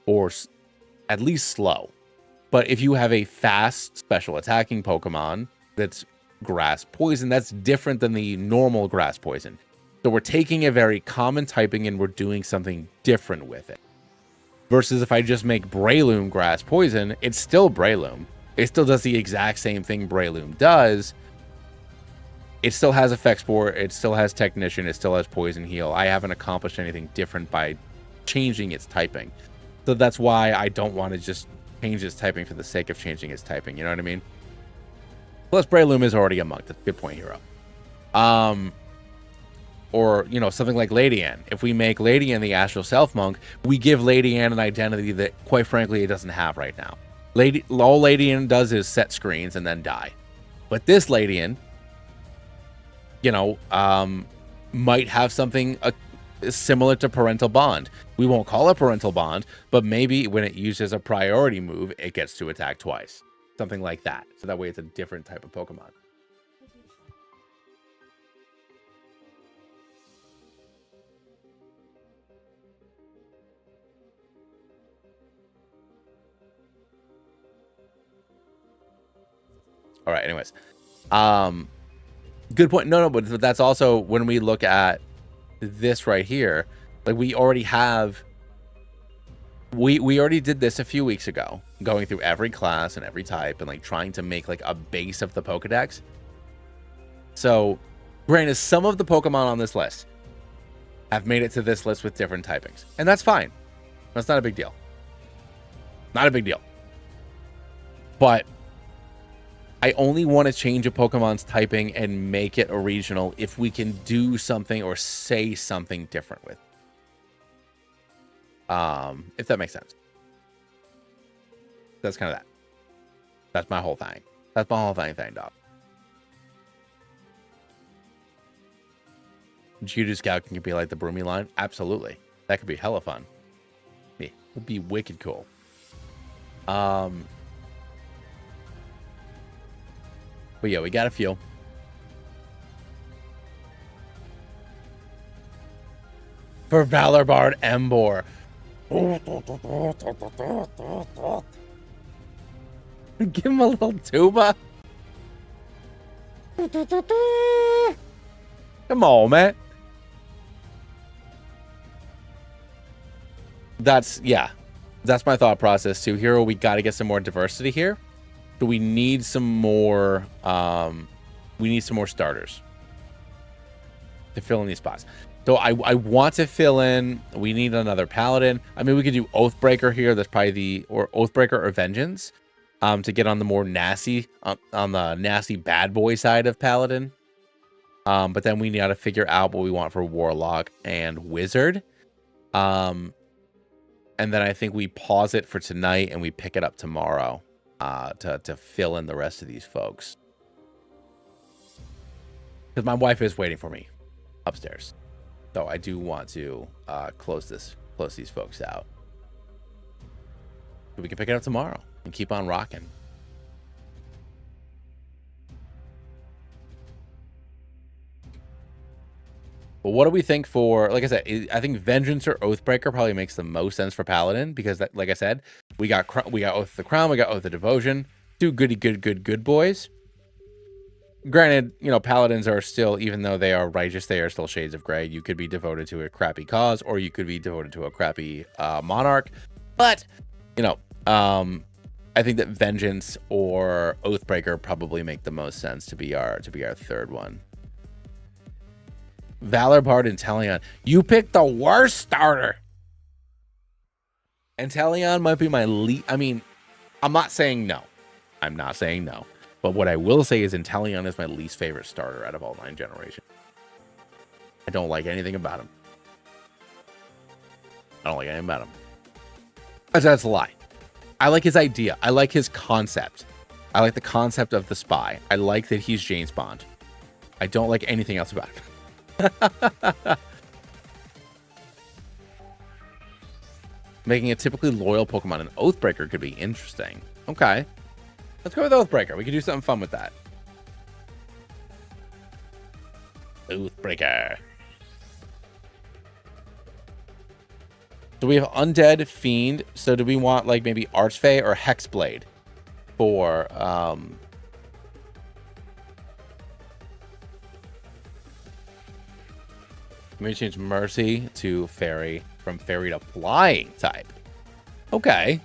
or at least slow. But if you have a fast special attacking Pokemon that's grass poison, that's different than the normal grass poison. So we're taking a very common typing and we're doing something different with it. Versus if I just make Breloom grass poison, it's still Breloom. It still does the exact same thing Breloom does. It still has Effect Spore, it still has Technician, it still has Poison Heal. I haven't accomplished anything different by changing its typing. So that's why I don't want to just change its typing for the sake of changing its typing, you know what I mean? Plus, Breloom is already a monk. That's a good point, Hero. or, you know, something like Lady Anne. If we make Lady Anne the Astral Self Monk, we give Lady Anne an identity that, quite frankly, it doesn't have right now. All Lady Anne does is set screens and then die. But this Lady Anne, you know, might have something similar to Parental Bond. We won't call it Parental Bond, but maybe when it uses a priority move, it gets to attack twice. Something like that. So that way it's a different type of Pokemon. All right, anyways. Good point. No, but that's also when we look at this right here, like we already have, we already did this a few weeks ago, going through every class and every type and like trying to make like a base of the Pokedex. So granted, some of the Pokemon on this list have made it to this list with different typings, and that's fine. That's not a big deal. Not a big deal. But I only want to change a Pokemon's typing and make it a regional if we can do something or say something different with. If that makes sense. That's kind of that. That's my whole thing. That's my whole thing, dog. Judo Scout can be like the Broomy line. Absolutely. That could be hella fun. It would be wicked cool. But yeah, we got a few. For Valor Bard Embor. Give him a little tuba. Come on, man. That's my thought process too. Hero, we got to get some more diversity here. So we need some more starters to fill in these spots. So I want to fill in, we need another Paladin. I mean, we could do Oathbreaker here. That's probably or Oathbreaker or Vengeance to get on the more nasty, on the nasty bad boy side of Paladin. But then we got to figure out what we want for Warlock and Wizard. And then I think we pause it for tonight and we pick it up tomorrow. To fill in the rest of these folks, because my wife is waiting for me upstairs, so I do want to close these folks out. So we can pick it up tomorrow and keep on rocking. But what do we think for, like I said, I think Vengeance or Oathbreaker probably makes the most sense for Paladin, because that, like I said, we got Oath of the Crown, we got Oath of Devotion, two good boys. Granted, you know, Paladins are still, even though they are righteous, they are still shades of gray. You could be devoted to a crappy cause, or you could be devoted to a crappy monarch. But, you know, I think that Vengeance or Oathbreaker probably make the most sense to be our third one. Valor Bard and Inteleon. You picked the worst starter. Inteleon might be my least. I mean, I'm not saying no. I'm not saying no. But what I will say is Inteleon is my least favorite starter out of all 9 generations. I don't like anything about him. I don't like anything about him. That's a lie. I like his idea. I like his concept. I like the concept of the spy. I like that he's James Bond. I don't like anything else about him. Making a typically loyal Pokemon an Oathbreaker could be interesting. Okay. Let's go with Oathbreaker. We could do something fun with that. Oathbreaker. So we have Undead, Fiend. So do we want like maybe Archfey or Hexblade for maybe change Mercy to Fairy, from Fairy to Flying type. Okay.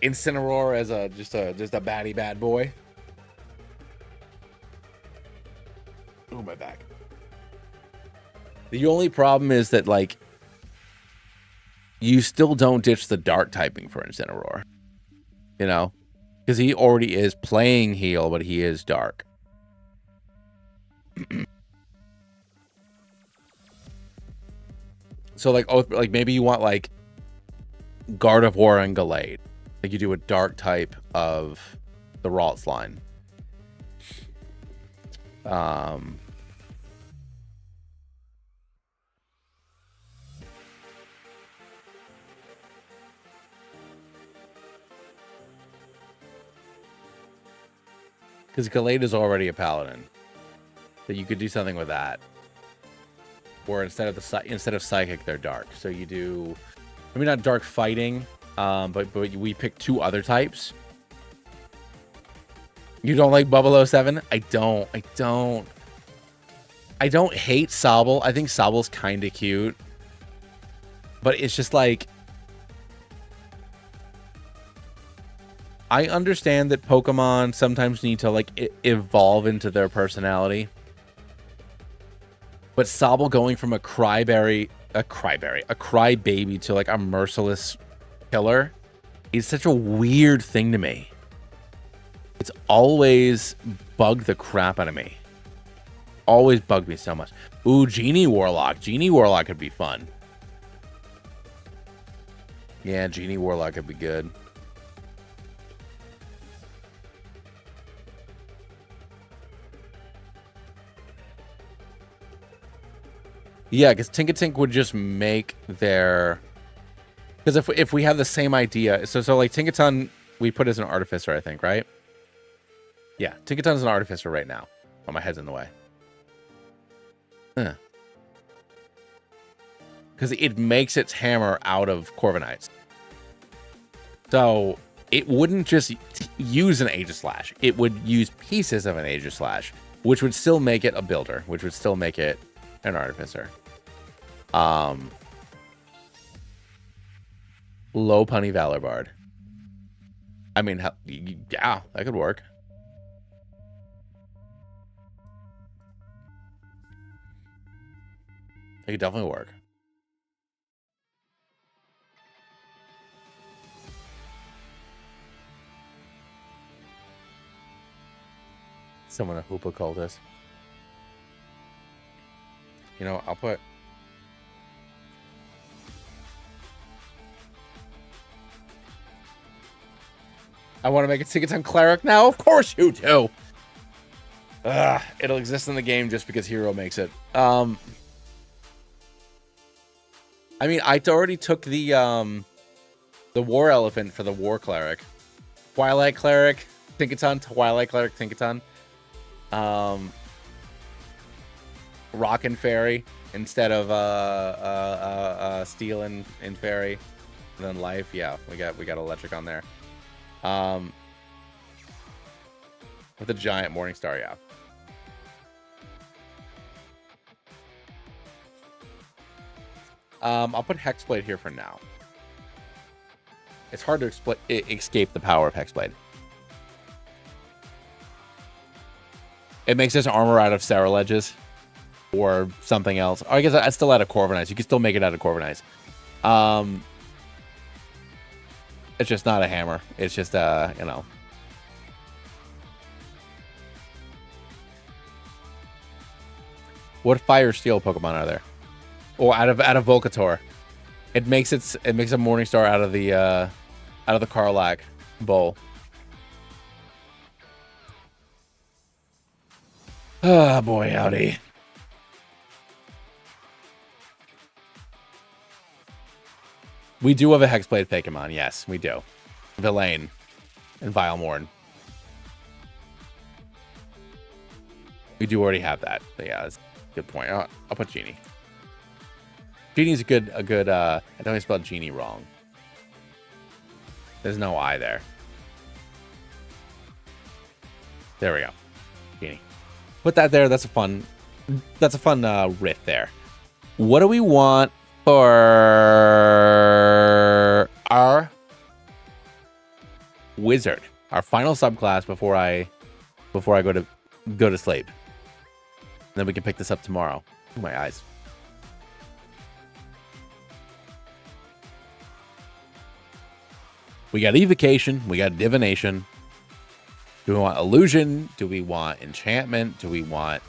Incineroar as just a baddie bad boy. Oh, my back. The only problem is that, like, you still don't ditch the dark typing for Incineroar. you know, because he already is playing heal, but he is dark. So like, oh, like maybe you want like Guard of War and Gallade. Like you do a dark type of the Ralts line. Because Gallade is already a paladin, so you could do something with that. Or instead of psychic, they're dark. So you do, I mean, not dark fighting, but we pick 2 other types. You don't like Bubble 07? I don't hate Sobble. I think Sobble's kind of cute, but it's just like, I understand that Pokemon sometimes need to like evolve into their personality. But Sobble going from a crybaby to like a merciless killer is such a weird thing to me. It's always bugged the crap out of me. Always bugged me so much. Ooh, Genie Warlock. Genie Warlock could be fun. Yeah, Genie Warlock could be good. Yeah, because Tinkatink would just make their... Because if we have the same idea... So like Tinkaton, we put as an artificer, I think, right? Yeah, Tinkaton's an artificer right now. Oh, my head's in the way. Because it makes its hammer out of Corviknights. So it wouldn't just use an Aegislash. It would use pieces of an Aegislash, which would still make it a builder, which would still make it an artificer. Low punny Valor Bard. I mean, yeah, that could work. It could definitely work. Someone a Hoopa cultist. You know, I'll put... I want to make a Tinkaton Cleric now? Of course you do! It'll exist in the game just because Hero makes it. I mean, I already took the War Elephant for the War Cleric. Twilight Cleric, Tinkaton, Twilight Cleric, Tinkaton. Rock and Fairy instead of Steel and Fairy. And then Life, yeah, we got Electric on there. With a giant Morningstar, yeah. I'll put Hexblade here for now. It's hard to escape the power of Hexblade. It makes this armor out of Ceraleges or something else. Oh, I guess it's still out of Corviknights. You can still make it out of Corviknights. It's just not a hammer. It's just you know. What Fire Steel Pokemon are there? Oh, out of Volcator. It makes a Morningstar out of the Karlach bowl. Ah, boy, howdy. We do have a Hexblade Pokemon. Yes, we do. Villain and Vilemorn. We do already have that. So yeah, that's a good point. I'll put Genie. Genie's a good. I definitely spelled Genie wrong. There's no I there. There we go. Genie. Put that there. That's a fun riff there. What do we want for our wizard? Our final subclass before I go to sleep. And then we can pick this up tomorrow. Ooh, my eyes. We got evocation. We got divination. Do we want illusion? Do we want enchantment? Do we want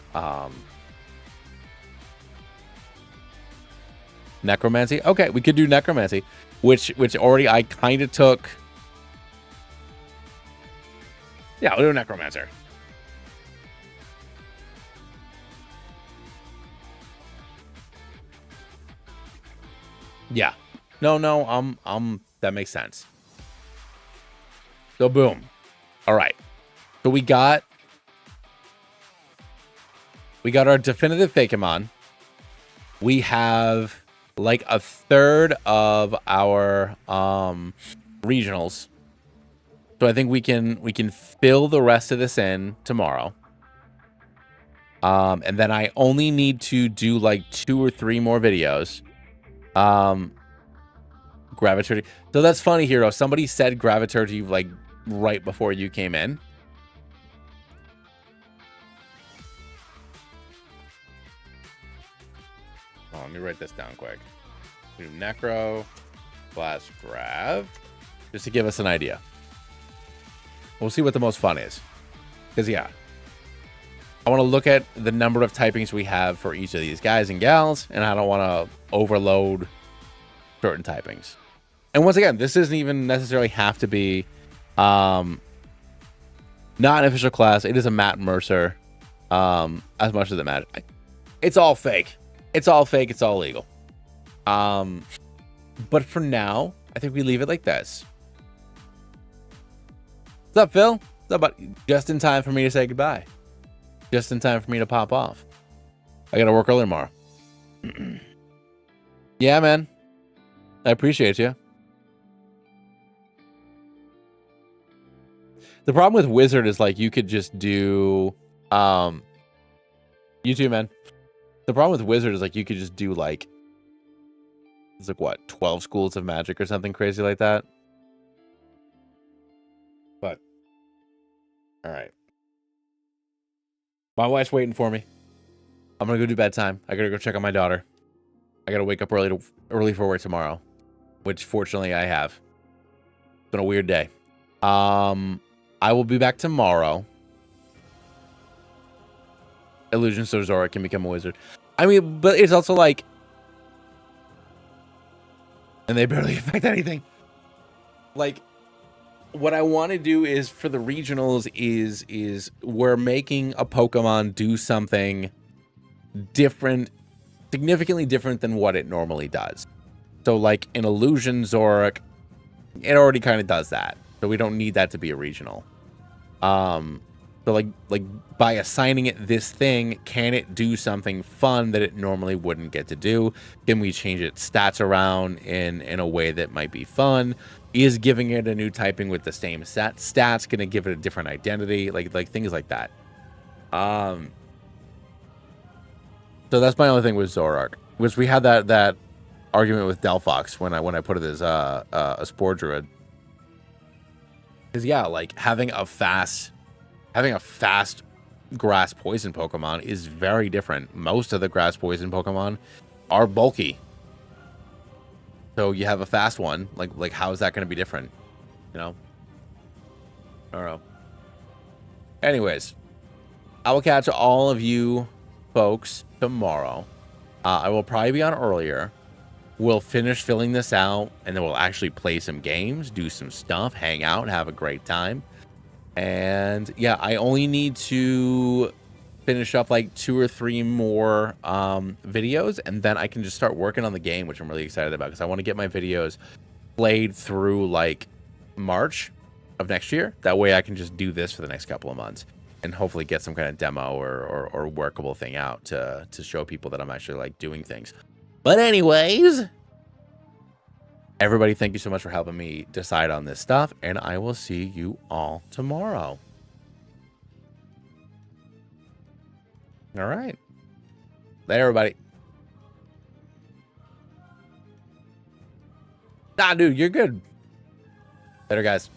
necromancy? Okay, we could do necromancy, which already I kind of took. Yeah, we'll do necromancer. Yeah. No, that makes sense. So boom. All right. So we got our definitive Pokemon. We have like a third of our regionals. So I think we can fill the rest of this in tomorrow. And then I only need to do like 2 or 3 more videos. Gravitating. So that's funny, Hero. Somebody said Gravatar to you like right before you came in. Oh, let me write this down quick. Do Necro / Grav, just to give us an idea. We'll see what the most fun is. Because, yeah, I want to look at the number of typings we have for each of these guys and gals, and I don't want to overload certain typings. And once again, this doesn't even necessarily have to be not an official class. It is a Matt Mercer, as much as it matters. It's all fake. It's all fake. It's all legal. But for now, I think we leave it like this. What's up, Phil? What's up, buddy? Just in time for me to say goodbye. Just in time for me to pop off. I gotta work early tomorrow. Yeah, man. I appreciate you. The problem with Wizard is like you could just do you too, man. The problem with Wizard is like you could just do like it's like what, 12 schools of magic or something crazy like that. But all right. My wife's waiting for me. I'm gonna go do bedtime. I gotta go check on my daughter. I gotta wake up early for work tomorrow, which fortunately I have. It's been a weird day. I will be back tomorrow. Illusion so Zora can become a wizard. I mean, but it's also like, and they barely affect anything. Like, what I want to do is for the regionals is we're making a Pokemon do something different, significantly different than what it normally does. So like in Illusion Zoroark, it already kind of does that. So we don't need that to be a regional. So like by assigning it this thing, can it do something fun that it normally wouldn't get to do? Can we change its stats around in a way that might be fun? Is giving it a new typing with the same stats going to give it a different identity? Like things like that. So that's my only thing with Zoroark, which we had that argument with Delphox when I put it as a Spore Druid. Because yeah, like having a fast grass poison Pokemon is very different. Most of the grass poison Pokemon are bulky. So you have a fast one, like how is that going to be different? You know? I don't know. Anyways, I will catch all of you folks tomorrow. I will probably be on earlier. We'll finish filling this out, and then we'll actually play some games, do some stuff, hang out, have a great time. And yeah, I only need to finish up like 2 or 3 more videos, and then I can just start working on the game, which I'm really excited about because I want to get my videos played through like March of next year. That way I can just do this for the next couple of months and hopefully get some kind of demo or workable thing out to show people that I'm actually like doing things. But anyways, everybody, thank you so much for helping me decide on this stuff, and I will see you all tomorrow. All right. Later, everybody. Nah, dude, you're good. Later, guys.